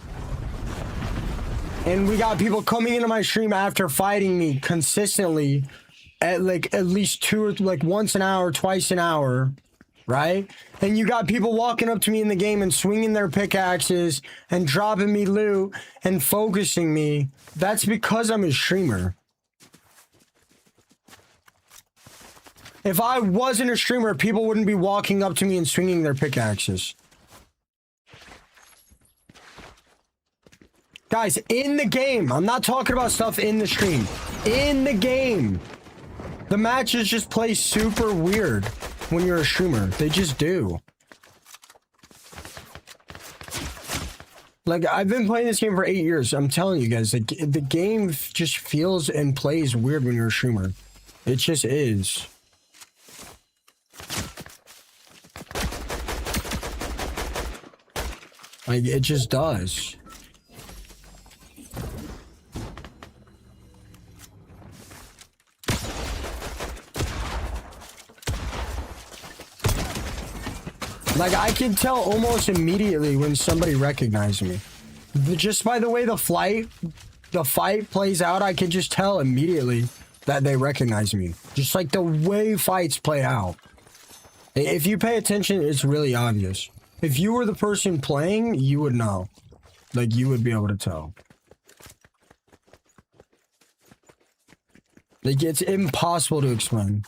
and we got people coming into my stream after fighting me consistently at least once an hour, twice an hour, right? And you got people walking up to me in the game and swinging their pickaxes and dropping me loot and focusing me. That's because I'm a streamer. If I wasn't a streamer, people wouldn't be walking up to me and swinging their pickaxes. Guys, in the game. I'm not talking about stuff in the stream. In the game. The matches just play super weird when you're a streamer. They just do. Like, I've been playing this game for 8 years. I'm telling you guys, like, the game just feels and plays weird when you're a streamer. It just is. Like, it just does. Like, I can tell almost immediately when somebody recognized me. Just by the way the fight plays out, I can just tell immediately that they recognize me. Just like the way fights play out. If you pay attention, it's really obvious. If you were the person playing, you would know. Like, you would be able to tell. Like, it's impossible to explain.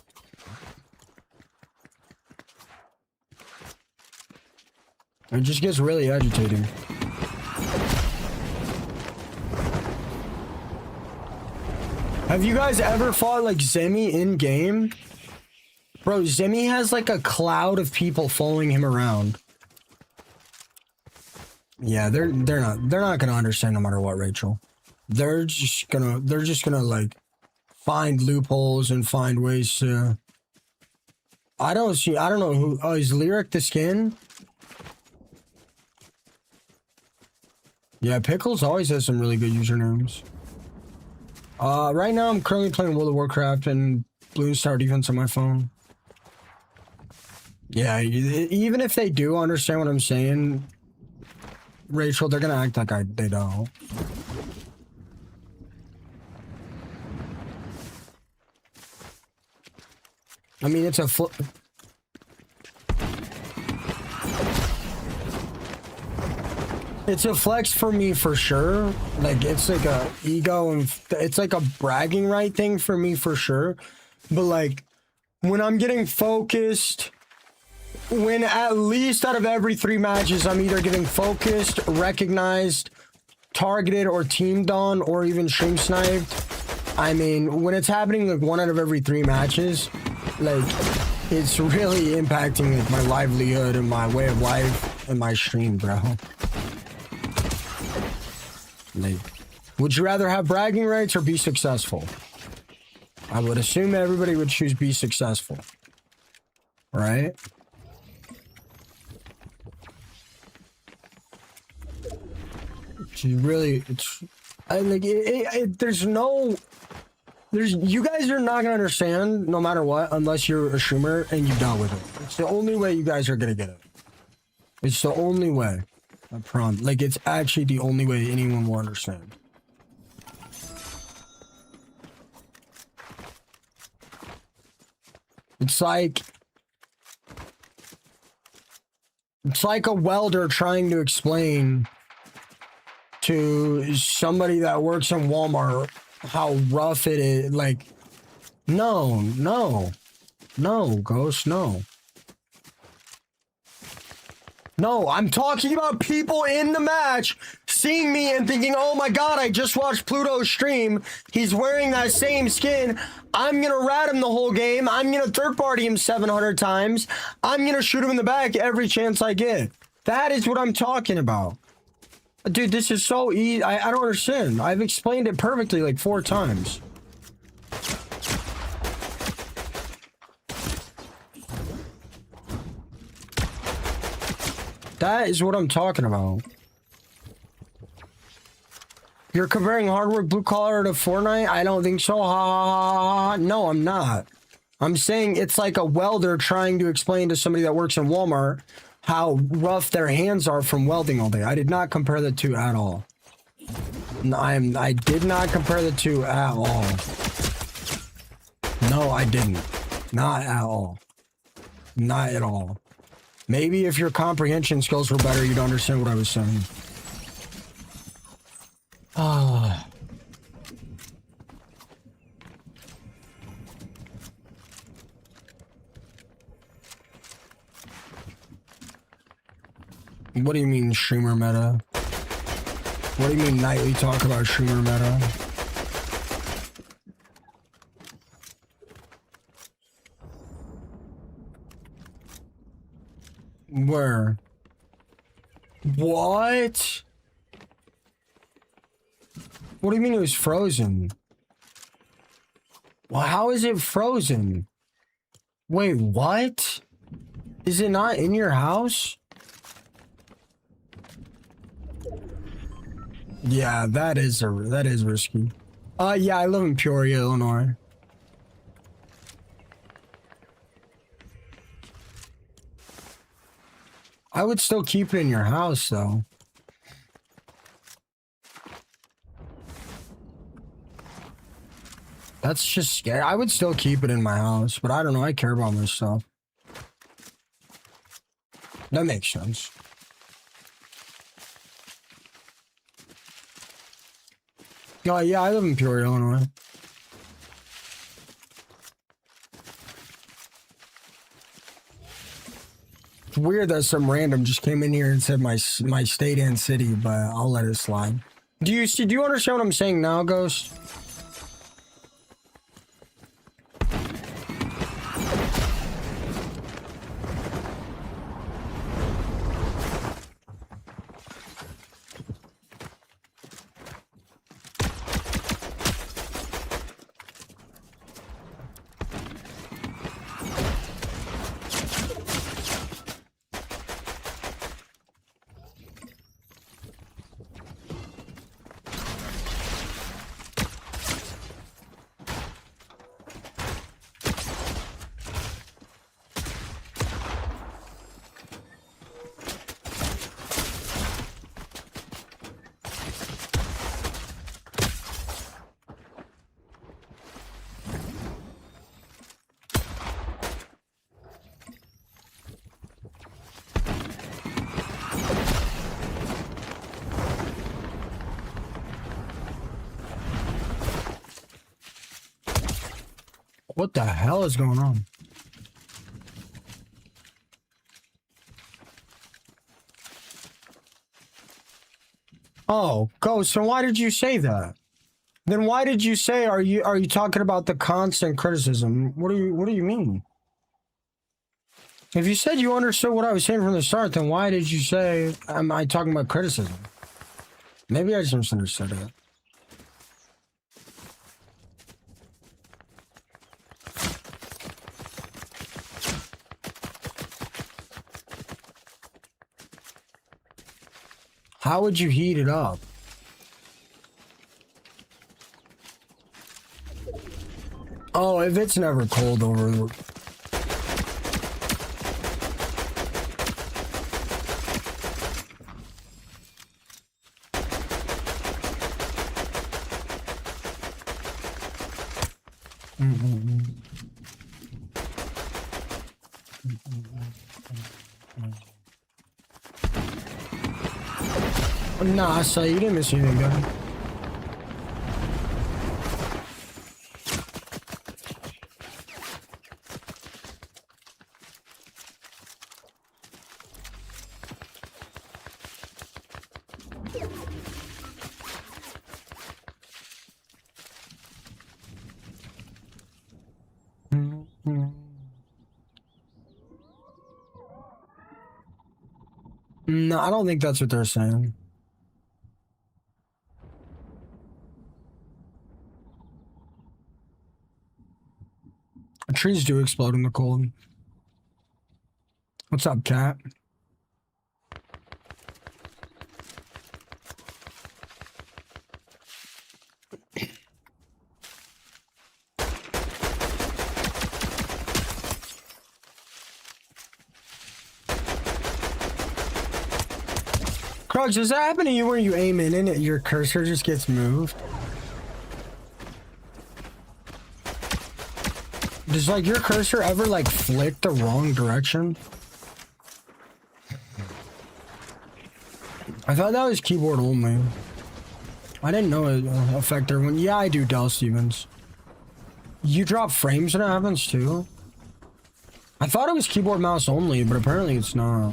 It just gets really agitating. Have you guys ever fought like Zemi in game? Bro, Zemi has like a cloud of people following him around. Yeah, they're not gonna understand no matter what, Rachel. They're just gonna like find loopholes and find ways to. I don't know who. Oh, is Lyric the skin? Yeah, Pickles always has some really good usernames. Right now I'm currently playing World of Warcraft and Blue Star Defense on my phone. Yeah, even if they do understand what I'm saying, Rachel, they're gonna act like they don't. I mean, it's a It's a flex for me for sure. Like, it's like a ego and it's like a bragging right thing for me for sure. But like, when I'm getting focused, when at least out of every 3 matches, I'm either getting focused, recognized, targeted, or teamed on, or even stream sniped. I mean, when it's happening like 1 out of every 3 matches, like, it's really impacting like my livelihood and my way of life and my stream, bro. Like, would you rather have bragging rights or be successful? I would assume everybody would choose be successful, right? You guys are not gonna understand no matter what unless you're a streamer and you dealt with it. It's the only way you guys are gonna get it. It's the only way. I promise. Like, it's actually the only way anyone will understand. It's like a welder trying to explain to somebody that works in Walmart how rough it is. Like, no, Ghost, no. No, I'm talking about people in the match seeing me and thinking, oh my god, I just watched Pluto's stream. He's wearing that same skin. I'm gonna rat him the whole game. I'm gonna third party him 700 times. I'm gonna shoot him in the back every chance I get. That is what I'm talking about. Dude, this is so easy. I don't understand. I've explained it perfectly like 4 times. That is what I'm talking about. You're comparing hardware blue collar to Fortnite? I don't think so. Ha ha ha ha. No, I'm not. I'm saying it's like a welder trying to explain to somebody that works in Walmart how rough their hands are from welding all day. I did not compare the two at all. I did not compare the two at all. No, I didn't. Not at all. Not at all. Maybe if your comprehension skills were better, you'd understand what I was saying. Ah. What do you mean, streamer meta? What do you mean nightly talk about Shooter Meta? Where? What? What do you mean it was frozen? Well, how is it frozen? Wait, what? Is it not in your house? Yeah, that is risky. Yeah, I live in Peoria, Illinois. I would still keep it in your house, though. That's just scary. I would still keep it in my house, but I don't know. I care about my stuff. That makes sense. Oh, yeah, I live in Peoria, Illinois. It's weird that some random just came in here and said my state and city, but I'll let it slide. Do you understand what I'm saying now, Ghost? What the hell is going on? Oh, Ghost, so why did you say that? Then why did you say are you talking about the constant criticism? What do you mean? If you said you understood what I was saying from the start, then why did you say am I talking about criticism? Maybe I just misunderstood it. How would you heat it up? Oh, if it's never cold over... Nah, so you didn't miss anything, guy. No, I don't think that's what they're saying. Trees do explode in the cold. What's up, cat? Crux, does that happen to you where you aim in and your cursor just gets moved? Does like your cursor ever like flick the wrong direction? I thought that was keyboard only. I didn't know it affected everyone. Yeah, I do, Del Stevens. You drop frames when it happens too? I thought it was keyboard mouse only, but apparently it's not.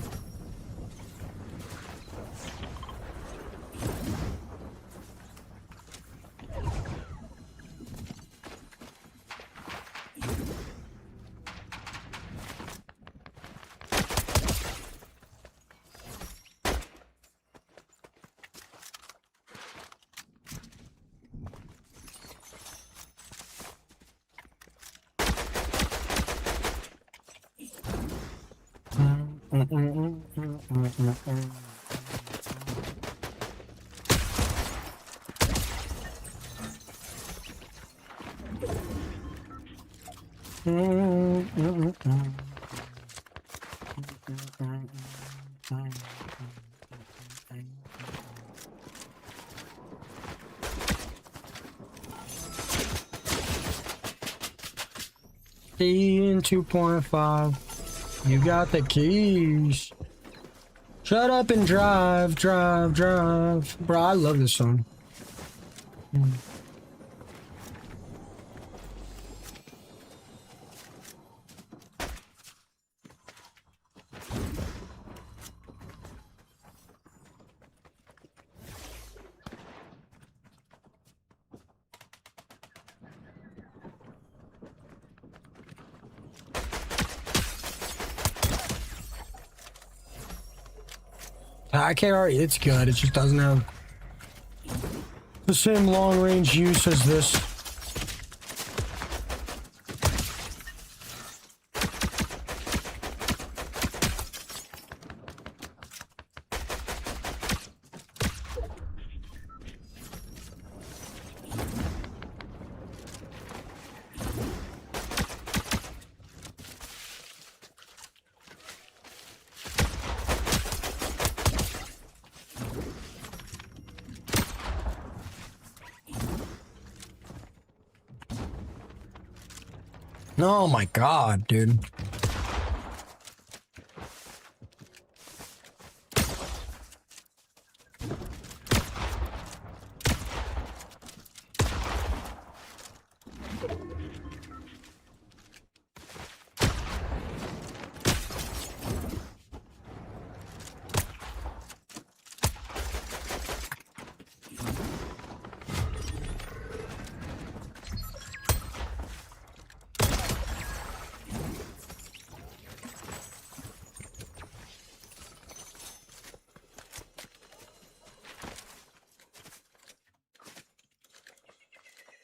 Key in 2.5. You got the keys. Shut up and drive, drive, drive. Bro, I love this song. IKR, it's good. It just doesn't have the same long range use as this. Oh my god, dude.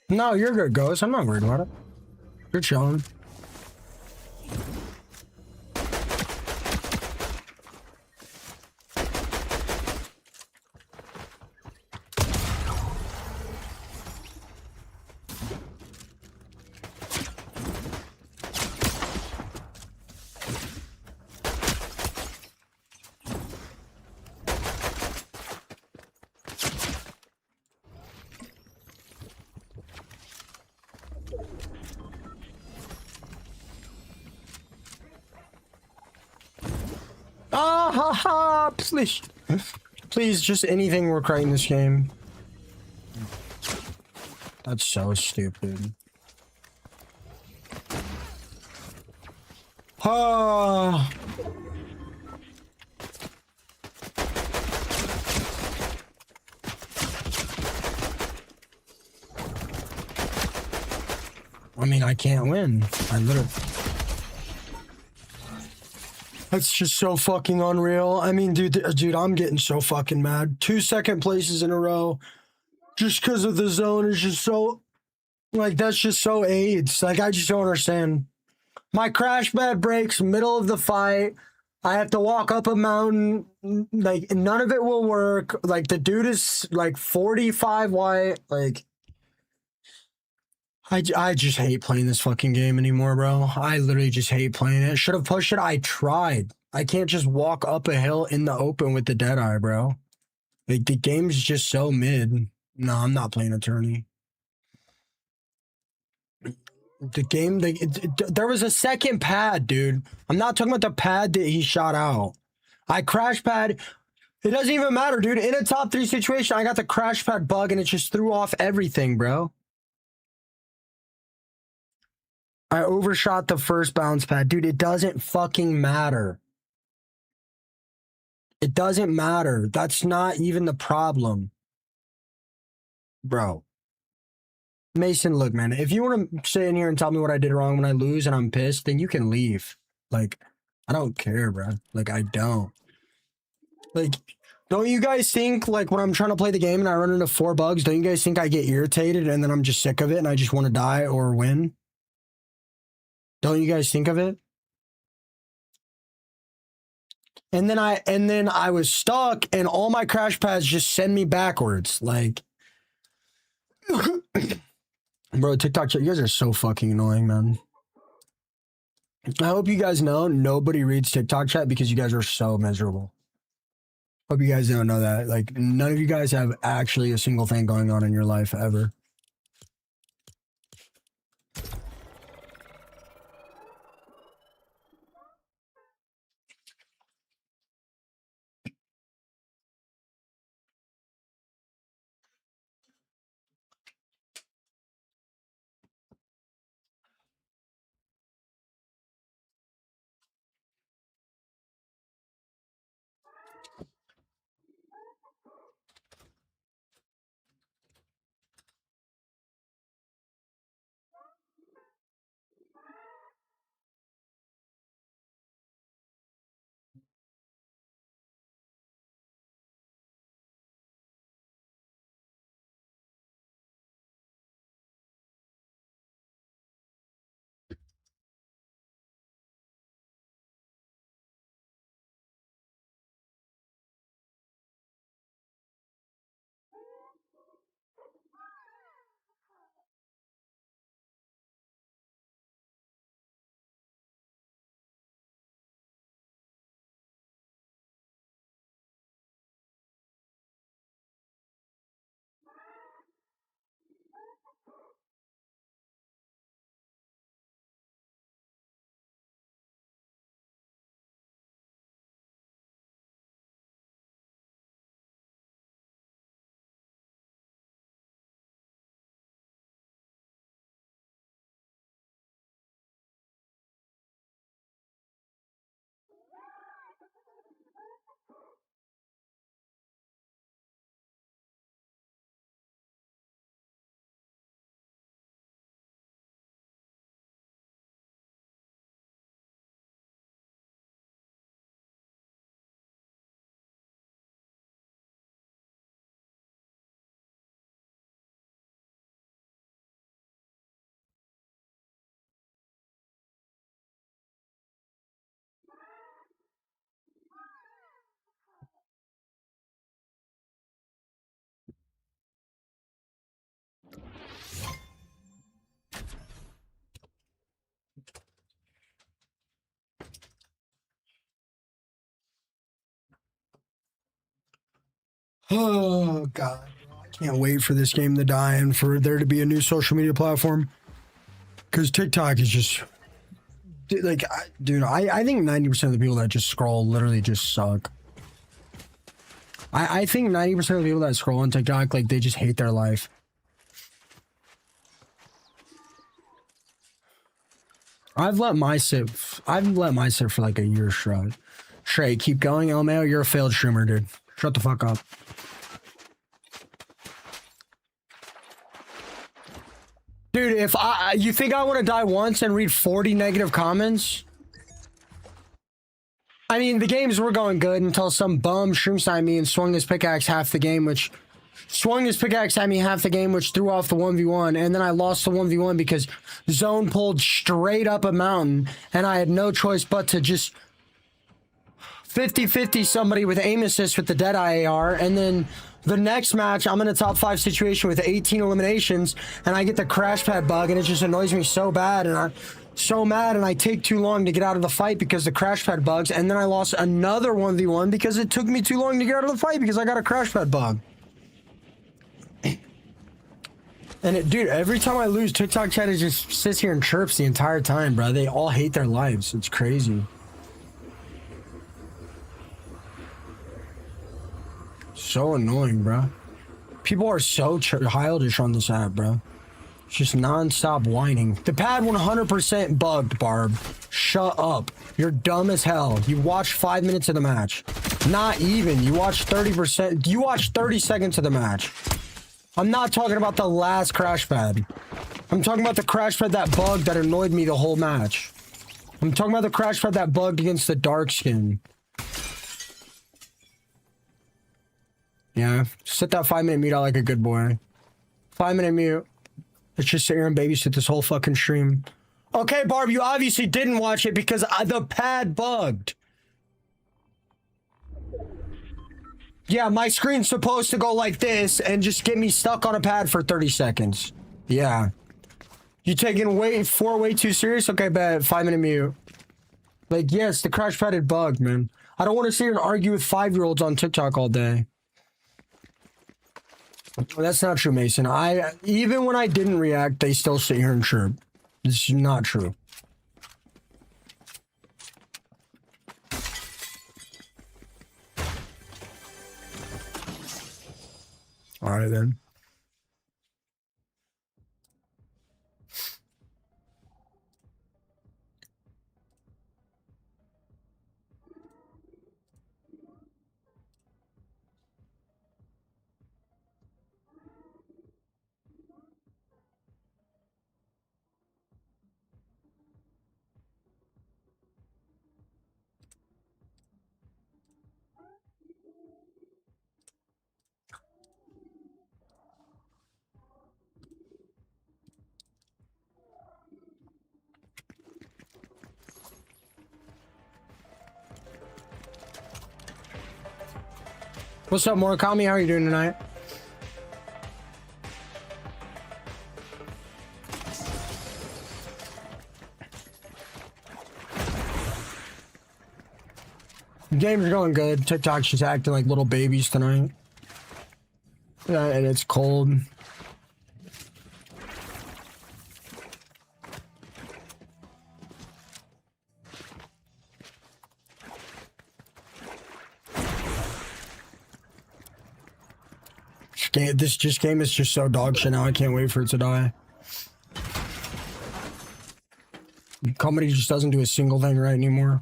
No, you're good, Ghost. I'm not worried about it. You're chilling. Ah ha ha! Please, please, just anything work right in this game. That's so stupid. Ah. I mean, I can't win. I literally. That's just so fucking unreal. I mean, dude, I'm getting so fucking mad. 2 second places in a row, just because of the zone is just so, like, that's just so AIDS. Like, I just don't understand. My crash pad breaks middle of the fight. I have to walk up a mountain. Like, none of it will work. Like, the dude is like 45 white. Like, I just hate playing this fucking game anymore, bro. I literally just hate playing it. Should have pushed it. I tried. I can't just walk up a hill in the open with the Deadeye, bro. Like, the game's just so mid. No, I'm not playing Attorney. The game, there was a second pad, dude. I'm not talking about the pad that he shot out. I crash pad. It doesn't even matter, dude. In a top 3 situation, I got the crash pad bug and it just threw off everything, bro. I overshot the first bounce pad. Dude, it doesn't fucking matter. It doesn't matter. That's not even the problem. Bro. Mason, look, man, if you want to sit in here and tell me what I did wrong when I lose and I'm pissed, then you can leave. Like, I don't care, bro. Like, I don't. Like, don't you guys think, like, when I'm trying to play the game and I run into 4 bugs, don't you guys think I get irritated and then I'm just sick of it and I just want to die or win? Don't you guys think of it? And then I was stuck, and all my crash pads just send me backwards. Like, bro, TikTok chat, you guys are so fucking annoying, man. I hope you guys know nobody reads TikTok chat because you guys are so miserable. Hope you guys don't know that. Like, none of you guys have actually a single thing going on in your life ever. Oh, God. I can't wait for this game to die and for there to be a new social media platform. Because TikTok is just... Like, I think 90% of the people that just scroll literally just suck. I think 90% of the people that scroll on TikTok, like, they just hate their life. I've let my sit for like a year straight. Keep going, LMAO. You're a failed streamer, dude. Shut the fuck up. Dude, if you think I want to die once and read 40 negative comments? I mean, the games were going good until some bum stream sniped me and swung his pickaxe half the game, which threw off the 1v1, and then I lost the 1v1 because Zone pulled straight up a mountain, and I had no choice but to just 50-50 somebody with aim assist with the Deadeye AR, and then the next match, I'm in a top 5 situation with 18 eliminations, and I get the crash pad bug, and it just annoys me so bad, and I'm so mad, and I take too long to get out of the fight because the crash pad bugs, and then I lost another 1v1 because it took me too long to get out of the fight because I got a crash pad bug. And dude, every time I lose, TikTok chat just sits here and chirps the entire time, bro. They all hate their lives. It's crazy. So annoying, bro. People are so childish on this app, bro. It's just non-stop whining. The pad 100% bugged, Barb. Shut up. You're dumb as hell. You watched 5 minutes of the match. Not even. You watched 30%. You watched 30 seconds of the match. I'm not talking about the last crash pad. I'm talking about the crash pad that bugged that annoyed me the whole match. I'm talking about the crash pad that bugged against the dark skin. Yeah, sit that 5-minute mute out like a good boy. 5-minute mute. Let's just sit here and babysit this whole fucking stream. Okay, Barb, you obviously didn't watch it because the pad bugged. Yeah, my screen's supposed to go like this and just get me stuck on a pad for 30 seconds. Yeah. You taking four way too serious? Okay, bet. 5-minute mute. Like, yes, the crash padded bug, man. I don't want to sit here and argue with 5-year-olds on TikTok all day. That's not true, Mason. Even when I didn't react, they still sit here and chirp. This is not true. All right, then. What's up, Murakami? How are you doing tonight? Game's going good. TikTok's just acting like little babies tonight. Yeah, and it's cold. This game is just so dog shit now. I can't wait for it to die. Comedy just doesn't do a single thing right anymore.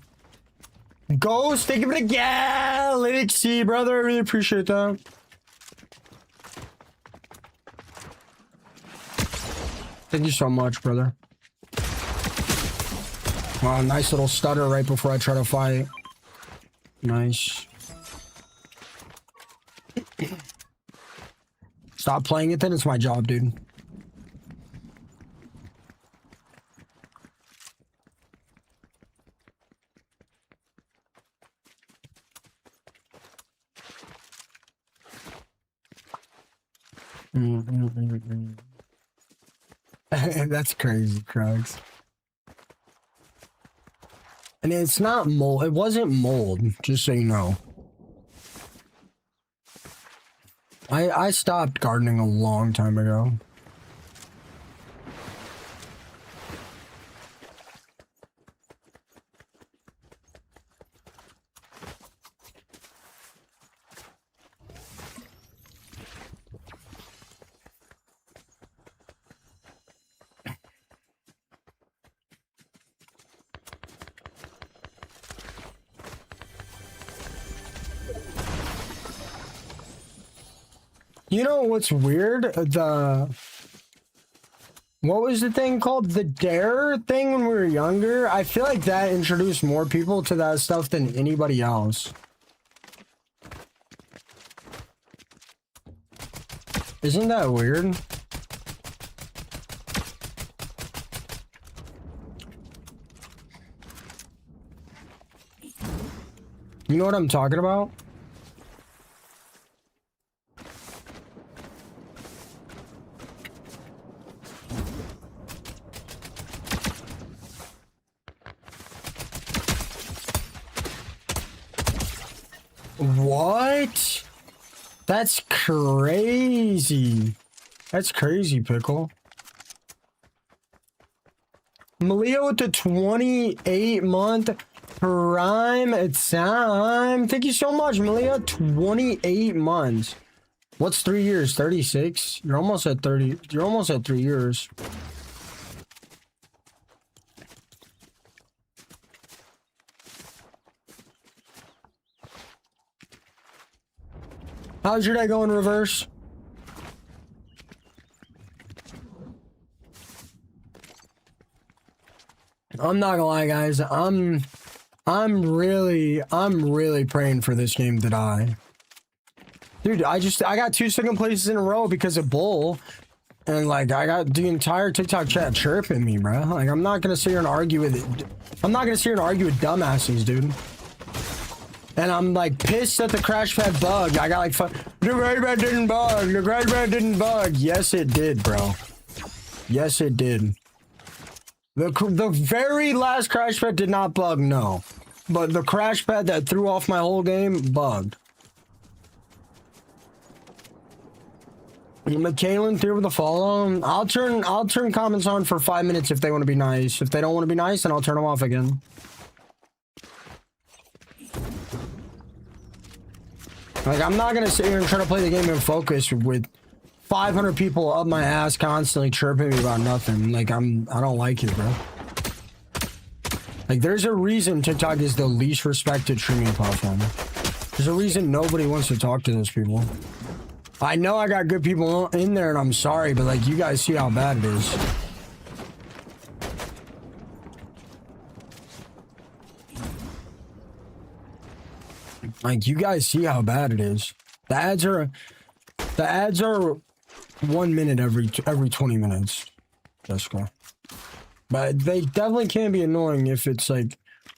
Ghost, thank you for the galaxy, brother. I really appreciate that. Thank you so much, brother. Wow, nice little stutter right before I try to fight. Nice. Stop playing it then, it's my job, dude. That's crazy, Krugs. And it's not mold. It wasn't mold, just so you know. I stopped gardening a long time ago. You know what's weird? What was the thing called? The Dare thing when we were younger? I feel like that introduced more people to that stuff than anybody else. Isn't that weird? You know what I'm talking about? What? That's crazy. That's crazy, Pickle. Malia with the 28-month prime time. Thank you so much, Malia. 28 months. What's 3 years? 36? You're almost at 30. You're almost at 3 years. How's your day going, Reverse? I'm not gonna lie, guys. I'm really praying for this game to die. Dude, I got 2 second places in a row because of Bull. And like I got the entire TikTok chat chirping me, bro. Like I'm not gonna sit here and argue with it. I'm not gonna sit here and argue with dumbasses, dude. And I'm like pissed that the crash pad bugged. I got like, the crash pad didn't bug. The crash pad didn't bug. Yes, it did, bro. Yes, it did. The very last crash pad did not bug, no. But the crash pad that threw off my whole game bugged. McKalen through with a follow. I'll turn comments on for 5 minutes if they want to be nice. If they don't want to be nice, then I'll turn them off again. Like, I'm not gonna sit here and try to play the game in focus with 500 people up my ass constantly chirping me about nothing. Like, I don't like it, bro. Like, there's a reason TikTok is the least respected streaming platform. There's a reason nobody wants to talk to those people. I know I got good people in there, and I'm sorry, but, like, you guys see how bad it is. Like, you guys see how bad it is. The ads are 1 minute every 20 minutes. Jessica. But they definitely can be annoying if it's like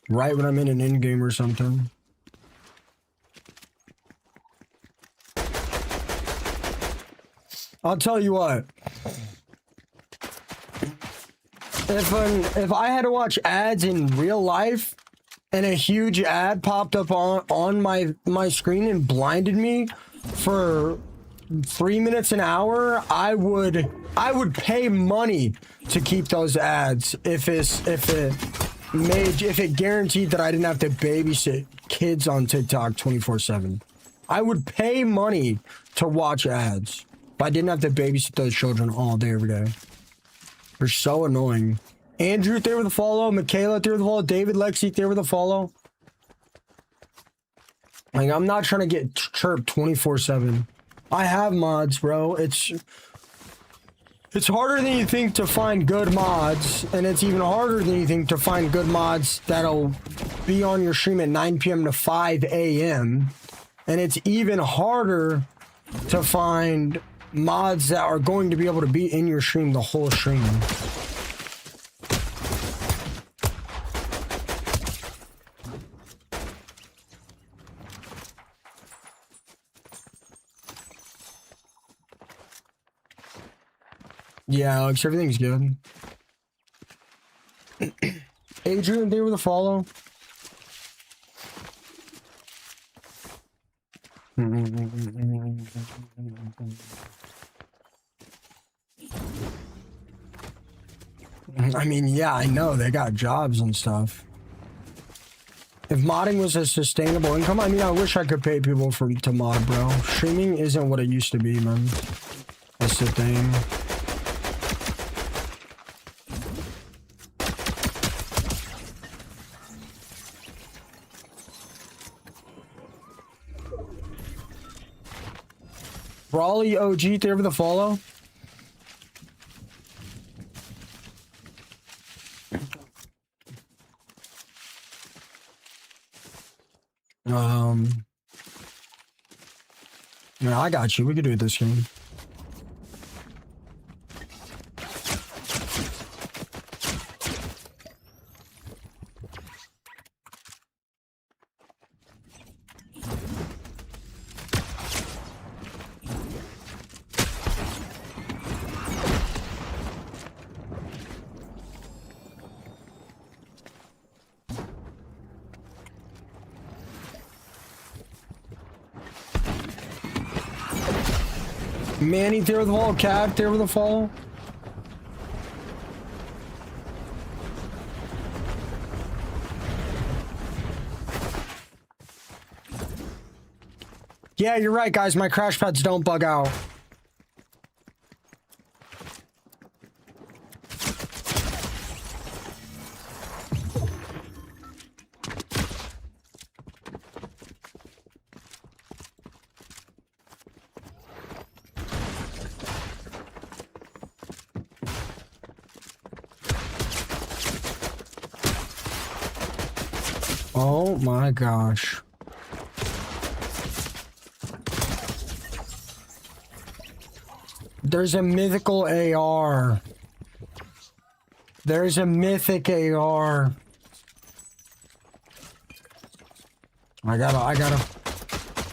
right when I'm in an in-game or something. I'll tell you what. If I had to watch ads in real life and a huge ad popped up on my screen and blinded me for 3 minutes an hour, I would pay money to keep those ads if it guaranteed that I didn't have to babysit kids on TikTok 24/7. I would pay money to watch ads if I didn't have to babysit those children all day every day. They're so annoying. Andrew there with a follow, Michaela there with a follow, David Lexi there with a follow. Like, I'm not trying to get chirped 24/7. I have mods, bro. It's harder than you think to find good mods, and it's even harder than you think to find good mods that'll be on your stream at 9 p.m. to 5 a.m. And it's even harder to find mods that are going to be able to be in your stream the whole stream. Yeah, Alex, everything's good. Adrian, there with a follow. I mean, yeah, I know they got jobs and stuff. If modding was a sustainable income, I mean, I wish I could pay people to mod, bro. Streaming isn't what it used to be, man. That's the thing. Brawly OG there for the follow. Yeah, I got you. We can do it this game. Manny there with the follow. Cat there with the follow. Yeah, you're right, guys. My crash pads don't bug out. Oh my gosh. There's a mythical AR. There's a mythic AR. I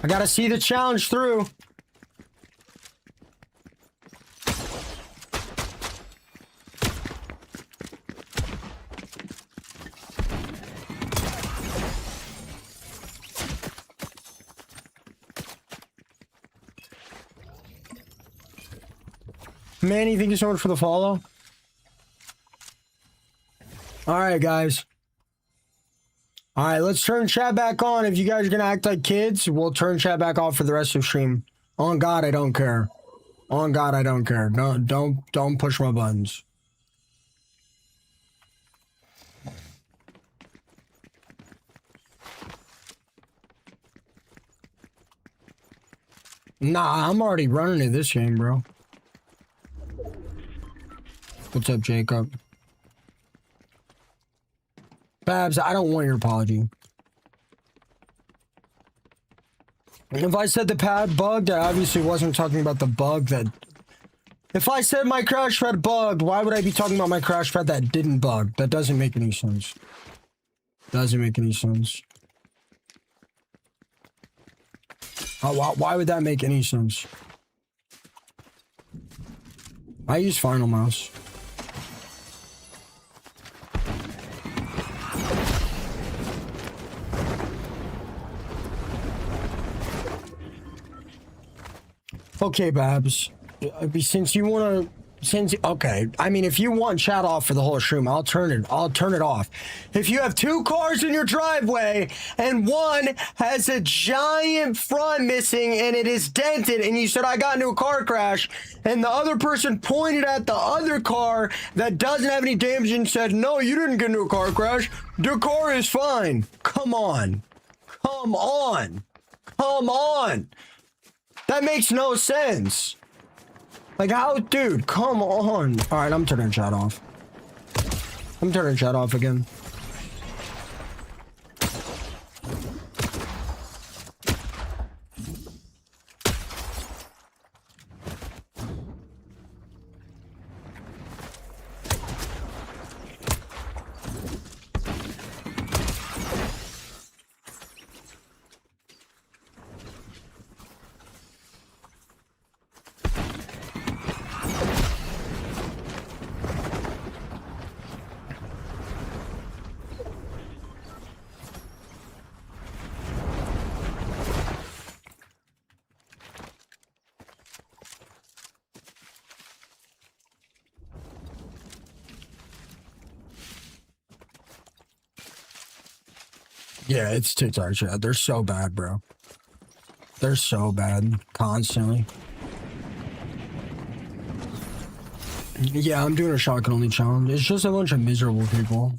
gotta see the challenge through. Manny, thank you so much for the follow. Alright, guys. Alright, let's turn chat back on. If you guys are gonna act like kids, we'll turn chat back off for the rest of the stream. On God, I don't care. On God, I don't care. No, don't push my buttons. Nah, I'm already running in this game, bro. What's up, Jacob? Babs, I don't want your apology. If I said the pad bugged, I obviously wasn't talking about the bug that... If I said my crash pad bugged, why would I be talking about my crash pad that didn't bug? That doesn't make any sense. Doesn't make any sense. Why would that make any sense? I use Final Mouse. Okay, Babs. Since you want to... Okay. I mean, if you want chat off for the whole stream, I'll turn it off. If you have two cars in your driveway and one has a giant front missing and it is dented and you said, I got into a car crash, and the other person pointed at the other car that doesn't have any damage and said, no, you didn't get into a car crash. The car is fine. Come on. Come on. Come on. That makes no sense. Like, how, dude, come on. All right, I'm turning chat off. I'm turning chat off again. Yeah, it's TikTok chat. They're so bad, bro. They're so bad. Constantly. Yeah, I'm doing a shotgun only challenge. It's just a bunch of miserable people.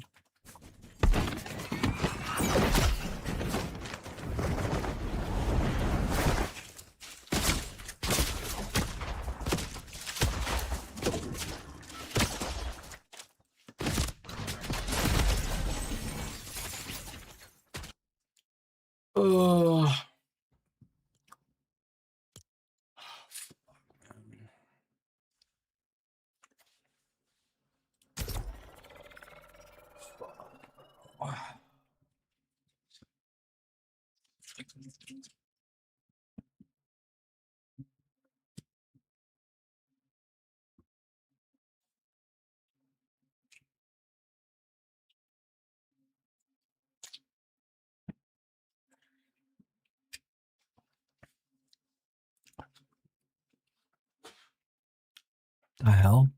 The hell?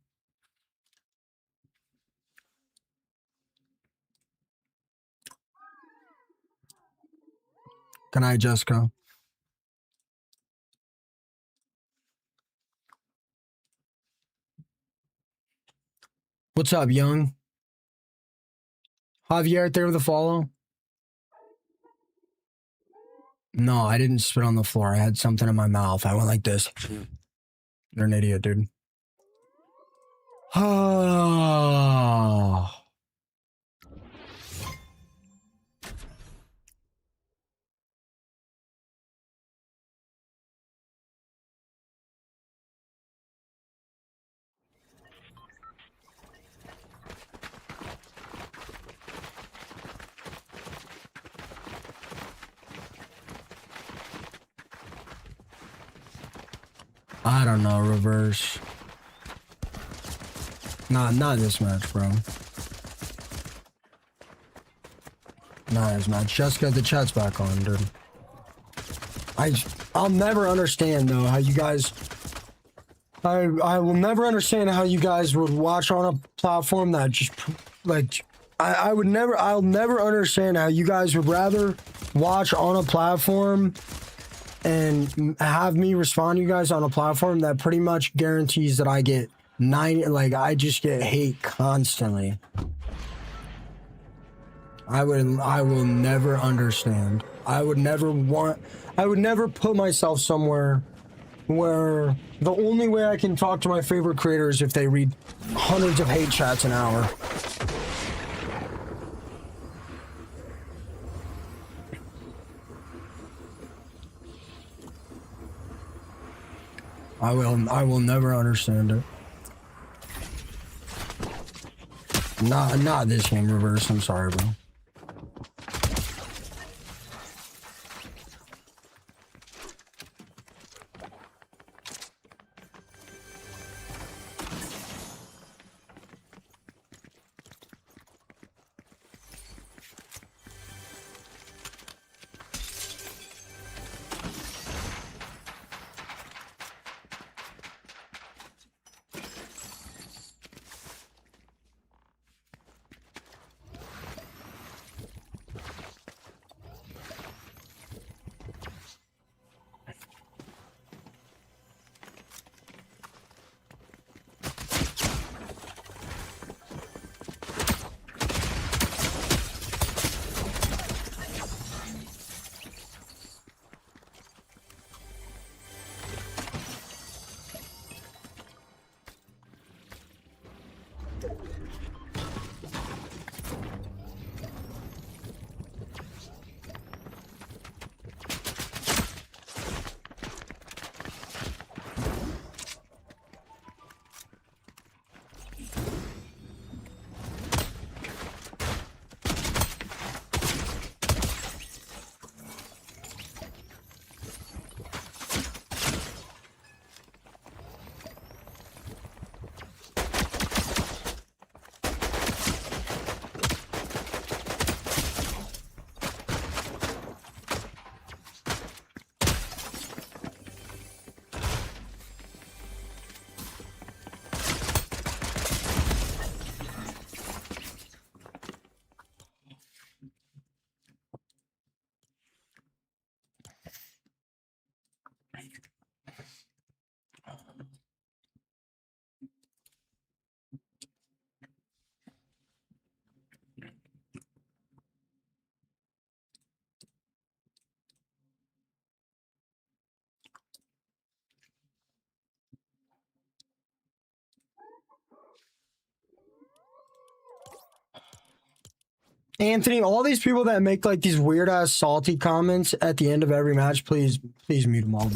Good night, Jessica. What's up, young? Javier out there with a follow? No, I didn't spit on the floor. I had something in my mouth. I went like this. You're an idiot, dude. Oh. I don't know, reverse. Not this match, bro. Not this match. Just got the chats back on, dude. I'll never understand though how you guys. I will never understand how you guys would watch on a platform that just like I'll never understand how you guys would rather watch on a platform and have me respond to you guys on a platform that pretty much guarantees that I get 90, like I just get hate constantly. I will never understand. I would never put myself somewhere where the only way I can talk to my favorite creator is if they read hundreds of hate chats an hour. I will never understand it. Not this game, reverse. I'm sorry, bro. Anthony, all these people that make like these weird ass salty comments at the end of every match, please mute them all.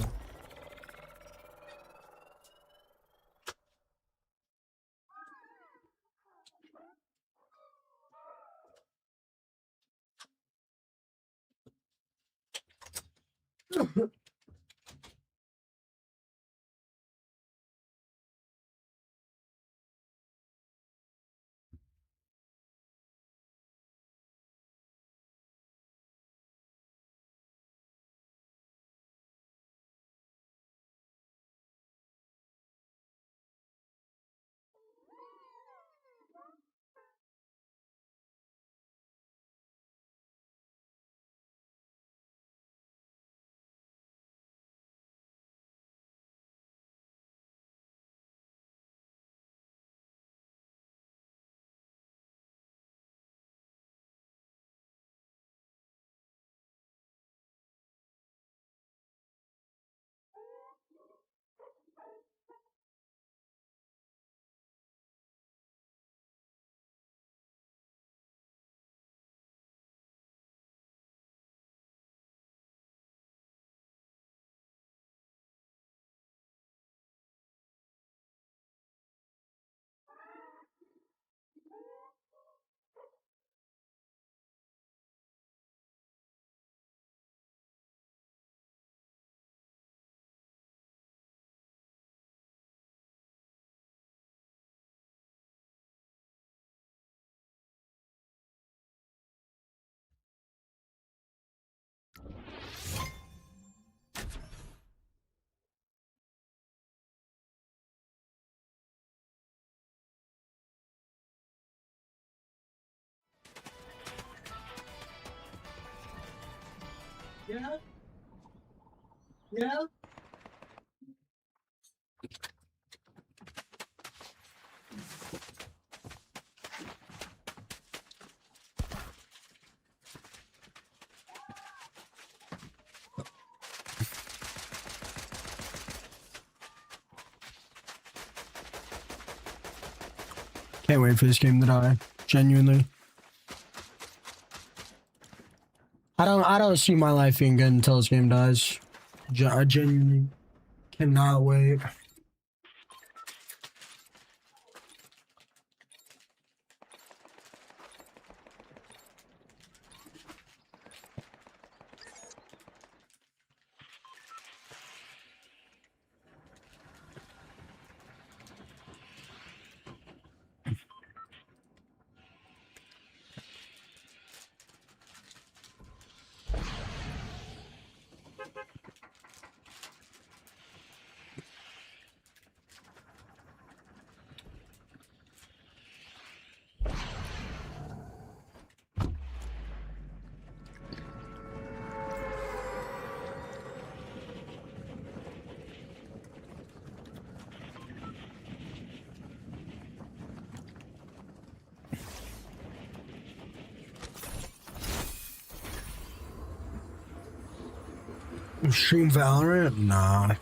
Can't wait for this game to die. Genuinely. I don't see my life being good until this game dies. I genuinely cannot wait. Stream Valorant? Nah.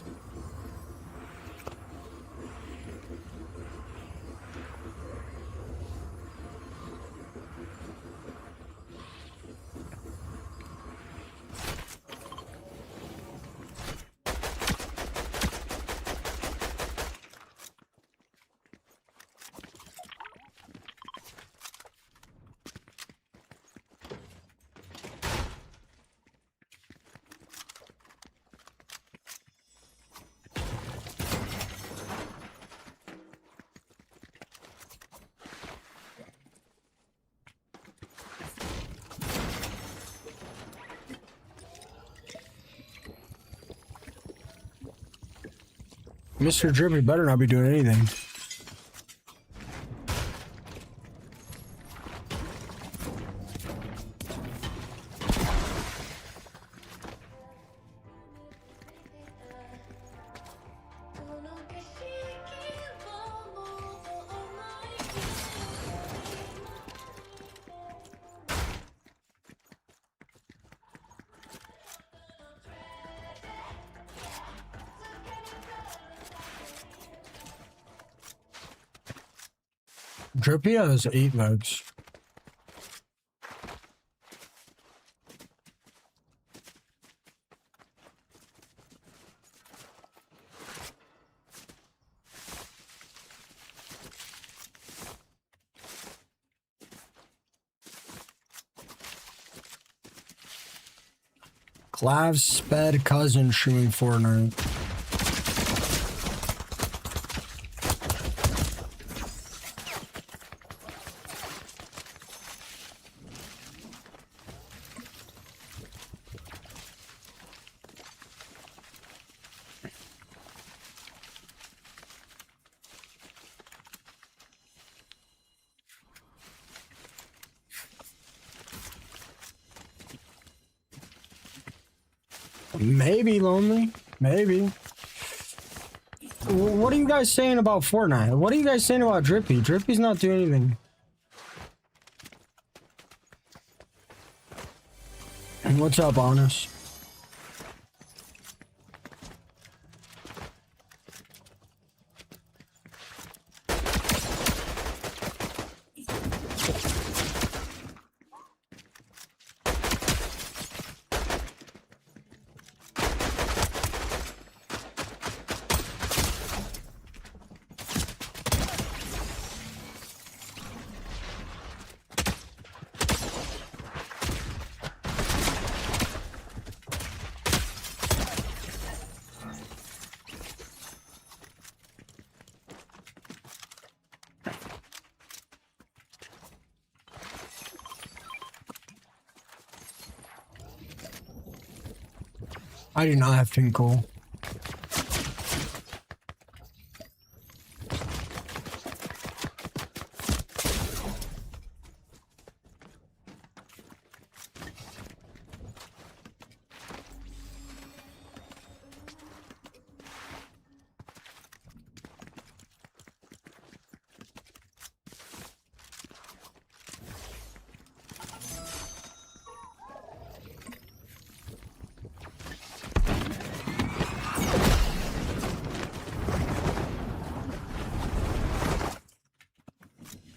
Mr. Drippy better not be doing anything. Drippy has 8 legs. Clav's sped cousin streaming Fortnite. Maybe lonely. Maybe. What are you guys saying about Fortnite? What are you guys saying about Drippy? Drippy's not doing anything. What's up, Honest? I do not have Tinkle.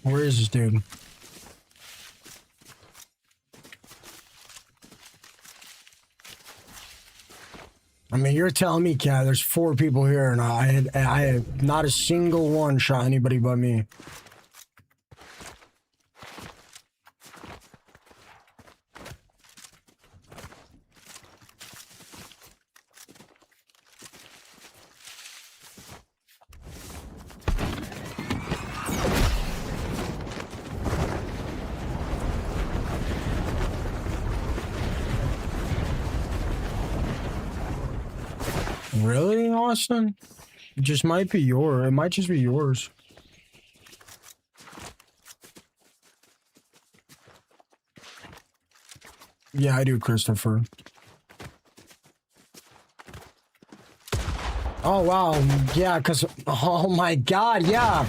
Where is this dude? I mean, you're telling me, Cat, there's 4 people here, and I had not a single one shot anybody but me. Really, Austin? It just might be yours. It might just be yours. Yeah, I do, Christopher. Oh, wow. Yeah, because... Oh, my God, yeah.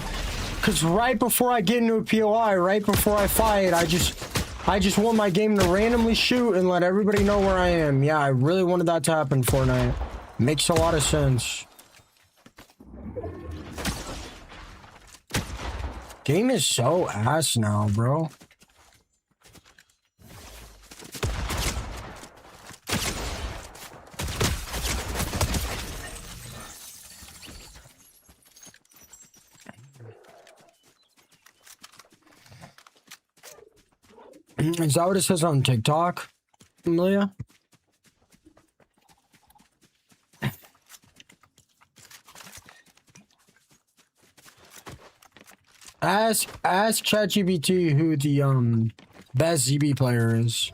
Because right before I get into a POI, right before I fight, I just want my game to randomly shoot and let everybody know where I am. Yeah, I really wanted that to happen Fortnite. Makes a lot of sense. Game is so ass now, bro. Is that what it says on TikTok, Amelia? Ask ChatGPT who the best ZB player is.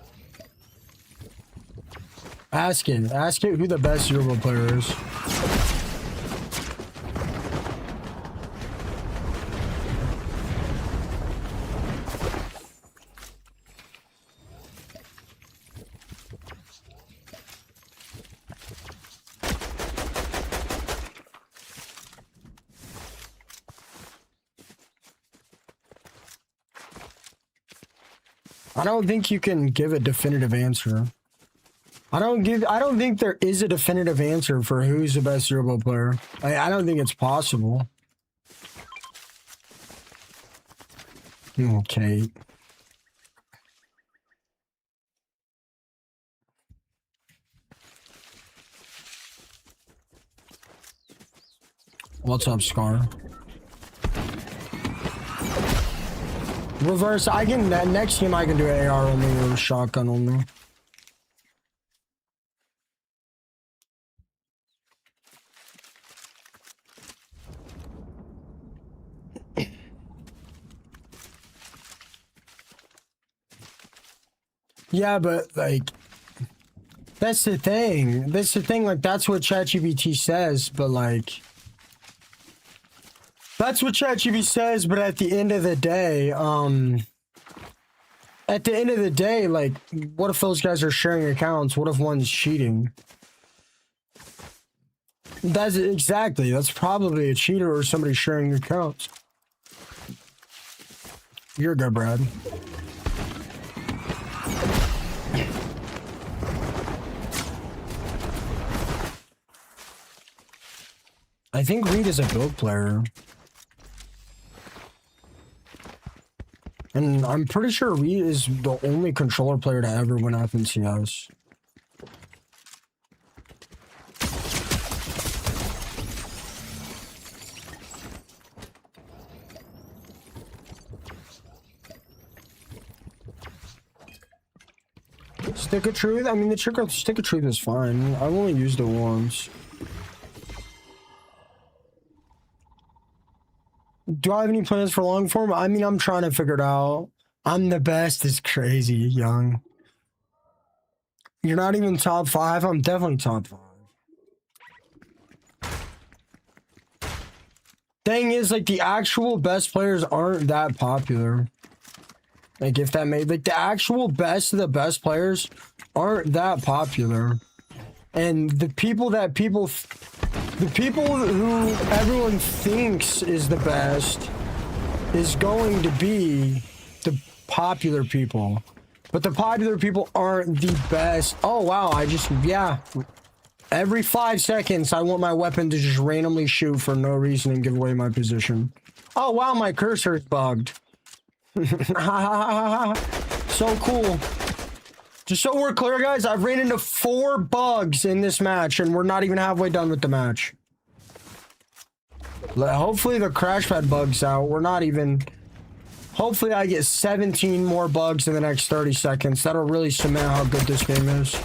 Ask it who the best Zero player is. I don't think you can give a definitive answer. I don't think there is a definitive answer for who's the best Zero player. I don't think it's possible. Okay. What's up, Scar? Reverse, I can, next game I can do AR only or shotgun only. Yeah, but like, that's the thing. Like, that's what ChatGPT says, but like, that's what ChatGPT says, but at the end of the day, like, what if those guys are sharing accounts? What if one's cheating? That's probably a cheater or somebody sharing accounts. You're good, Brad. I think Reed is a build player. And I'm pretty sure Reed is the only controller player to ever win FNCS. Stick of Truth? I mean, the Stick of Truth is fine. I've only used it once. Do I have any plans for long form? I mean, I'm trying to figure it out. I'm the best. It's crazy, young. You're not even top 5. I'm definitely top 5. Thing is, like, the actual best players aren't that popular. Like, if that made, like, the actual best of the best players aren't that popular. And the people who everyone thinks is the best is going to be the popular people. But the popular people aren't the best. Oh, wow. Yeah. Every 5 seconds, I want my weapon to just randomly shoot for no reason and give away my position. Oh, wow. My cursor is bugged. So cool. Just so we're clear, guys, I've ran into 4 bugs in this match, and we're not even halfway done with the match. Hopefully the crash pad bug's out. We're not even... Hopefully I get 17 more bugs in the next 30 seconds. That'll really cement how good this game is.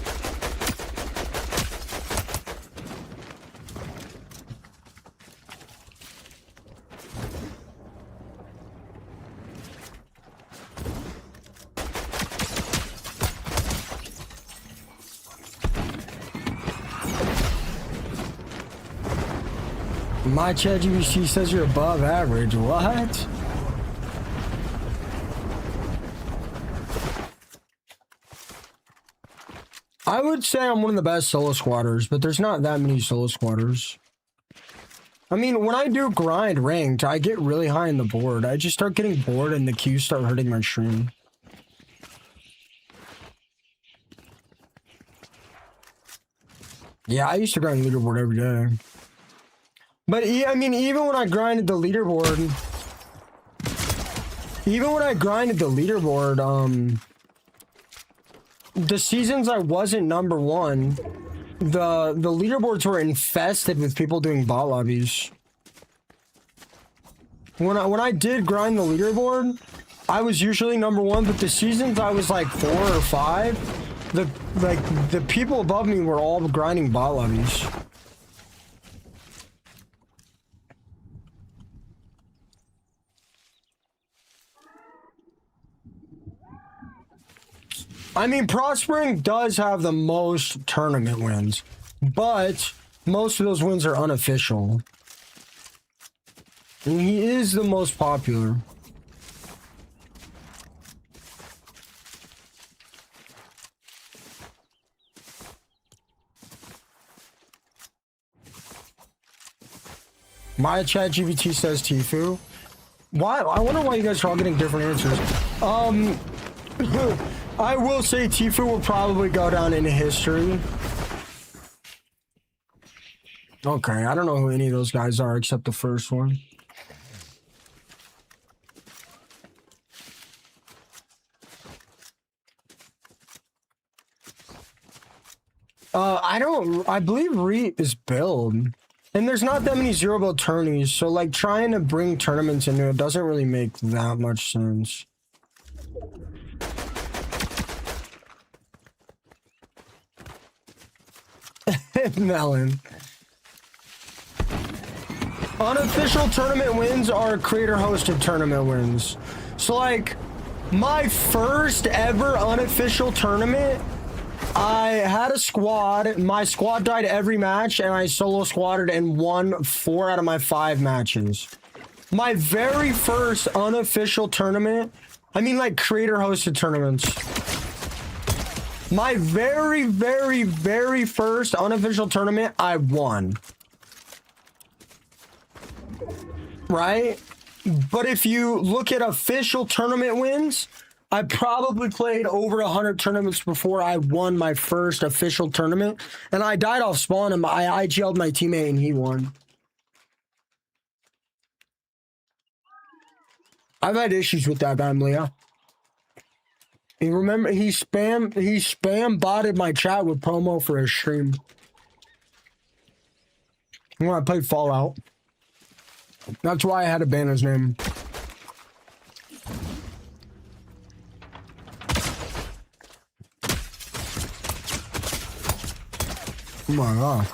My ChatGPT says you're above average. What? I would say I'm one of the best solo squatters, but there's not that many solo squatters. I mean, when I do grind ranked, I get really high in the board. I just start getting bored and the queues start hurting my stream. Yeah, I used to grind leaderboard every day. But, I mean, even when I grinded the leaderboard, the seasons I wasn't number 1, the leaderboards were infested with people doing bot lobbies. When I did grind the leaderboard, I was usually number 1, but the seasons I was like 4 or 5, the people above me were all grinding bot lobbies. I mean, Prospering does have the most tournament wins, but most of those wins are unofficial. And he is the most popular. My ChatGPT says Tfue. Why? I wonder why you guys are all getting different answers. I will say Tfue will probably go down in history. Okay, I don't know who any of those guys are except the first one. I believe Reet is build. And there's not that many zero build tourneys, so like trying to bring tournaments into it doesn't really make that much sense. Melon. Unofficial tournament wins are creator-hosted tournament wins. So, like, my first ever unofficial tournament, I had a squad. My squad died every match, and I solo squatted and won 4 out of my 5 matches. My very first unofficial tournament, I mean, like, creator-hosted tournaments. My very, very, very first unofficial tournament, I won. Right? But if you look at official tournament wins, I probably played over 100 tournaments before I won my first official tournament. And I died off spawn and I IGL'd my teammate and he won. I've had issues with that guy, Leah. You remember he spam botted my chat with promo for his stream. When I played Fallout. That's why I had to ban his name. Oh my god.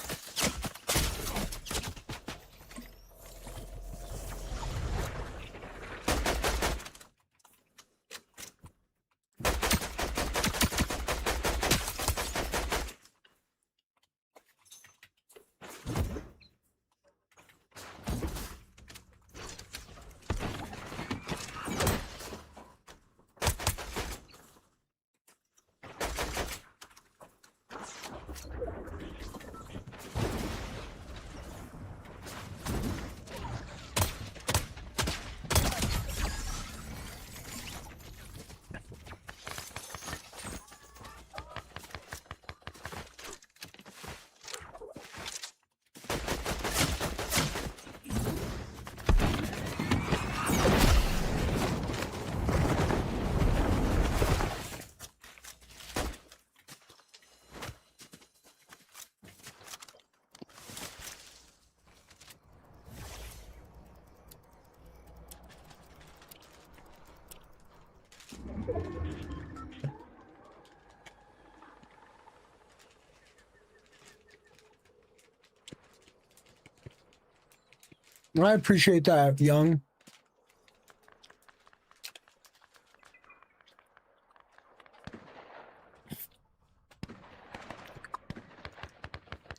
I appreciate that, Young.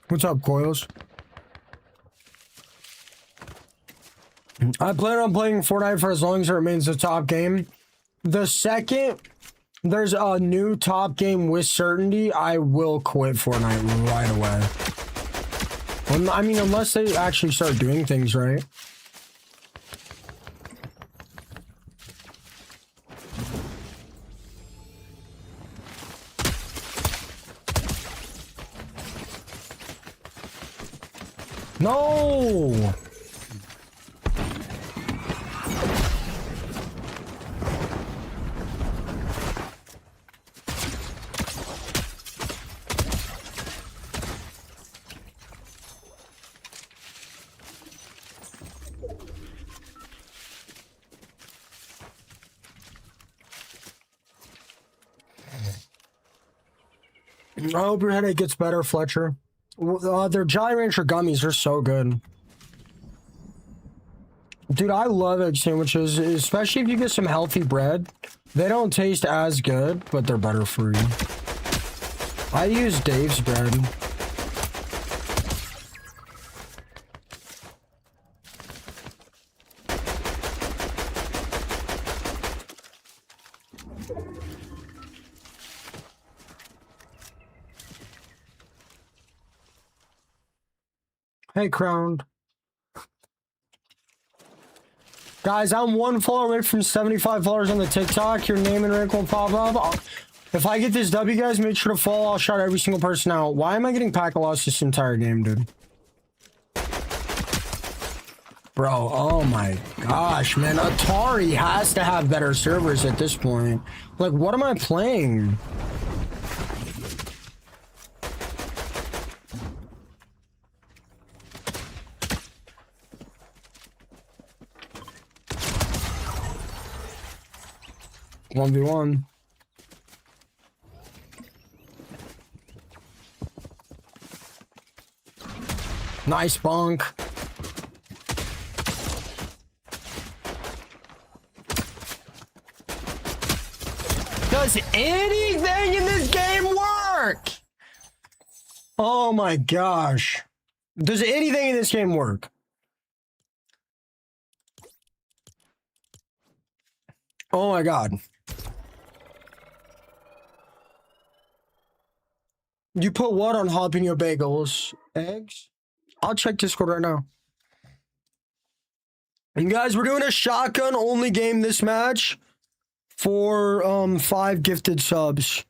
What's up, Coils? I plan on playing Fortnite for as long as it remains the top game. The second there's a new top game with certainty, I will quit Fortnite right away. Well, I mean, unless they actually start doing things right. No! I hope your headache gets better, Fletcher. Their Jolly Rancher gummies are so good. Dude, I love egg sandwiches, especially if you get some healthy bread. They don't taste as good, but they're better for you. I use Dave's bread. Hey, Crowned. Guys, I'm one follower away from 75 followers on the TikTok. Your name and rank will pop up. If I get this W, guys, make sure to follow. I'll shout every single person out. Why am I getting pack a loss this entire game, dude? Bro, oh my gosh, man. Atari has to have better servers at this point. Like, what am I playing? One v one. Nice bonk. Does anything in this game work? Oh my gosh. Does anything in this game work? Oh my god. You put what on jalapeno bagels? Eggs? I'll check Discord right now. And guys, we're doing a shotgun only game this match for 5 gifted subs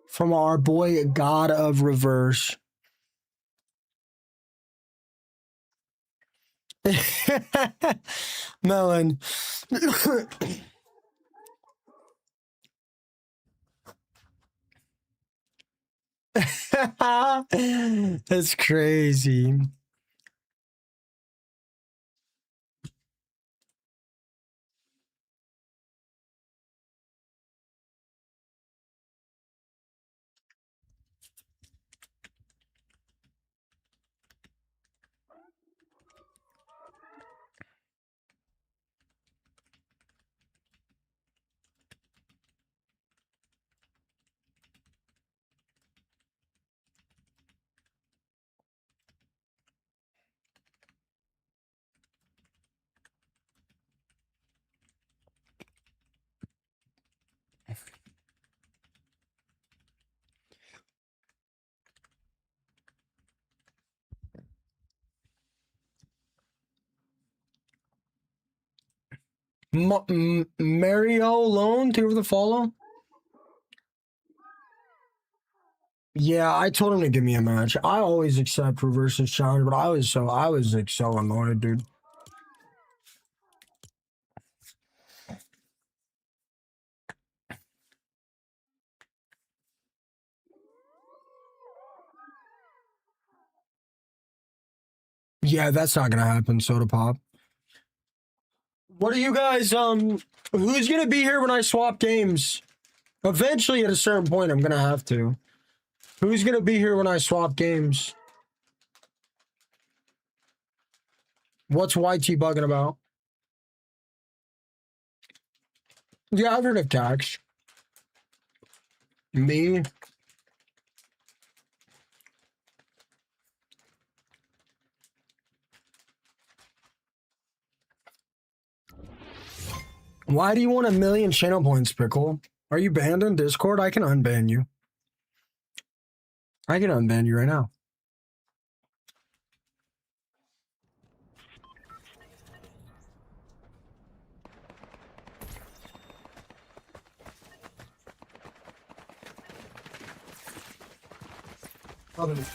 from our boy God of Reverse. Melon. That's crazy. Mario Lone, do you ever the follow? Yeah, I told him to give me a match. I always accept Reverse's challenge, but I was like so annoyed, dude. Yeah, that's not gonna happen, Soda Pop. What are you guys, who's gonna be here when I swap games? Eventually, at a certain point, I'm gonna have to. Who's gonna be here when I swap games? What's YT bugging about? Yeah, I've heard of tax. Me? Why do you want 1,000,000 channel points, Pickle? Are you banned on Discord? I can unban you. I can unban you right now.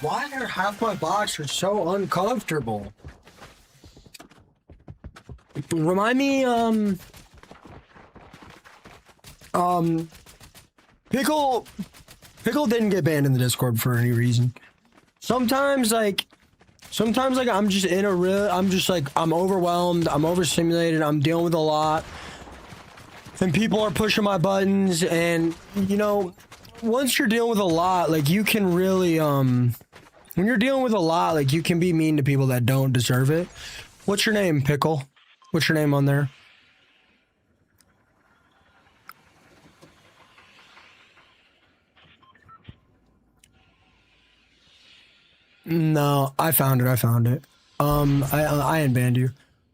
Why are half my boxers so uncomfortable? Remind me, Pickle didn't get banned in the Discord for any reason. Sometimes I'm just in a real, I'm overwhelmed, I'm overstimulated, I'm dealing with a lot, and people are pushing my buttons, and, you know, once you're dealing with a lot, like, you can really, when you're dealing with a lot, like, you can be mean to people that don't deserve it. What's your name, Pickle? What's your name on there? No, I found it. I unbanned you.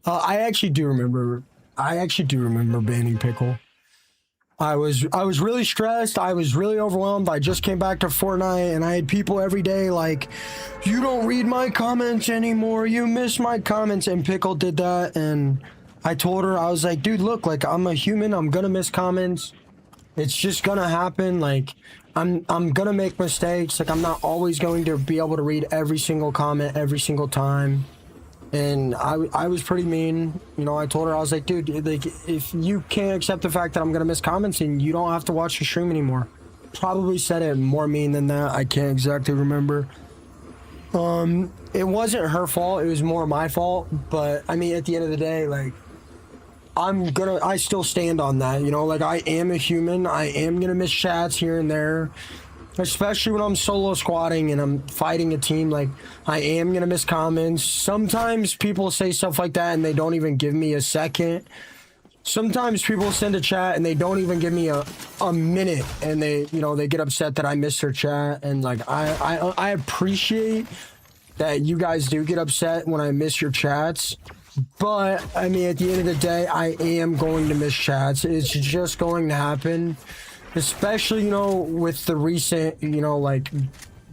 I actually do remember. I actually do remember banning Pickle. I was really stressed. I was really overwhelmed. I just came back to Fortnite, and I had people every day like, "You don't read my comments anymore. You miss my comments." And Pickle did that, and I told her, I was like, "Dude, look, like, I'm a human. I'm gonna miss comments. It's just gonna happen. Like, I'm gonna make mistakes. Like, I'm not always going to be able to read every single comment every single time." And I was pretty mean. You know, I told her, I was like, "Dude, like, if you can't accept the fact that I'm gonna miss comments, and you don't have to watch the stream anymore." Probably said it more mean than that. I can't exactly remember. It wasn't her fault. It was more my fault. But I mean, at the end of the day, like, I still stand on that, you know, like, I am a human. I am gonna miss chats here and there, especially when I'm solo squatting and I'm fighting a team. Like, I am gonna miss comments. Sometimes people say stuff like that and they don't even give me a second. Sometimes people send a chat and they don't even give me a minute, and they, you know, they get upset that I missed their chat. And like, I appreciate that you guys do get upset when I miss your chats. But, I mean, at the end of the day, I am going to miss chats. It's just going to happen. Especially, you know, with the recent, you know, like,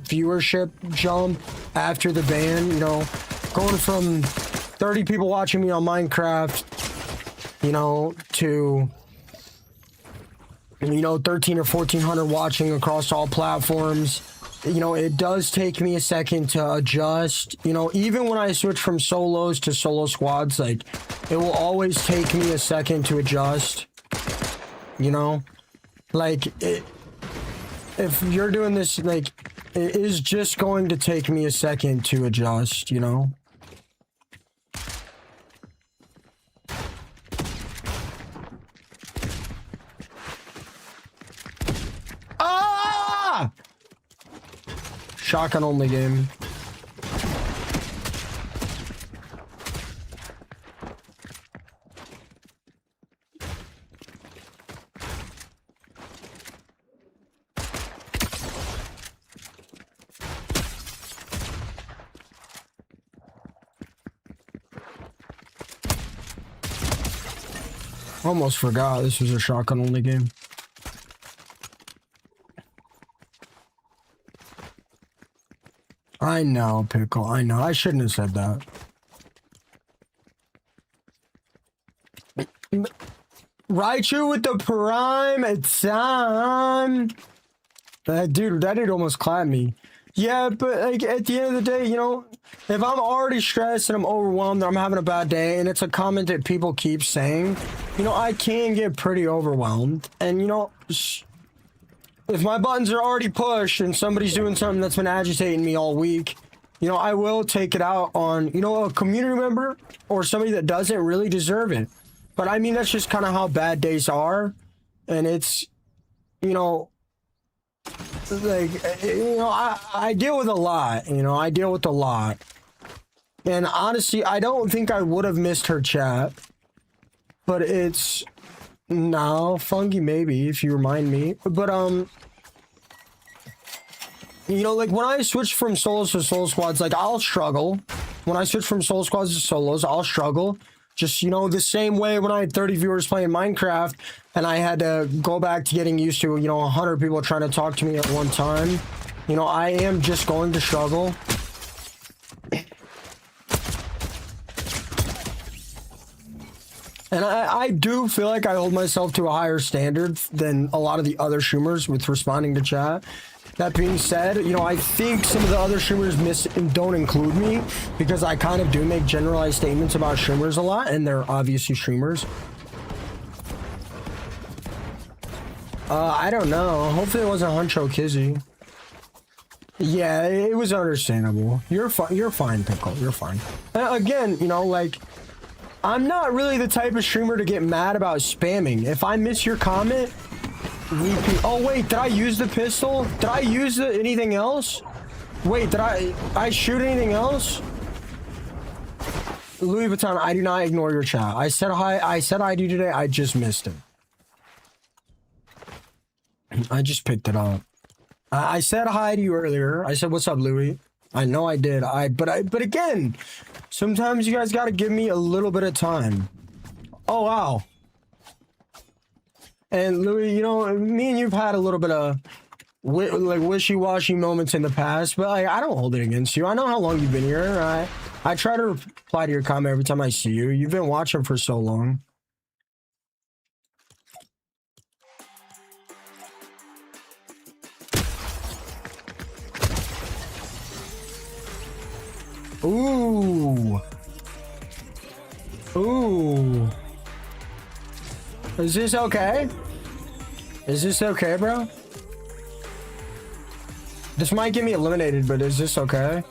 viewership jump after the ban, you know, going from 30 people watching me on Minecraft, you know, to, you know, 13 or 1,400 watching across all platforms. You know, it does take me a second to adjust. You know, even when I switch from solos to solo squads, like, it will always take me a second to adjust. You know, like, if you're doing this, like, it is just going to take me a second to adjust, you know? Ah! Shotgun only game. Almost forgot this was a shotgun only game. I know, Pickle. I know. I shouldn't have said that. Raichu with the prime. It's on. That dude almost clapped me. Yeah, but like, at the end of the day, you know, if I'm already stressed and I'm overwhelmed, or I'm having a bad day, and it's a comment that people keep saying, you know, I can get pretty overwhelmed. And, you know, if my buttons are already pushed and somebody's doing something that's been agitating me all week, you know, I will take it out on, you know, a community member or somebody that doesn't really deserve it. But I mean, that's just kind of how bad days are. And it's, you know, like, you know, I deal with a lot, you know, I deal with a lot. And honestly, I don't think I would have missed her chat. But it's... No, Funky maybe, if you remind me. But, you know, like, when I switch from solos to solo squads, like, I'll struggle. When I switch from solo squads to solos, I'll struggle. Just, you know, the same way when I had 30 viewers playing Minecraft, and I had to go back to getting used to, you know, 100 people trying to talk to me at one time. You know, I am just going to struggle. And I do feel like I hold myself to a higher standard than a lot of the other streamers with responding to chat. That being said, you know, I think some of the other streamers don't include me because I kind of do make generalized statements about streamers a lot, and they're obviously streamers. I don't know. Hopefully it wasn't Huncho Kizzy. Yeah, it was understandable. You're fine, Pickle. You're fine. Again, you know, like, I'm not really the type of streamer to get mad about spamming. If I miss your comment, repeat. Oh wait, did I use the pistol? Did I use anything else? Wait, did I shoot anything else? Louis Vuitton, I do not ignore your chat. I said hi. I said hi to you today. I just missed it. I just picked it up. I said hi to you earlier. I said, "What's up, Louis?" I know I did. But again, sometimes you guys got to give me a little bit of time. Oh wow. And Louis, you know, me and you've had a little bit of like wishy-washy moments in the past, but like, I don't hold it against you. I know how long you've been here. I try to reply to your comment every time I see you. You've been watching for so long. Ooh. Ooh. Is this okay? Is this okay, bro? This might get me eliminated, but is this okay?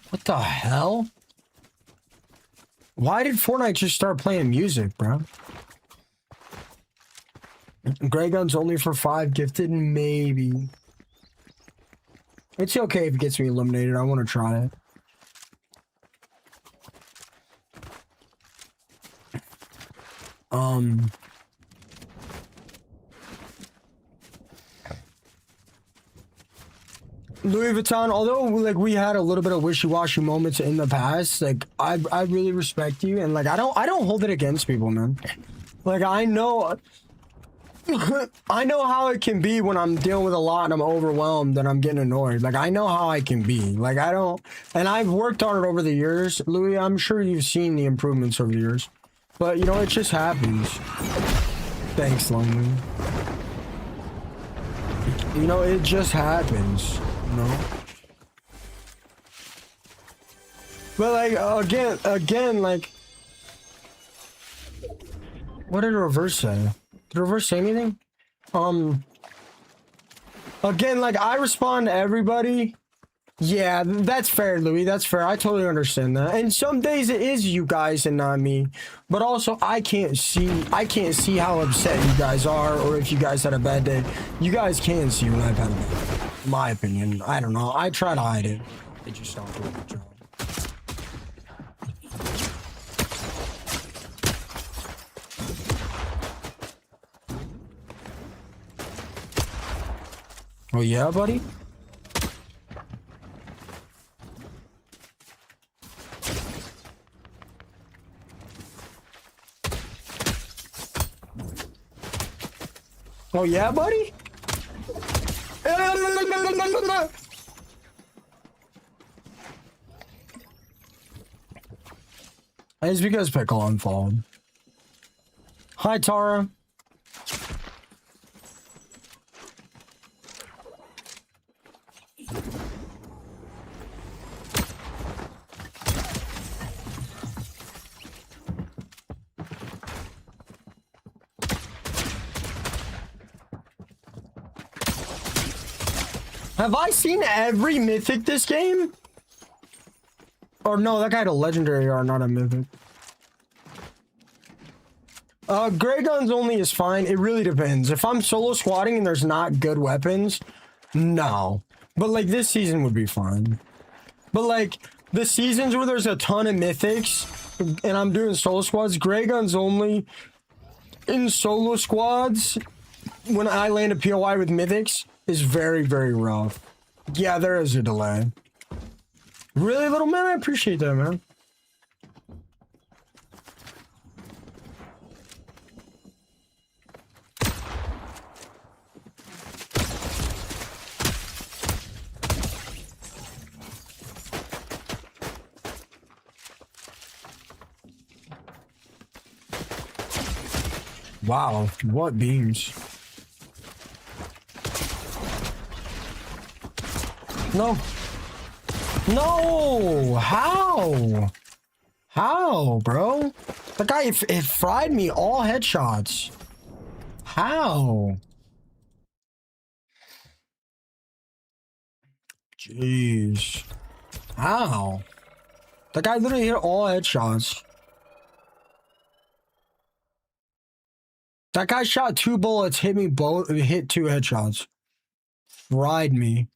What the hell? Why did Fortnite just start playing music, bro? Gray Gun's only for 5 gifted? Maybe. It's okay if it gets me eliminated. I want to try it. Louis Vuitton, although like we had a little bit of wishy-washy moments in the past, like I really respect you, and like I don't hold it against people, man. Like I know how it can be when I'm dealing with a lot and I'm overwhelmed and I'm getting annoyed. Like I know how I can be. Like I don't, and I've worked on it over the years. Louis, I'm sure you've seen the improvements over the years, but you know it just happens. Thanks, Lonely. You know it just happens. No. But like again, like, what did Reverse say? Did Reverse say anything? Again, like I respond to everybody. Yeah, that's fair, Louis. That's fair. I totally understand that. And some days it is you guys and not me. But also I can't see how upset you guys are, or if you guys had a bad day. You guys can see when I've had a bad day. My opinion. I don't know. I try to hide it. They just don't do a good job. Oh yeah, buddy? Oh yeah, buddy? It's because Pickle unfollowed. Hi, Tara. Have I seen every mythic this game? Or no, that guy had a legendary or not a mythic. Gray guns only is fine. It really depends. If I'm solo squatting and there's not good weapons, no. But like this season would be fine. But like the seasons where there's a ton of mythics and I'm doing solo squads, gray guns only in solo squads when I land a POI with mythics is very, very rough. Yeah, there is a delay. Really, little man? I appreciate that, man. Wow, what beams? No. No! How? How, bro? The guy, it fried me all headshots. How? Jeez. How? The guy literally hit all headshots. That guy shot 2 bullets, hit me both, hit 2 headshots. Fried me.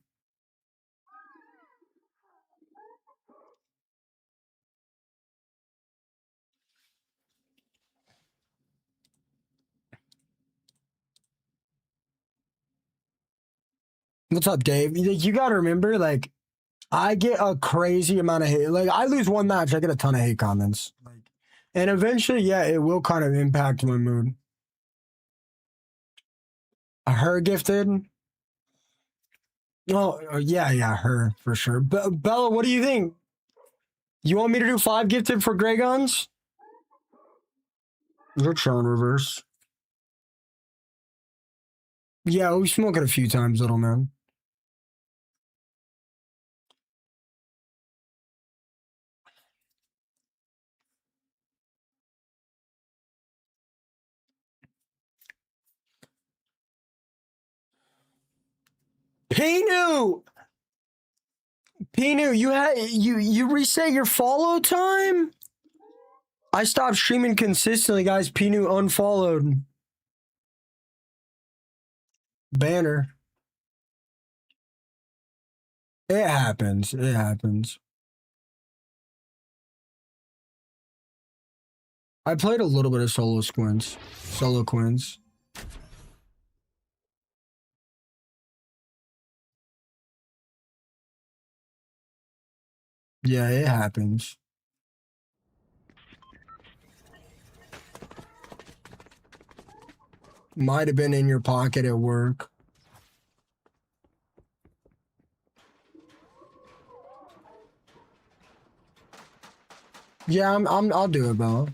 What's up, Dave? You gotta remember, like, I get a crazy amount of hate. Like, I lose one match, I get a ton of hate comments. Like, and eventually, yeah, it will kind of impact my mood. Her gifted? Oh, yeah, her, for sure. Bella, what do you think? You want me to do 5 gifted for gray guns? You're trying reverse. Yeah, we smoke it a few times, little man. Pinu! Pinu, you reset your follow time? I stopped streaming consistently, guys. Pinu unfollowed. Banner. It happens. It happens. I played a little bit of solo squints. Solo quins. Yeah, it happens. Might have been in your pocket at work. Yeah, I'll do it, Bella.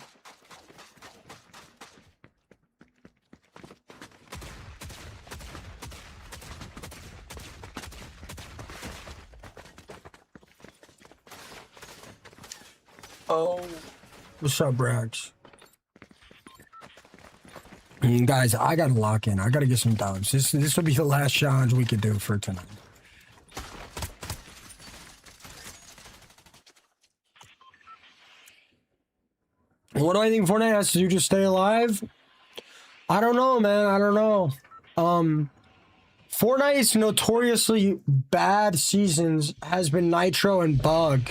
Oh, what's up, Brax? Guys, I gotta lock in. I gotta get some dubs. This will be the last challenge we could do for tonight. What do I think Fortnite has to do to stay alive? I don't know, man. I don't know. Fortnite's notoriously bad seasons has been Nitro and Bug.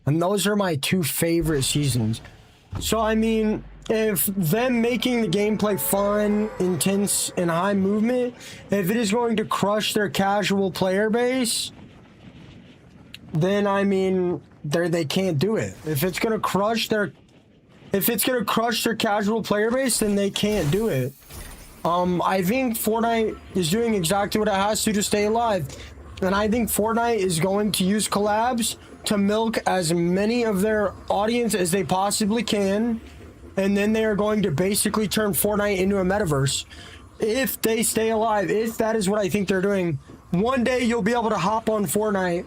And those are my 2 favorite seasons. So, I mean, if them making the gameplay fun, intense, and high movement, if it is going to crush their casual player base, then, I mean, they can't do it. If it's going to crush their casual player base, then they can't do it. I think Fortnite is doing exactly what it has to stay alive. And I think Fortnite is going to use collabs to milk as many of their audience as they possibly can. And then they are going to basically turn Fortnite into a metaverse. If they stay alive, if that is what I think they're doing, one day you'll be able to hop on Fortnite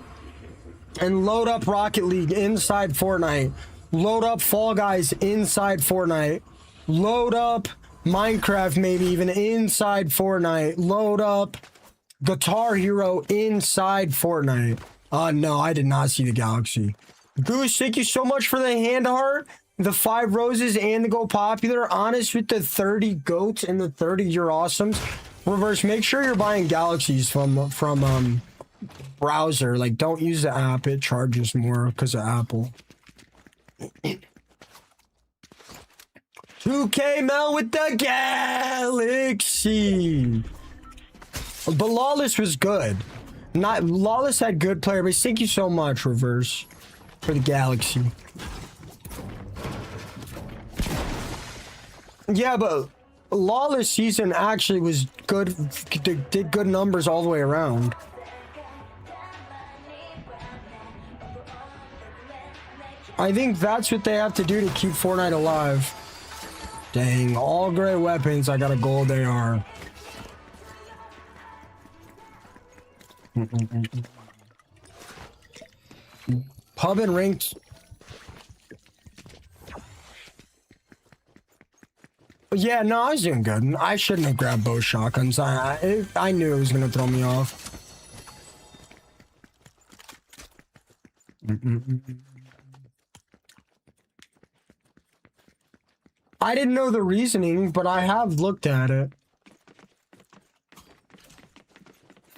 and load up Rocket League inside Fortnite. Load up Fall Guys inside Fortnite. Load up Minecraft maybe even inside Fortnite. Load up Guitar Hero inside Fortnite. No, I did not see the Galaxy. Goose, thank you so much for the hand heart, the 5 roses, and the go popular. Honest with the 30 goats and the 30 you're awesomes. Reverse, make sure you're buying Galaxies from browser. Like, don't use the app. It charges more because of Apple. 2K Mel with the Galaxy. But Lawless was good. Not Lawless had good player base. Thank you so much, Reverse, for the Galaxy. Yeah, but Lawless season actually was good. Did good numbers all the way around. I think that's what they have to do to keep Fortnite alive. Dang, all great weapons. I got a gold AR. Pub and ranked. Yeah, no, I was doing good. I shouldn't have grabbed both shotguns. I knew it was gonna throw me off. I didn't know the reasoning, but I have looked at it.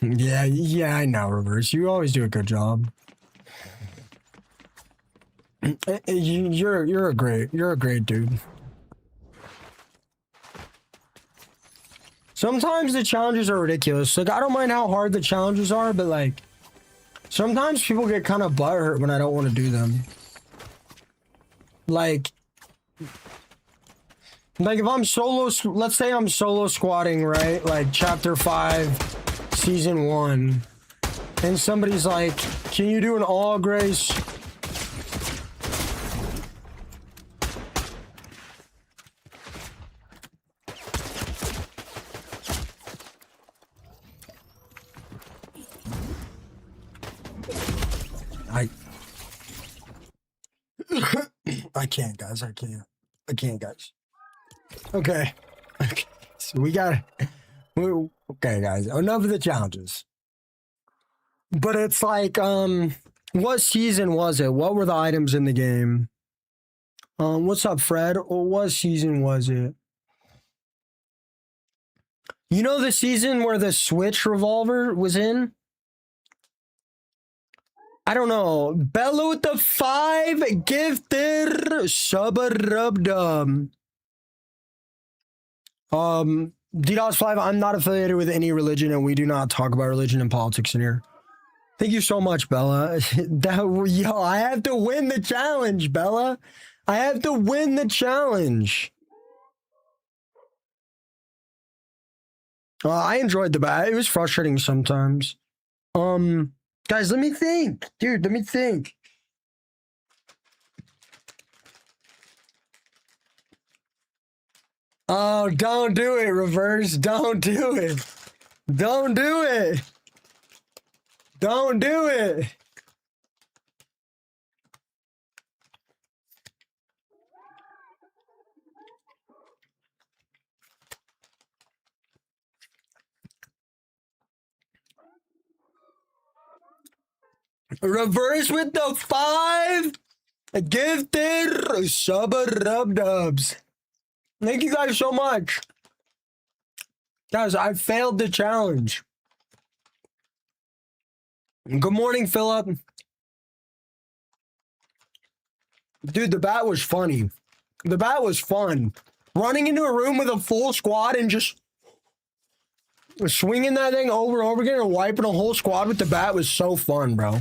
Yeah, I know, Reverse. You always do a good job. You're a great dude. Sometimes the challenges are ridiculous. Like, I don't mind how hard the challenges are, but like, sometimes people get kind of butthurt when I don't want to do them. Like if I'm solo, let's say I'm solo squatting, right? Like chapter 5, season 1. And somebody's like, can you do an all grace? I can't, guys. I can't, guys. Okay. So we got okay, guys. Enough of the challenges. But it's like, what season was it? What were the items in the game? What's up, Fred? What season was it? You know the season where the Switch revolver was in? I don't know. Bella with the 5 gifted sub-a-rub-dum. DDoS5, I'm not affiliated with any religion, and we do not talk about religion and politics in here. Thank you so much, Bella. Yo, I have to win the challenge, Bella. I have to win the challenge. I enjoyed the battle. It was frustrating sometimes. Guys, let me think. Dude, let me think. Oh, don't do it, Reverse. Don't do it. Don't do it. Don't do it. Reverse with the 5 gifted sub-a-rub-dubs. Thank you guys so much. Guys, I failed the challenge. Good morning, Philip. Dude, the bat was funny. The bat was fun. Running into a room with a full squad and just swinging that thing over and over again and wiping a whole squad with the bat was so fun, bro.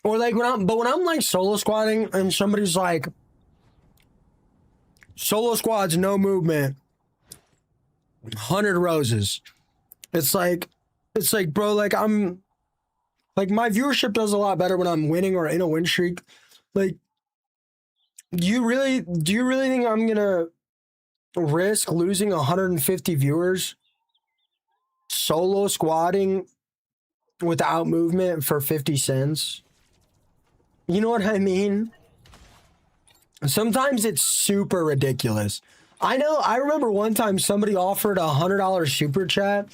Or like when I'm like solo squatting and somebody's like, solo squads, no movement, 100 roses. It's like, bro, like I'm, like my viewership does a lot better when I'm winning or in a win streak. Like, do you really think I'm gonna risk losing 150 viewers solo squatting without movement for 50 cents? You know what I mean? Sometimes it's super ridiculous. I know. I remember one time somebody offered $100 super chat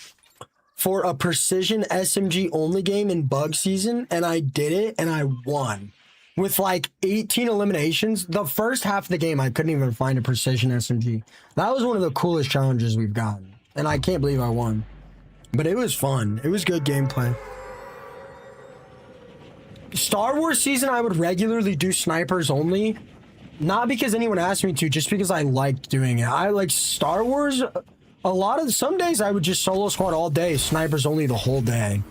for a precision SMG only game in bug season, and I did it, and I won. With like 18 eliminations, the first half of the game, I couldn't even find a precision SMG. That was one of the coolest challenges we've gotten, and I can't believe I won. But it was fun. It was good gameplay. Star Wars season, I would regularly do snipers only. Not because anyone asked me to, just because I liked doing it. I like Star Wars. Some days I would just solo squad all day, snipers only the whole day.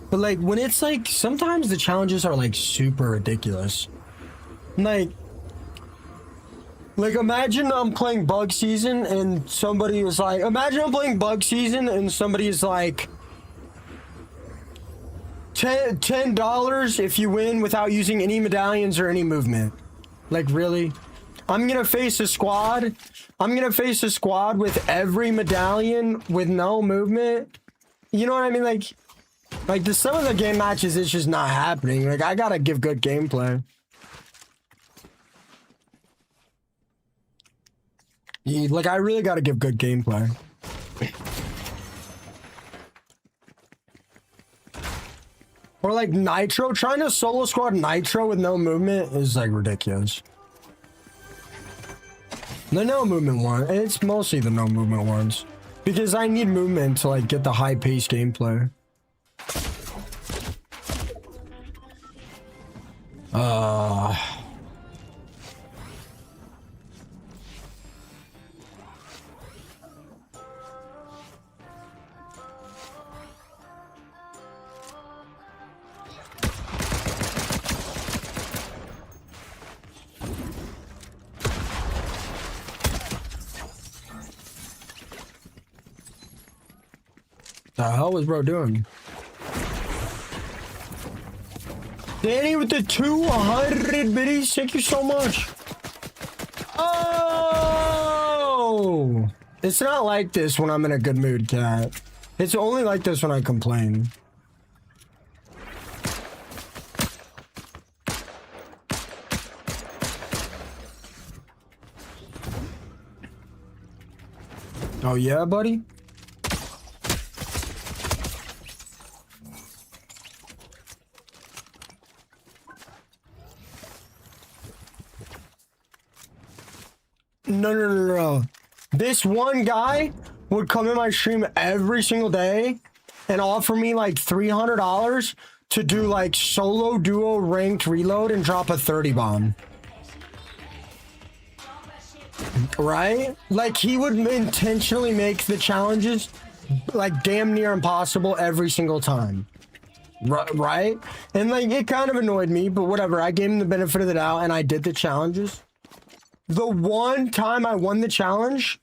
But like when it's like, sometimes the challenges are like super ridiculous. Like imagine I'm playing bug season and somebody is like, imagine I'm playing bug season and somebody is like, $10 if you win without using any medallions or any movement. Like, really? I'm gonna face a squad. I'm gonna face a squad with every medallion with no movement. You know what I mean? Like some of the game matches, it's just not happening. Like, I gotta give good gameplay. Like, I really gotta give good gameplay. Or like Nitro, trying to solo squad Nitro with no movement is like ridiculous. The no movement one, and it's mostly the no movement ones. Because I need movement to like get the high paced gameplay. The hell was bro doing? Danny with the 200 biddies, thank you so much. Oh! It's not like this when I'm in a good mood, cat. It's only like this when I complain. Oh yeah, buddy? No. This one guy would come in my stream every single day and offer me like $300 to do like solo duo ranked reload and drop a 30 bomb. Right? Like he would intentionally make the challenges like damn near impossible every single time. Right? And like it kind of annoyed me, but whatever. I gave him the benefit of the doubt and I did the challenges. The one time I won the challenge,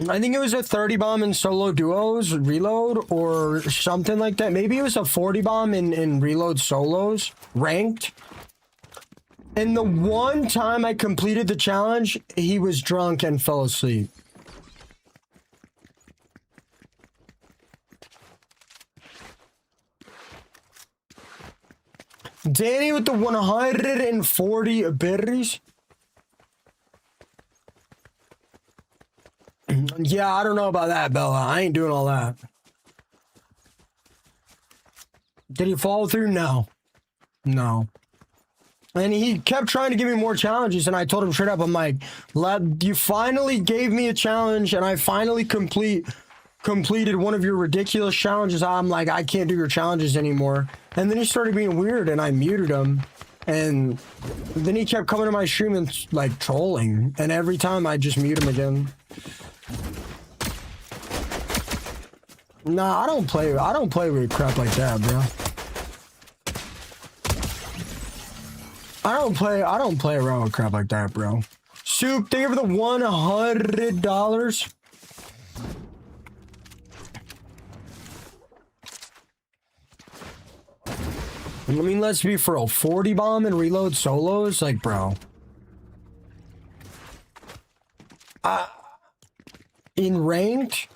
I think it was a 30 bomb in solo duos reload or something like that. Maybe it was a 40 bomb in reload solos ranked. And the one time I completed the challenge, he was drunk and fell asleep. Danny with the 140 berries. Yeah, I don't know about that, Bella. I ain't doing all that. Did he follow through? No. And he kept trying to give me more challenges, and I told him straight up, I'm like, you finally gave me a challenge, and I finally completed one of your ridiculous challenges. I'm like, I can't do your challenges anymore. And then he started being weird and I muted him. And then he kept coming to my stream and like trolling. And every time I just mute him again. Nah, I don't play with crap like that, bro. I don't play around with crap like that, bro. Soup, thank you for the $100. I mean, let's be for real. 40 bomb and reload solos, like, bro. In ranked?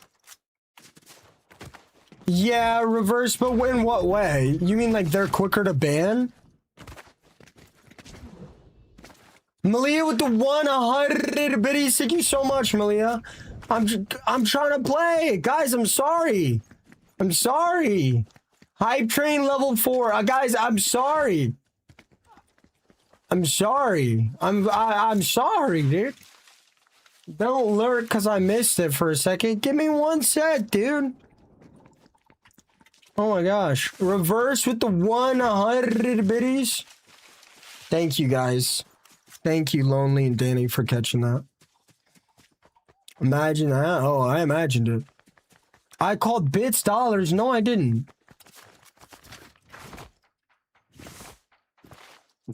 Yeah, reverse, but in what way? You mean like they're quicker to ban? Malia with the 100 biddies. Thank you so much, Malia. I'm trying to play. Guys, I'm sorry. I'm sorry. Hype train level 4. Guys, I'm sorry. I'm sorry. I'm sorry, dude. Don't lurk because I missed it for a second. Give me 1 sec, dude. Oh my gosh. Reverse with the 100 biddies. Thank you, guys. Thank you, Lonely and Danny, for catching that. Imagine that. Oh, I imagined it. I called bits dollars. No, I didn't.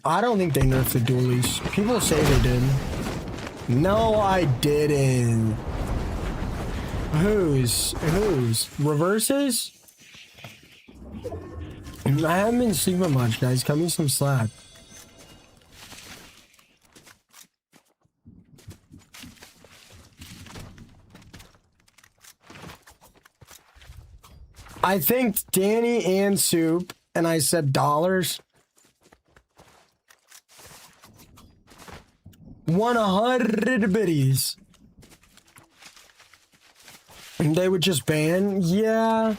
I don't think they nerfed the dualies. People say they did. No, I didn't. Whose? Reverses? I haven't been sleeping much, guys. Cut me some slack. I thanked Danny and Soup, and I said dollars. 100 biddies. And they would just ban? Yeah.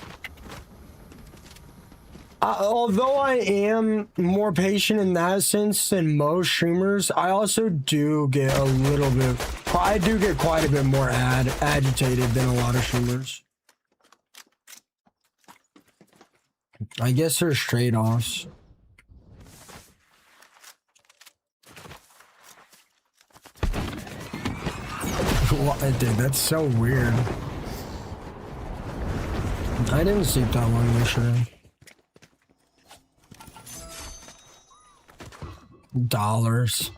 Although I am more patient in that sense than most streamers, I also do get a little bit... I do get quite a bit more agitated than a lot of streamers. I guess there's trade-offs. Dude, that's so weird. I didn't sleep that long yesterday. Dollars.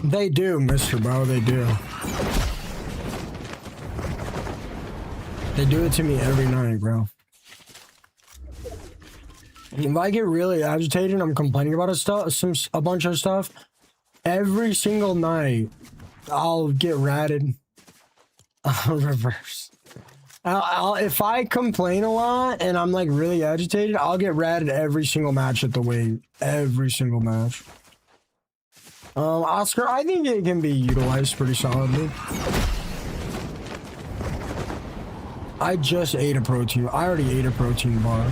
They do, Mr. Bro, they do. They do it to me every night, bro. If I get really agitated, I'm complaining about a bunch of stuff. Every single night, I'll get ratted. I'll reverse. If I complain a lot and I'm like really agitated, I'll get ratted every single match at the weight. Every single match. Oscar, I think it can be utilized pretty solidly. I just ate a protein. I already ate a protein bar.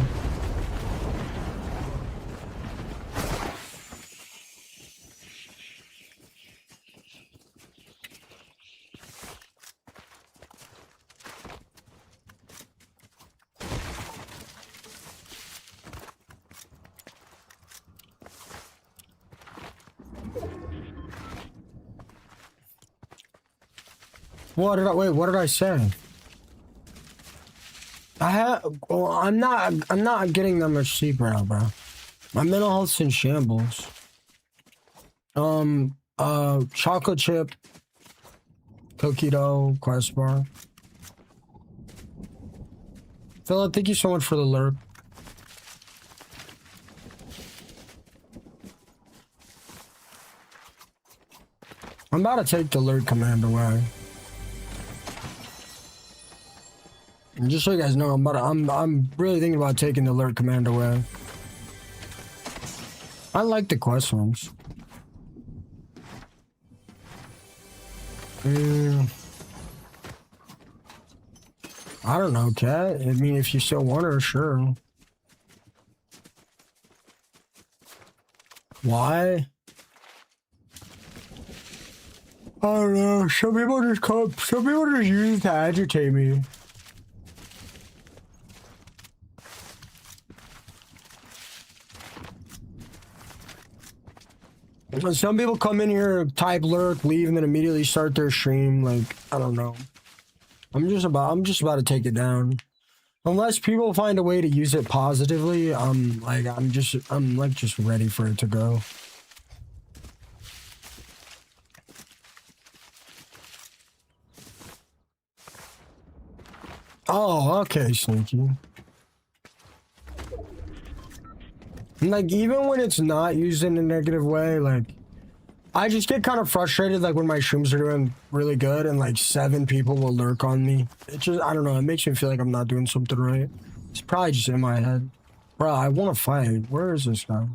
What did I say? I'm not getting that much sleep right now, bro. My mental health's in shambles. Chocolate chip, cookie dough, Quest bar. Philip, thank you so much for the lurk. I'm about to take the lurk command away. And just so you guys know, I'm really thinking about taking the alert command away. I like the quest ones. I don't know, Cat. I mean, if you still want her, sure. Why? I don't know. Some people just use it to agitate me. Some people come in here, type lurk, leave, and then immediately start their stream. Like, I don't know. I'm just about to take it down. Unless people find a way to use it positively, I'm just ready for it to go. Oh, okay, Sneaky. Like, even when it's not used in a negative way, like, I just get kind of frustrated, like when my shrooms are doing really good and like 7 people will lurk on me. It just, I don't know, it makes me feel like I'm not doing something right. It's probably just in my head. Bro, I want to fight. Where is this guy?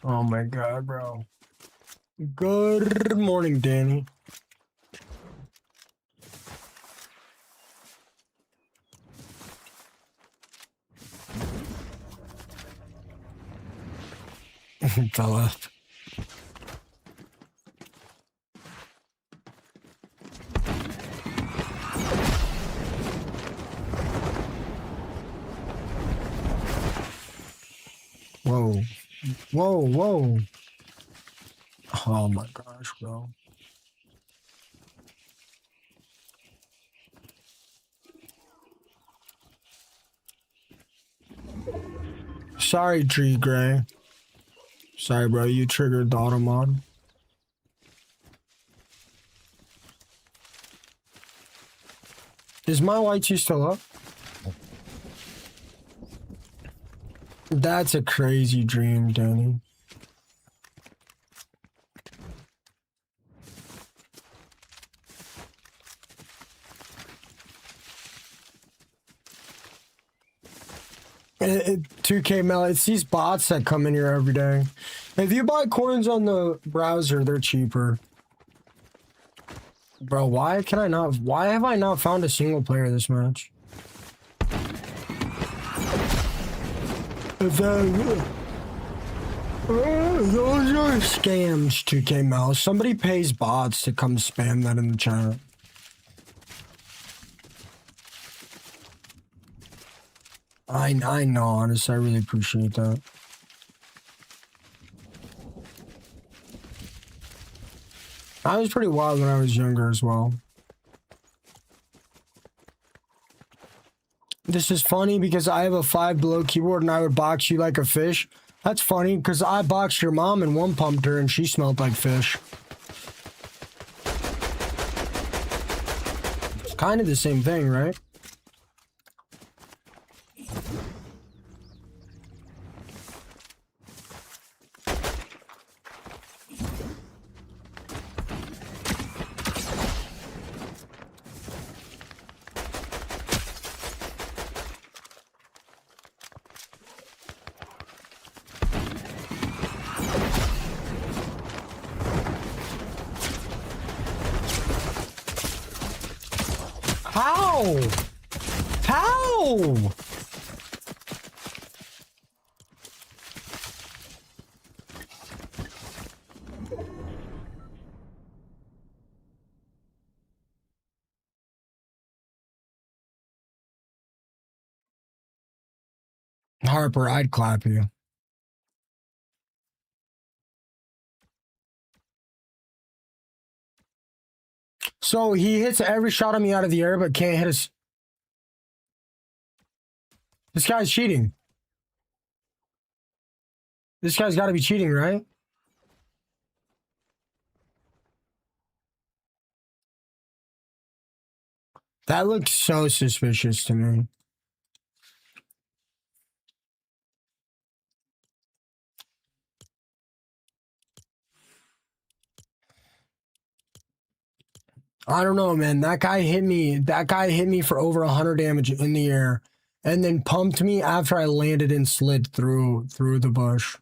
Oh my god, bro. Good morning, Danny. Fella. Whoa. Whoa, whoa. Oh my gosh, bro. Sorry, Tree Gray. Sorry, bro. You triggered the auto mod. Is my white tea still up? That's a crazy dream, Danny. It 2K Mel, it's these bots that come in here every day. If you buy coins on the browser, they're cheaper. Bro, why have I not found a single player this match? Those are scams, 2K Mel. Somebody pays bots to come spam that in the chat. I know, honestly, I really appreciate that. I was pretty wild when I was younger as well. This is funny because I have a 5 below keyboard and I would box you like a fish. That's funny because I boxed your mom and one pumped her and she smelled like fish. It's kind of the same thing, right? How? How? Harper, I'd clap you. So he hits every shot on me out of the air, but can't hit us. This guy's cheating. This guy's got to be cheating, right? That looks so suspicious to me. I don't know, man. That guy hit me. That guy hit me for over 100 damage in the air, and then pumped me after I landed and slid through the bush.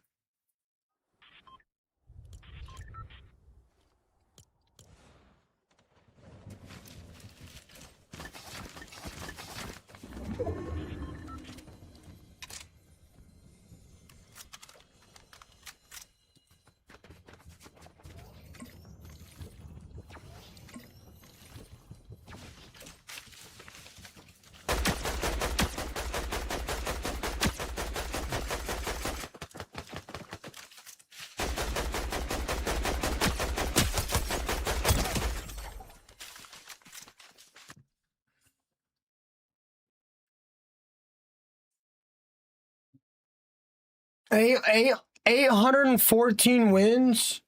Eight, 814 wins.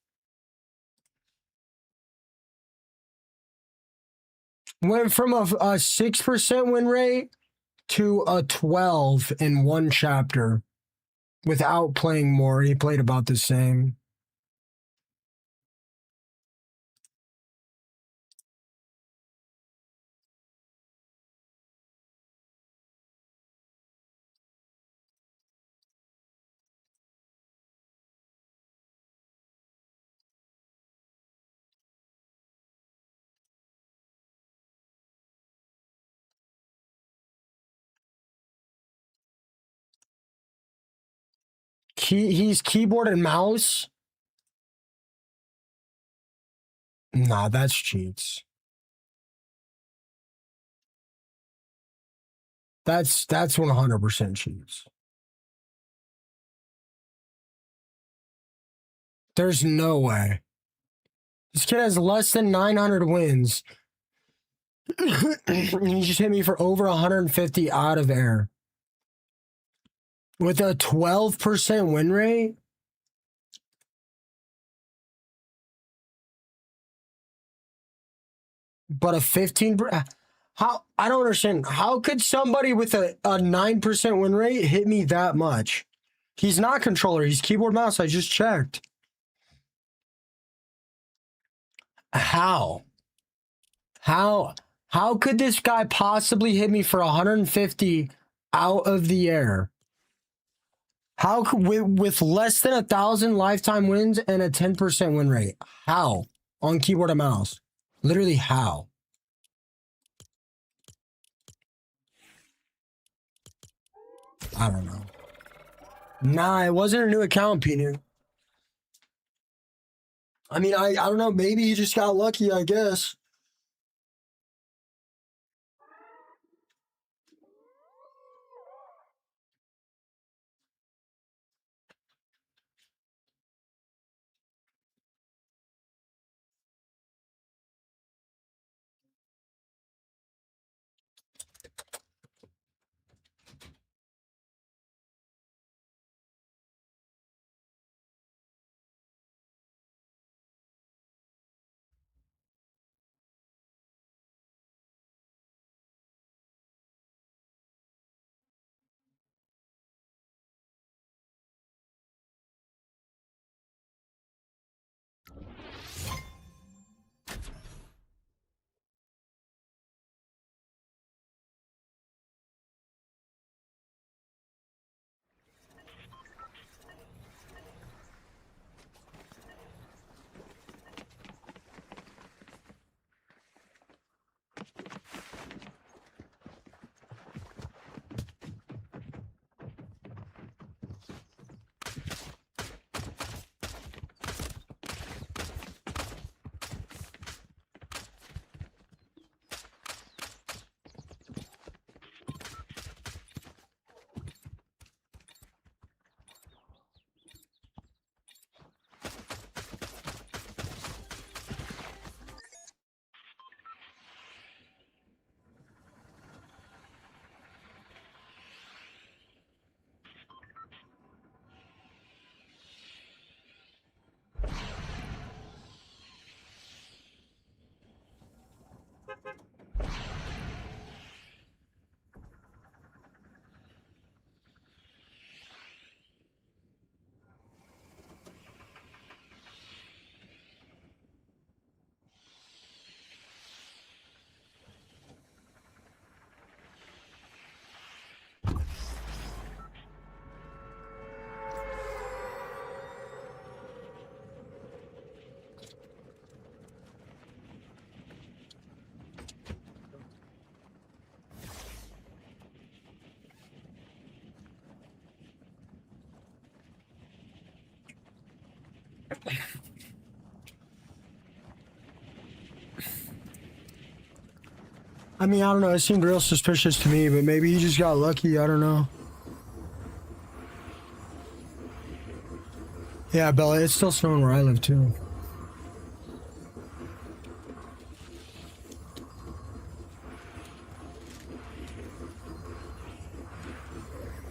Went from a 6% win rate to a 12 in one chapter without playing more. He played about the same. He's keyboard and mouse. Nah, that's cheats. That's 100% cheats. There's no way. This kid has less than 900 wins. He just hit me for over 150 out of air. With a 12% win rate? But a 15... How? I don't understand. How could somebody with a 9% win rate hit me that much? He's not controller. He's keyboard mouse. I just checked. How? How could this guy possibly hit me for 150 out of the air? How could, with less than 1,000 lifetime wins and a 10% win rate? How? On keyboard and mouse. Literally how? I don't know. Nah, it wasn't a new account, Pinu. I mean, I don't know. Maybe he just got lucky, I guess. I mean, I don't know. It seemed real suspicious to me, but maybe he just got lucky. I don't know. Yeah, Bella, it's still snowing where I live, too.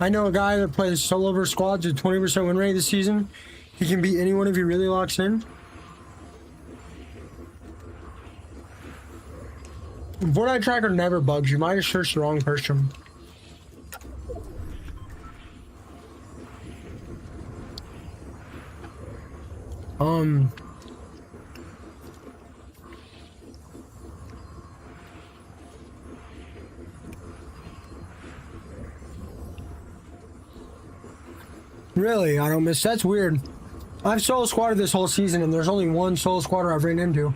I know a guy that plays solo versus squads at 20% win rate this season. He can beat anyone if he really locks in. Fortnite tracker never bugs you. Might have searched the wrong person. Really? I don't miss. That's weird. I've solo squatted this whole season, and there's only one solo squatter I've ran into.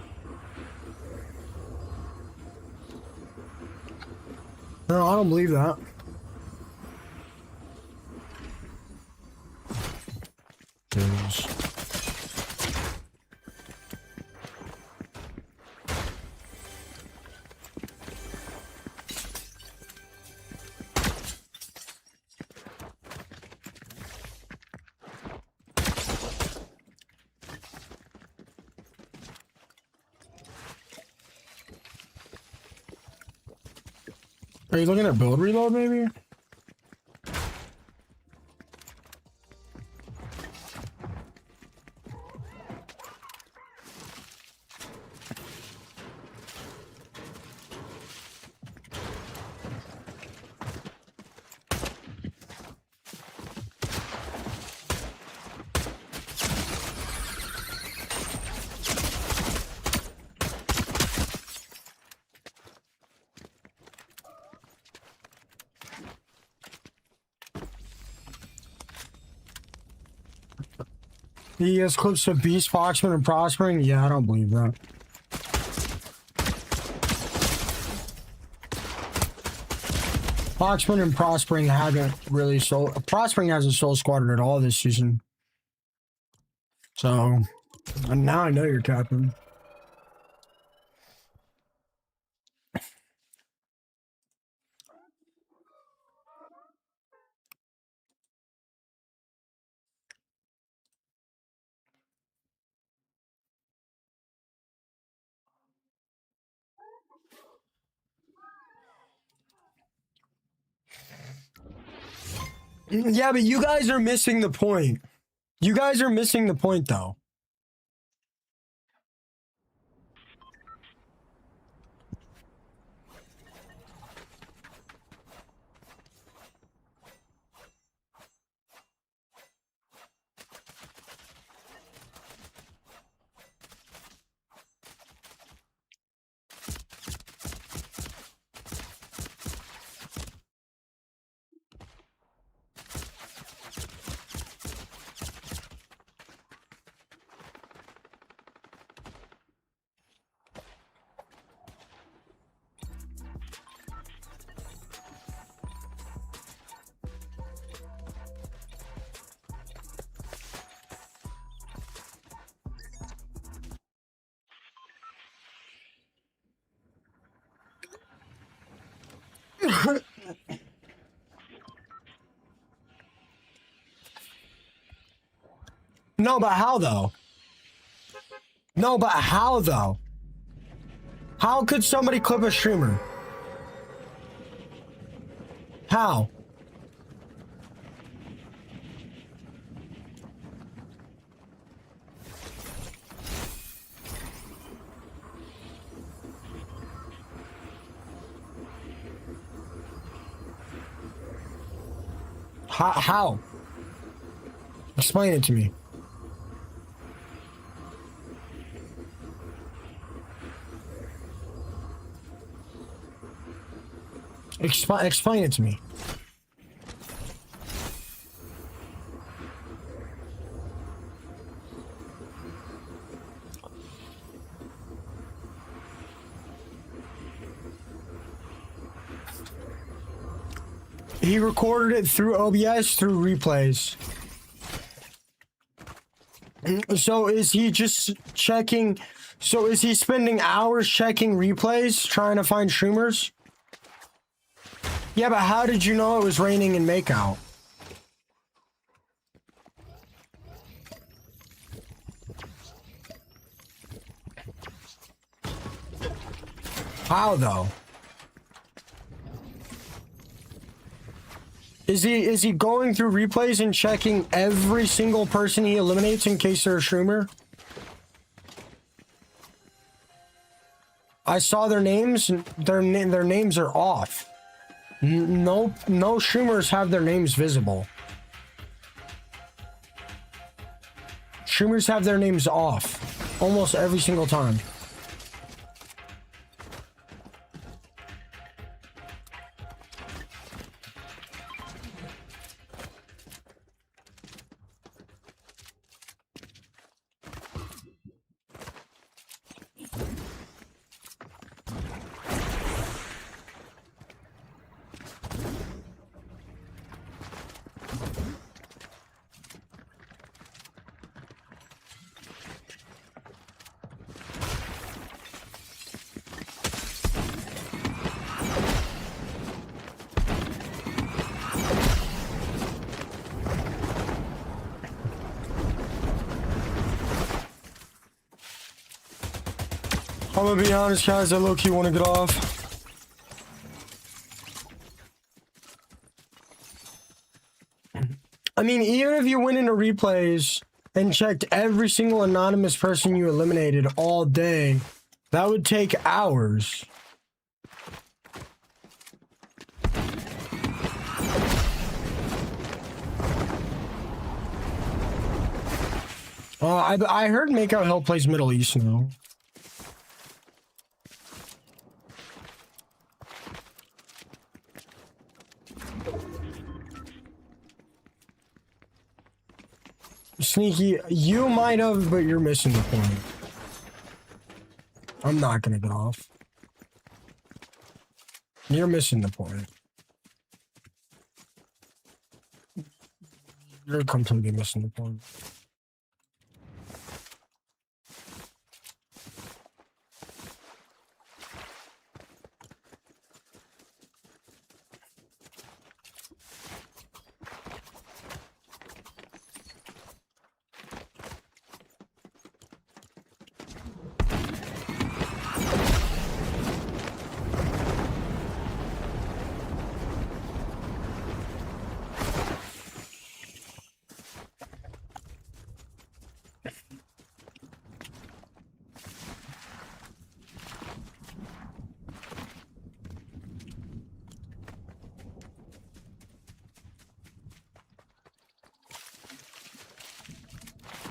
No, I don't believe that. Are you looking at build reload, maybe? He has clips of Beast, Foxman, and Prospering? Yeah, I don't believe that. Foxman and Prospering haven't really Prospering hasn't soul squatted at all this season. So, and now I know you're capping. Yeah, but you guys are missing the point. You guys are missing the point, though. No, but how though? No, but how though? How could somebody clip a streamer? How? How? Explain it to me. Explain it to me. He recorded it through OBS, through replays. So is he just checking? So is he spending hours checking replays, trying to find streamers? Yeah, but how did you know it was raining in Makeout? How though? Is he going through replays and checking every single person he eliminates in case they're a streamer? I saw their names. Their names are off. No streamers have their names visible. Streamers have their names off almost every single time. I'm gonna be honest, guys, I low-key want to get off. I mean, even if you went into replays and checked every single anonymous person you eliminated all day, that would take hours. I heard Makeout Hell plays Middle East now. Sneaky, you might have, but you're missing the point. I'm not gonna get off. You're missing the point. You're completely missing the point.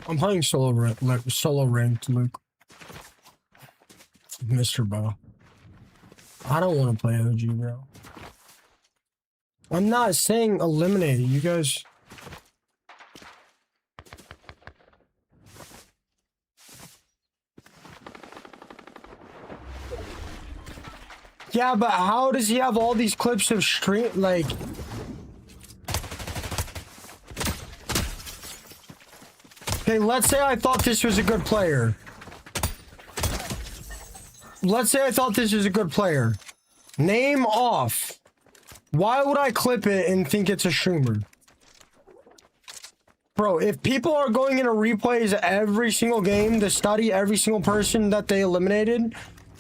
I'm playing solo ranked, Luke. Mr. Bo. I don't want to play OG, bro. I'm not saying eliminate it. You guys... Yeah, but how does he have all these clips of stream, like... Okay, let's say I thought this was a good player. Let's say I thought this was a good player. Name off. Why would I clip it and think it's a streamer? Bro, if people are going into replays every single game to study every single person that they eliminated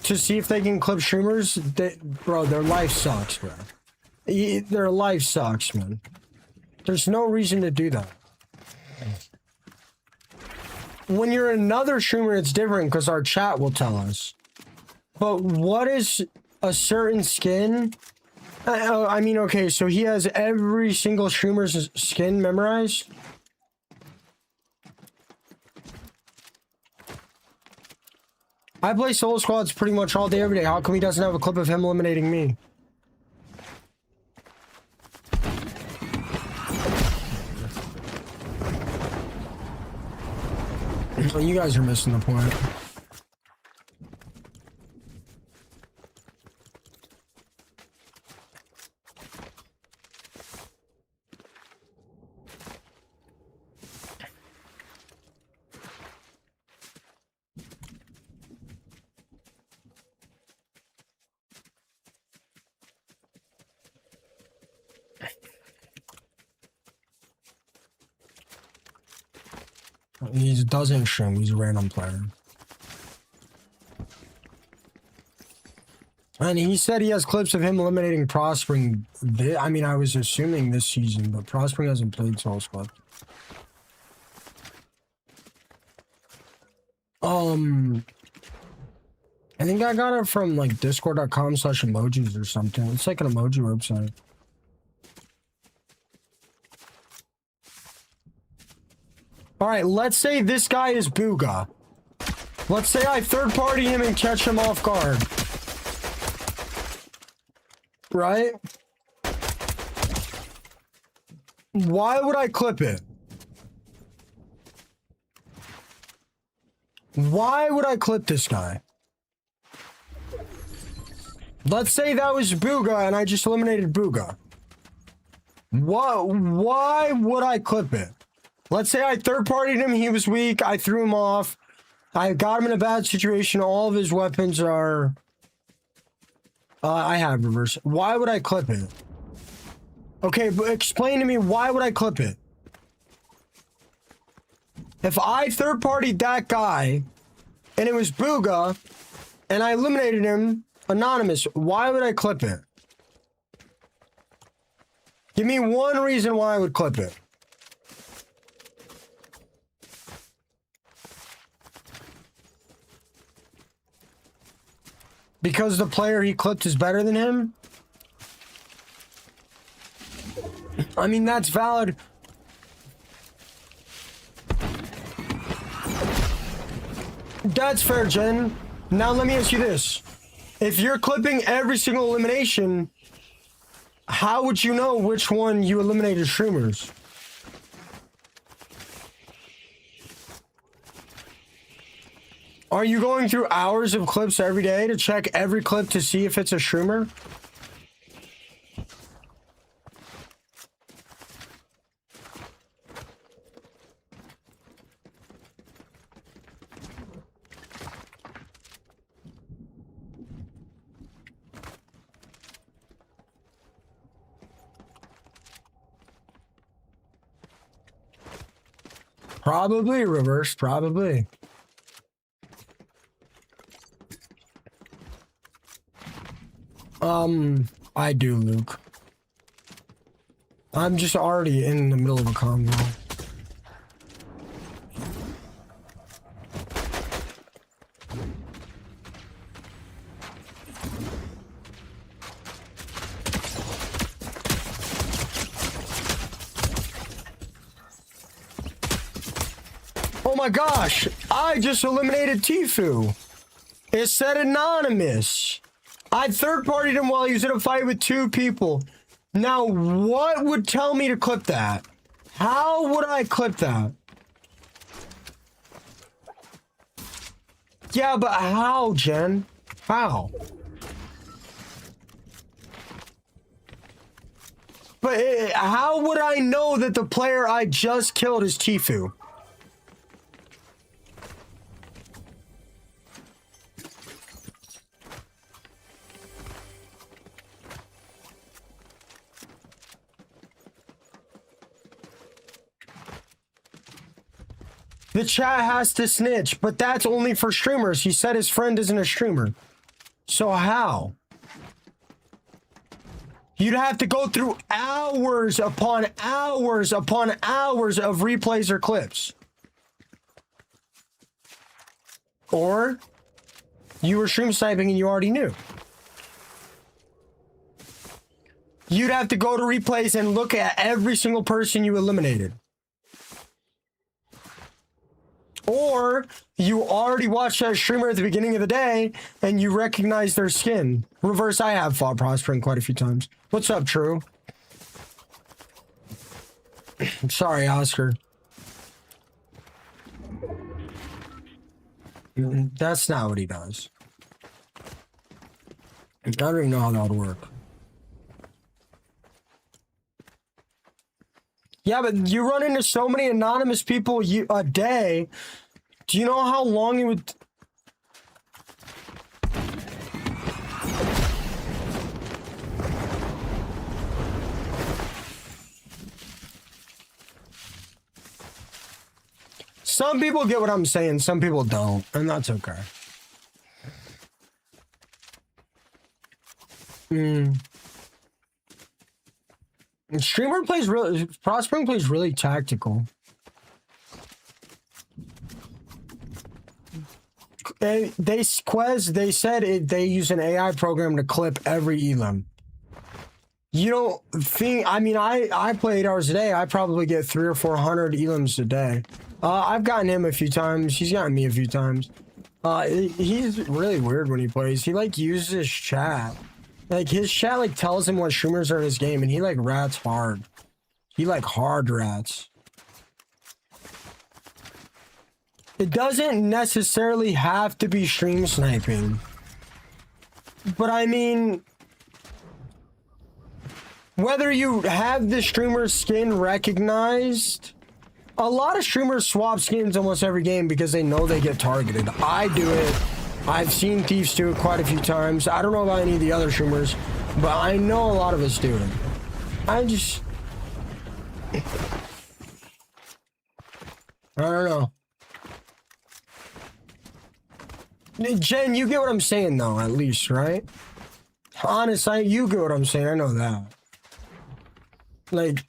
to see if they can clip streamers, bro, their life sucks, bro. Their life sucks, man. There's no reason to do that. When you're another streamer, it's different because our chat will tell us. But what is a certain skin? I mean, okay, so he has every single streamer's skin memorized? I play solo squads pretty much all day, every day. How come he doesn't have a clip of him eliminating me? Well, you guys are missing the point. He doesn't stream, he's a random player. And he said he has clips of him eliminating Prospering. I mean, I was assuming this season, but Prospering hasn't played Solo Squad. I think I got it from like discord.com/emojis or something. It's like an emoji website. All right, let's say this guy is Booga. Let's say I third party him and catch him off guard. Right? Why would I clip it? Why would I clip this guy? Let's say that was Booga and I just eliminated Booga. Why would I clip it? Let's say I third-partied him, he was weak, I threw him off, I got him in a bad situation, all of his weapons are... I have reverse. Why would I clip it? Okay, but explain to me, why would I clip it? If I third-partied that guy, and it was Booga, and I eliminated him, anonymous, why would I clip it? Give me one reason why I would clip it. Because the player he clipped is better than him? I mean, that's valid. That's fair, Jen. Now let me ask you this. If you're clipping every single elimination, how would you know which one you eliminated streamers? Are you going through hours of clips every day to check every clip to see if it's a streamer? Probably reverse, probably. I do, Luke. I'm just already in the middle of a convo. Oh my gosh, I just eliminated Tifu. It said anonymous. I third-partied him while he was in a fight with two people. Now, what would tell me to clip that? How would I clip that? Yeah, but how, Jen? How? But how would I know that the player I just killed is Tifu? The chat has to snitch, but that's only for streamers. He said his friend isn't a streamer. So how? You'd have to go through hours upon hours upon hours of replays or clips. Or you were stream sniping and you already knew. You'd have to go to replays and look at every single person you eliminated. Or you already watched that streamer at the beginning of the day and you recognize their skin. Reverse, I have fought Prospering quite a few times. What's up, True? Sorry, Oscar. That's not what he does. I don't even know how that would work. Yeah, but you run into so many anonymous people a day. Do you know how long it would... Some people get what I'm saying, some people don't, and that's okay. Streamer plays really, Prospering plays really tactical. They said they use an AI program to clip every elim. You don't think? I mean, I play 8 hours a day. I probably get 300 or 400 elims a day. I've gotten him a few times. He's gotten me a few times. He's really weird when he plays. He like uses his chat. Like his chat like tells him what streamers are in his game, and he like rats hard. He like hard rats. It doesn't necessarily have to be stream sniping. But I mean, whether you have the streamer's skin recognized, a lot of streamers swap skins almost every game because they know they get targeted. I do it. I've seen Thieves do it quite a few times. I don't know about any of the other streamers, but I know a lot of us do it. I don't know. Jen, you get what I'm saying, though, at least, right? Honestly, you get what I'm saying. I know that. Like...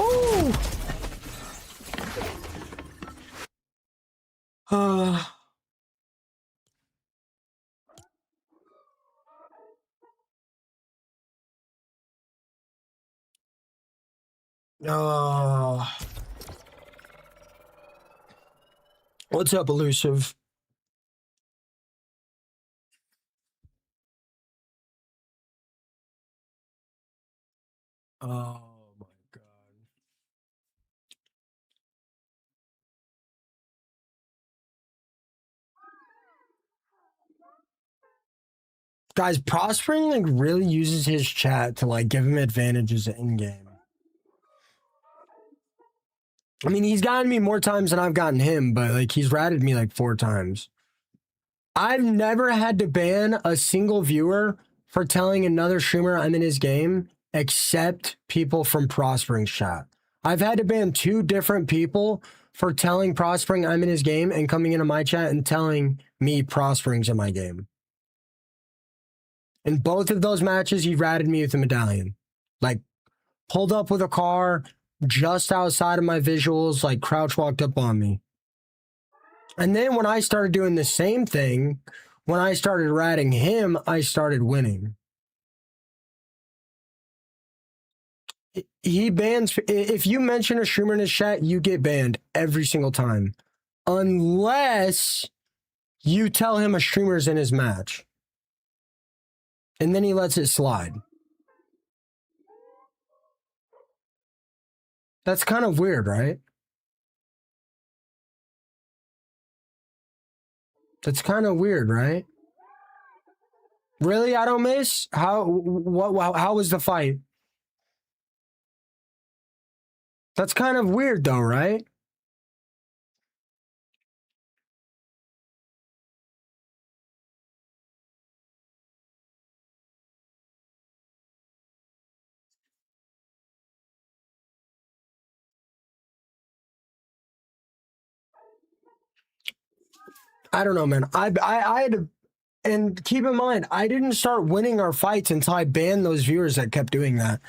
Ooh! What's up, Elusive? Oh my god. Guys, Prospering like really uses his chat to like give him advantages in game. I mean, he's gotten me more times than I've gotten him, but like he's ratted me like 4 times. I've never had to ban a single viewer for telling another streamer I'm in his game, except people from Prospering's chat. I've had to ban 2 different people for telling Prospering I'm in his game and coming into my chat and telling me Prospering's in my game. In both of those matches, he ratted me with a medallion. Like, pulled up with a car just outside of my visuals, like crouch walked up on me. And then when I started doing the same thing, when I started ratting him, I started winning. He bans, if you mention a streamer in his chat, you get banned every single time. Unless you tell him a streamer's in his match. And then he lets it slide. That's kind of weird, right? That's kind of weird, right? Really? I don't miss? How was the fight? That's kind of weird though, right? I don't know, man. I had to, and keep in mind, I didn't start winning our fights until I banned those viewers that kept doing that.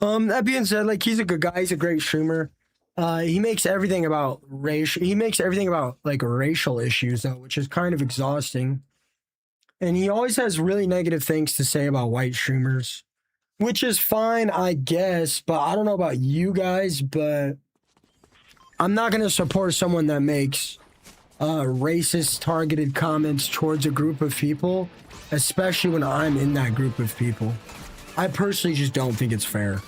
That being said, like he's a good guy. He's a great streamer. He makes everything about racial. He makes everything about like racial issues though, which is kind of exhausting. And he always has really negative things to say about white streamers, which is fine, I guess. But I don't know about you guys, but I'm not gonna support someone that makes racist targeted comments towards a group of people, especially when I'm in that group of people. I personally just don't think it's fair.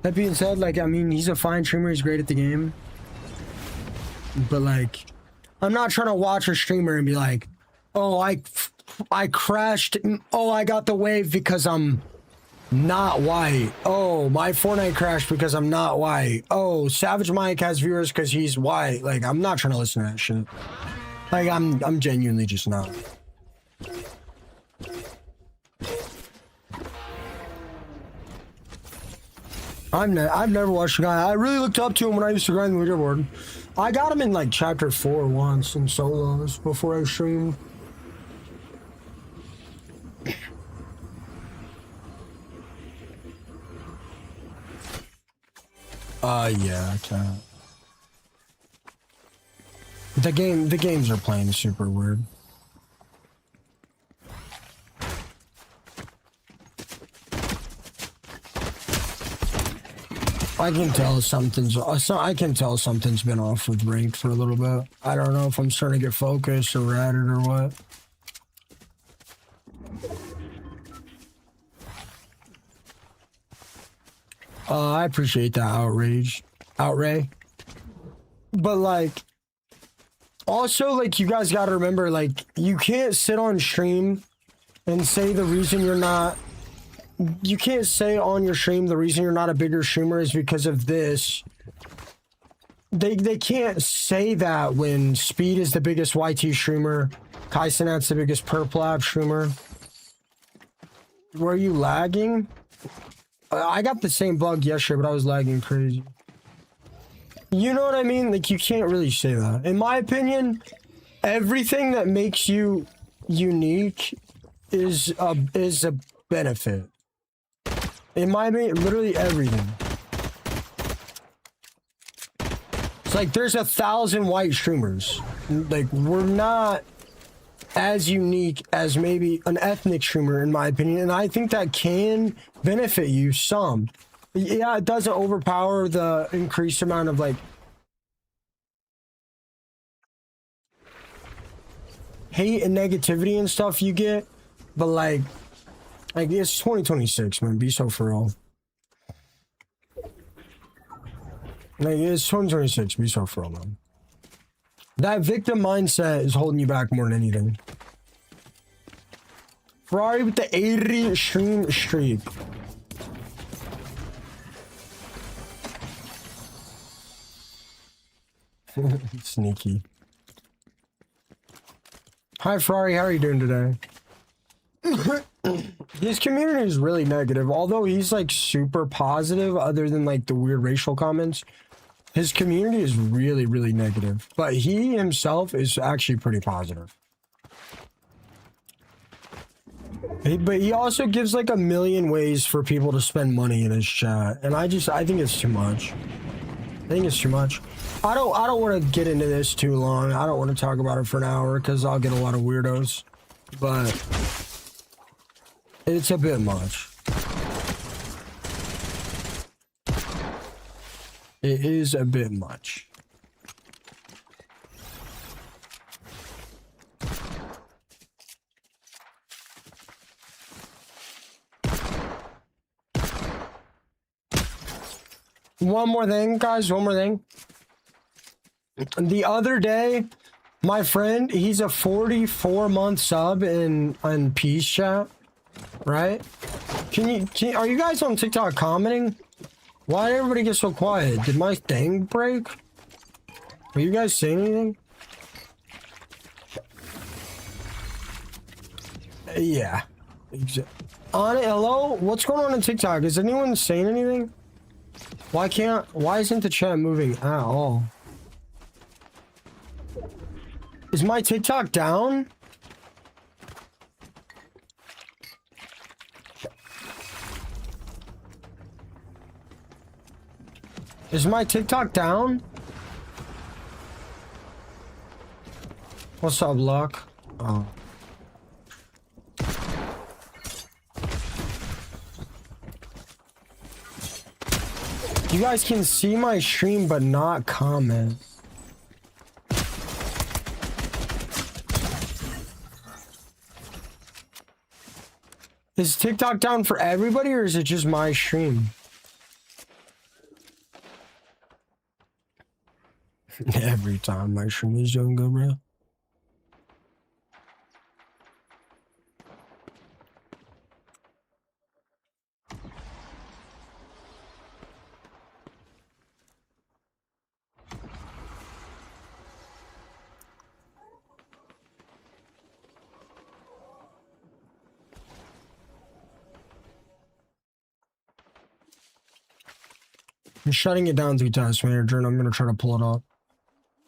That being said, like, I mean, he's a fine streamer, he's great at the game. But like, I'm not trying to watch a streamer and be like, oh, I crashed, oh, I got the wave because I'm not white. Oh, my Fortnite crashed because I'm not white. Oh, Savage Mike has viewers because he's white. Like, I'm not trying to listen to that shit. Like, I'm genuinely just not. I've never watched a guy. I really looked up to him when I used to grind the leaderboard. I got him in like chapter 4 once in solos before I streamed. Yeah, okay. The games are playing super weird. I can tell something's been off with ranked for a little bit. I don't know if I'm starting to get focused or at it or what. I appreciate that outrage. But like, also like you guys gotta remember, like you can't sit on stream and say the reason you're not. You can't say on your stream the reason you're not a bigger streamer is because of this. They can't say that when Speed is the biggest YT streamer, Kaisenat's the biggest Perp Lab streamer. Were you lagging? I got the same bug yesterday, but I was lagging crazy. You know what I mean? Like you can't really say that. In my opinion, everything that makes you unique is a benefit. In my opinion, literally everything. It's like there's 1,000 white streamers. Like we're not as unique as maybe an ethnic streamer, in my opinion, and I think that can benefit you some. Yeah, it doesn't overpower the increased amount of like hate and negativity and stuff you get, but like it's 2026, man. Be so for real. Like it's 2026. Be so for real, man. That victim mindset is holding you back more than anything. Ferrari with the 80 stream streak. Sneaky. Hi Ferrari, how are you doing today? His community is really negative, although he's like super positive other than like the weird racial comments. His community is really, really negative, but he himself is actually pretty positive. But he also gives like a million ways for people to spend money in his chat, and I think it's too much. I think it's too much. I don't want to get into this too long. I don't want to talk about it for an hour because I'll get a lot of weirdos, but it's a bit much. It is a bit much. One more thing, guys. One more thing. The other day, my friend, he's a 44-month sub in Peace Chat, right? Are you guys on TikTok commenting? Why did everybody get so quiet? Did my thing break? Are you guys saying anything? Yeah. Hello? What's going on in TikTok? Is anyone saying anything? Why isn't the chat moving at all? Is my TikTok down? Is my TikTok down? What's up, Luck? Oh. You guys can see my stream but not comment. Is TikTok down for everybody or is it just my stream? Every time my stream is doing good, bro. I'm shutting it down through Task Manager and I'm gonna try to pull it up.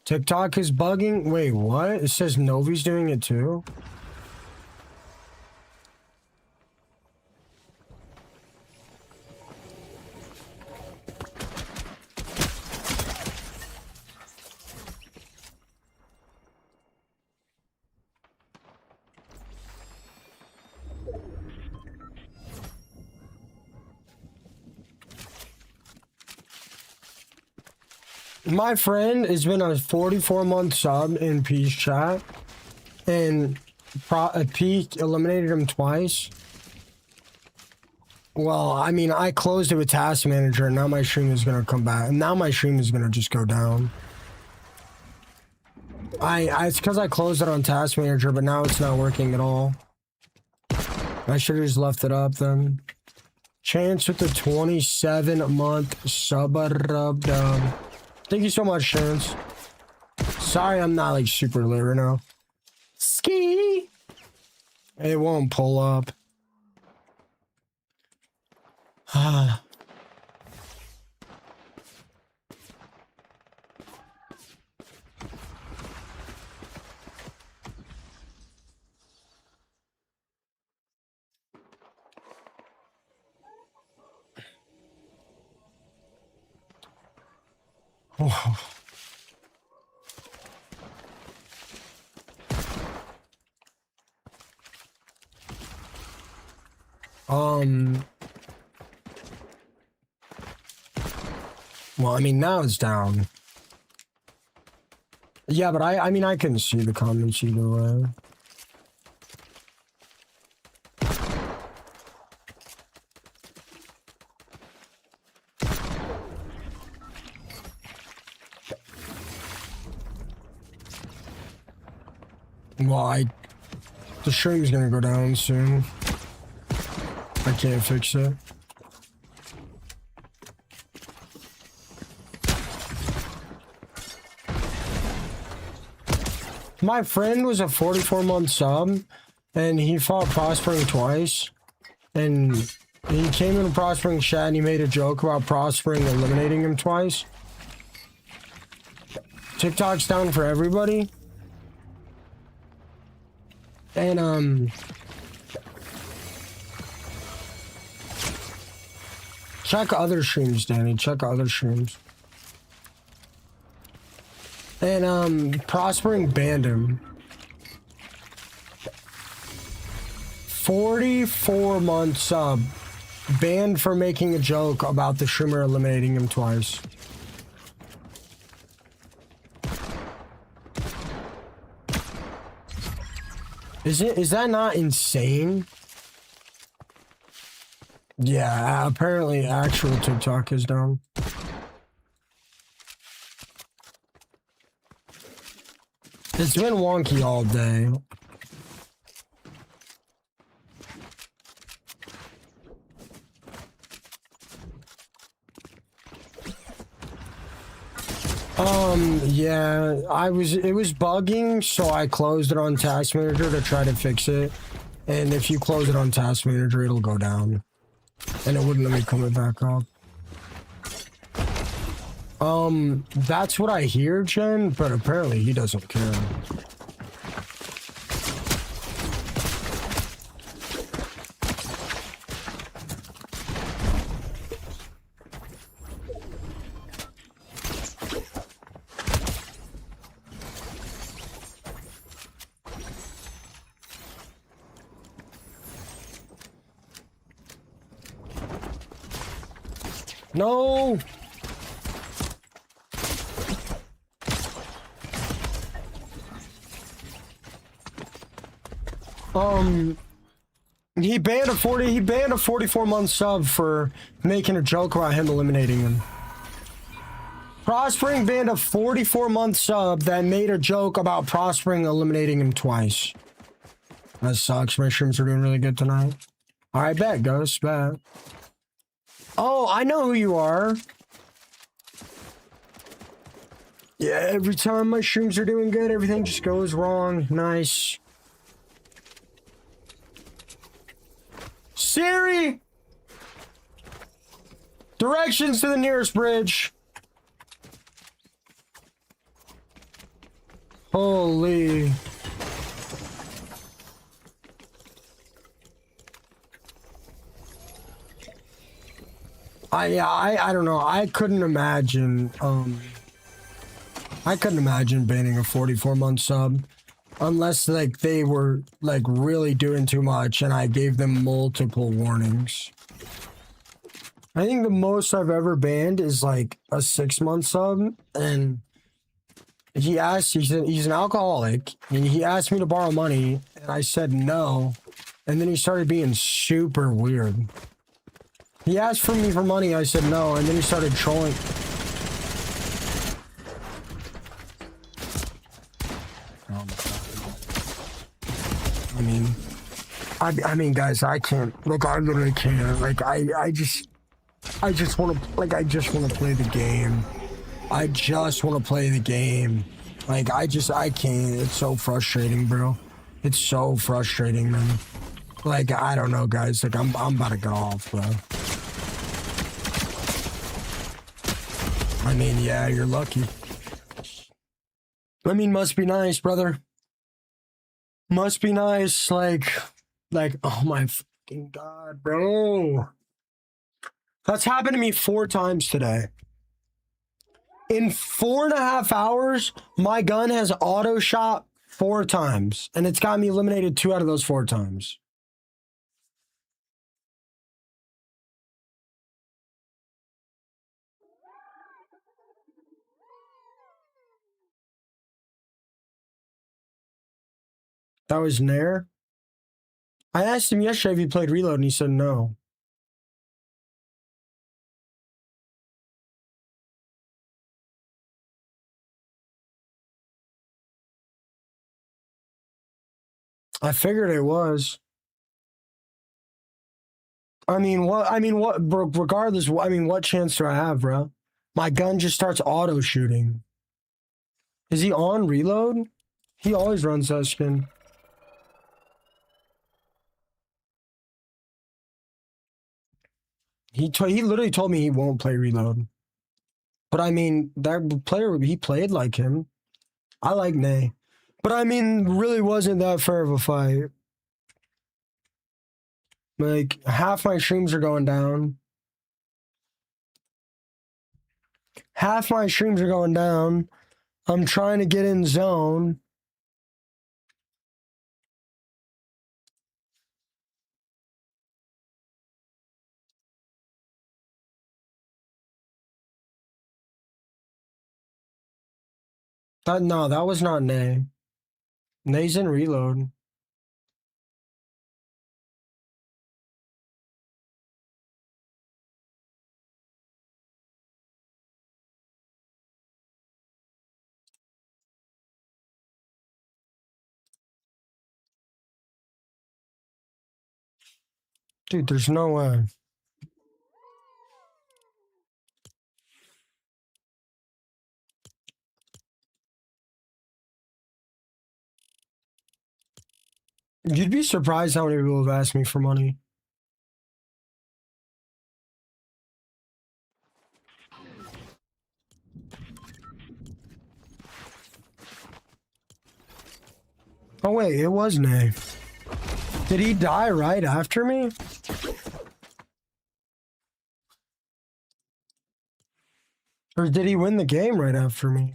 TikTok is bugging? Wait, what? It says Novi's doing it too? My friend has been a 44-month sub in Peace chat, and Peak eliminated him twice. Well, I mean, I closed it with Task Manager, and now my stream is gonna come back, and now my stream is gonna just go down. It's because I closed it on Task Manager, but now it's not working at all. I should have just left it up then. Chance with the 27-month sub. Thank you so much, Chance. Sorry, I'm not like super lit right now. Ski. It won't pull up. Well, I mean, now it's down. Yeah, but I mean, I can see the comments either way. Well, the stream's gonna go down soon. I can't fix it. My friend was a 44-month sub, and he fought Prospering twice. And he came in Prospering chat and he made a joke about Prospering eliminating him twice. TikTok's down for everybody. And, check other streams, Danny. Check other streams. And, Prospering banned him. 44-month sub. Banned for making a joke about the streamer eliminating him twice. Is that not insane? Yeah, apparently actual TikTok is down. It's been wonky all day. Yeah, it was bugging, so I closed it on Task Manager to try to fix it. And if you close it on Task Manager, it'll go down. And it wouldn't let me come back up. That's what I hear, Jen, but apparently he doesn't care. No! He banned a 44-month sub for making a joke about him eliminating him. Prospering banned a 44-month sub that made a joke about Prospering eliminating him twice. That sucks. My streams are doing really good tonight. Alright, bet, Ghost, bet. Oh, I know who you are. Yeah, every time my streams are doing good, everything just goes wrong. Nice. Siri! Directions to the nearest bridge. Holy. I don't know. I couldn't imagine banning a 44-month sub unless like they were like really doing too much and I gave them multiple warnings. I think the most I've ever banned is like a 6-month sub, and he's an alcoholic, and he asked me to borrow money, and I said no, and then he started being super weird. He asked for me for money, I said no, and then he started trolling. Oh my God. I mean, guys, I can't. Look, I literally can't. Like, I just want to. Like, I just want to play the game. I just want to play the game. Like, I can't. It's so frustrating, bro. It's so frustrating, man. Like, I don't know, guys. Like, I'm about to get off, bro. I mean, yeah, you're lucky. I mean, must be nice, brother. Must be nice. Like, oh my fucking God, bro. That's happened to me 4 times today. In 4.5 hours, my gun has auto shot 4 times, and it's got me eliminated 2 out of those 4 times. That was Nair. I asked him yesterday if he played Reload, and he said no. I figured it was. I mean, what? Regardless, I mean, what chance do I have, bro? My gun just starts auto shooting. Is he on Reload? He always runs that skin. He literally told me he won't play Reload. But I mean, that player, he played like him. I like Nay. But I mean, really wasn't that fair of a fight. Like, half my streams are going down. Half my streams are going down. I'm trying to get in zone. No, that was not Nay. Nay's in Reload. Dude, there's no way. You'd be surprised how many people have asked me for money. Oh, wait, it was Nay. Did he die right after me? Or did he win the game right after me?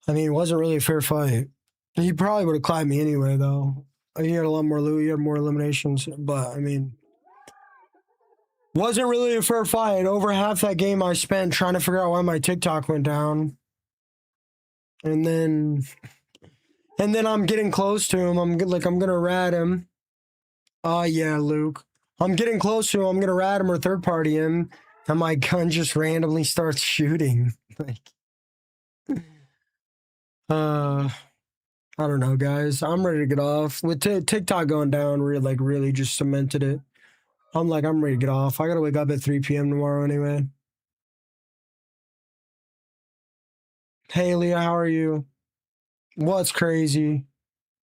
I mean, it wasn't really a fair fight. He probably would have clapped me anyway, though. He had a lot more loot, he had more eliminations, but I mean, wasn't really a fair fight. Over half that game I spent trying to figure out why my TikTok went down. And then I'm getting close to him. I'm gonna rat him. Yeah, Luke. I'm getting close to him. I'm gonna rat him or third party him, and my gun just randomly starts shooting. Like, I don't know, guys. I'm ready to get off. With TikTok going down, really just cemented it. I'm ready to get off. I gotta wake up at 3 p.m. tomorrow anyway. Hey, Leah, how are you? What's crazy?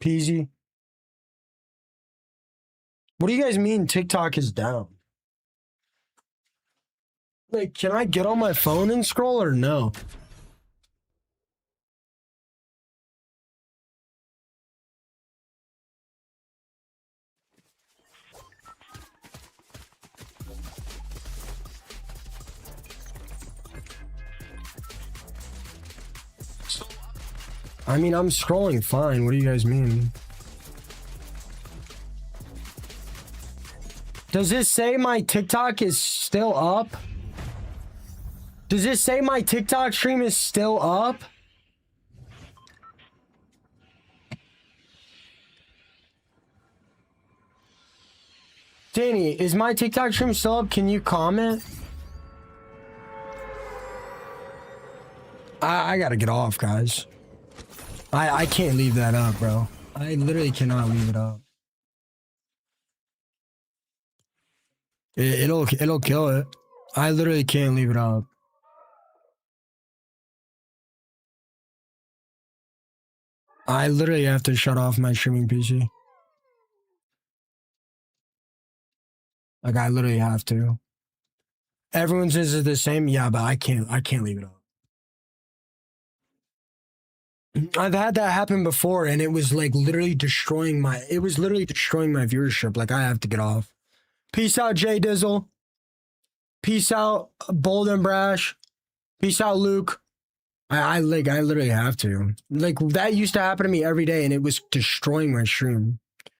Peasy? What do you guys mean TikTok is down? Like, can I get on my phone and scroll or no? I mean, I'm scrolling fine. What do you guys mean? Does this say my TikTok is still up? Does this say my TikTok stream is still up? Danny, is my TikTok stream still up? Can you comment? I gotta get off, guys. I can't leave that up, bro. I literally cannot leave it up. It'll kill it. I literally can't leave it up. I literally have to shut off my streaming PC. Like I literally have to. Everyone says it's the same. Yeah, but I can't leave it up. I've had that happen before and it was like literally destroying my viewership. Like I have to get off. Peace out, Jay Dizzle. Peace out, Bold and Brash. Peace out, Luke. I literally have to. Like that used to happen to me every day and it was destroying my stream.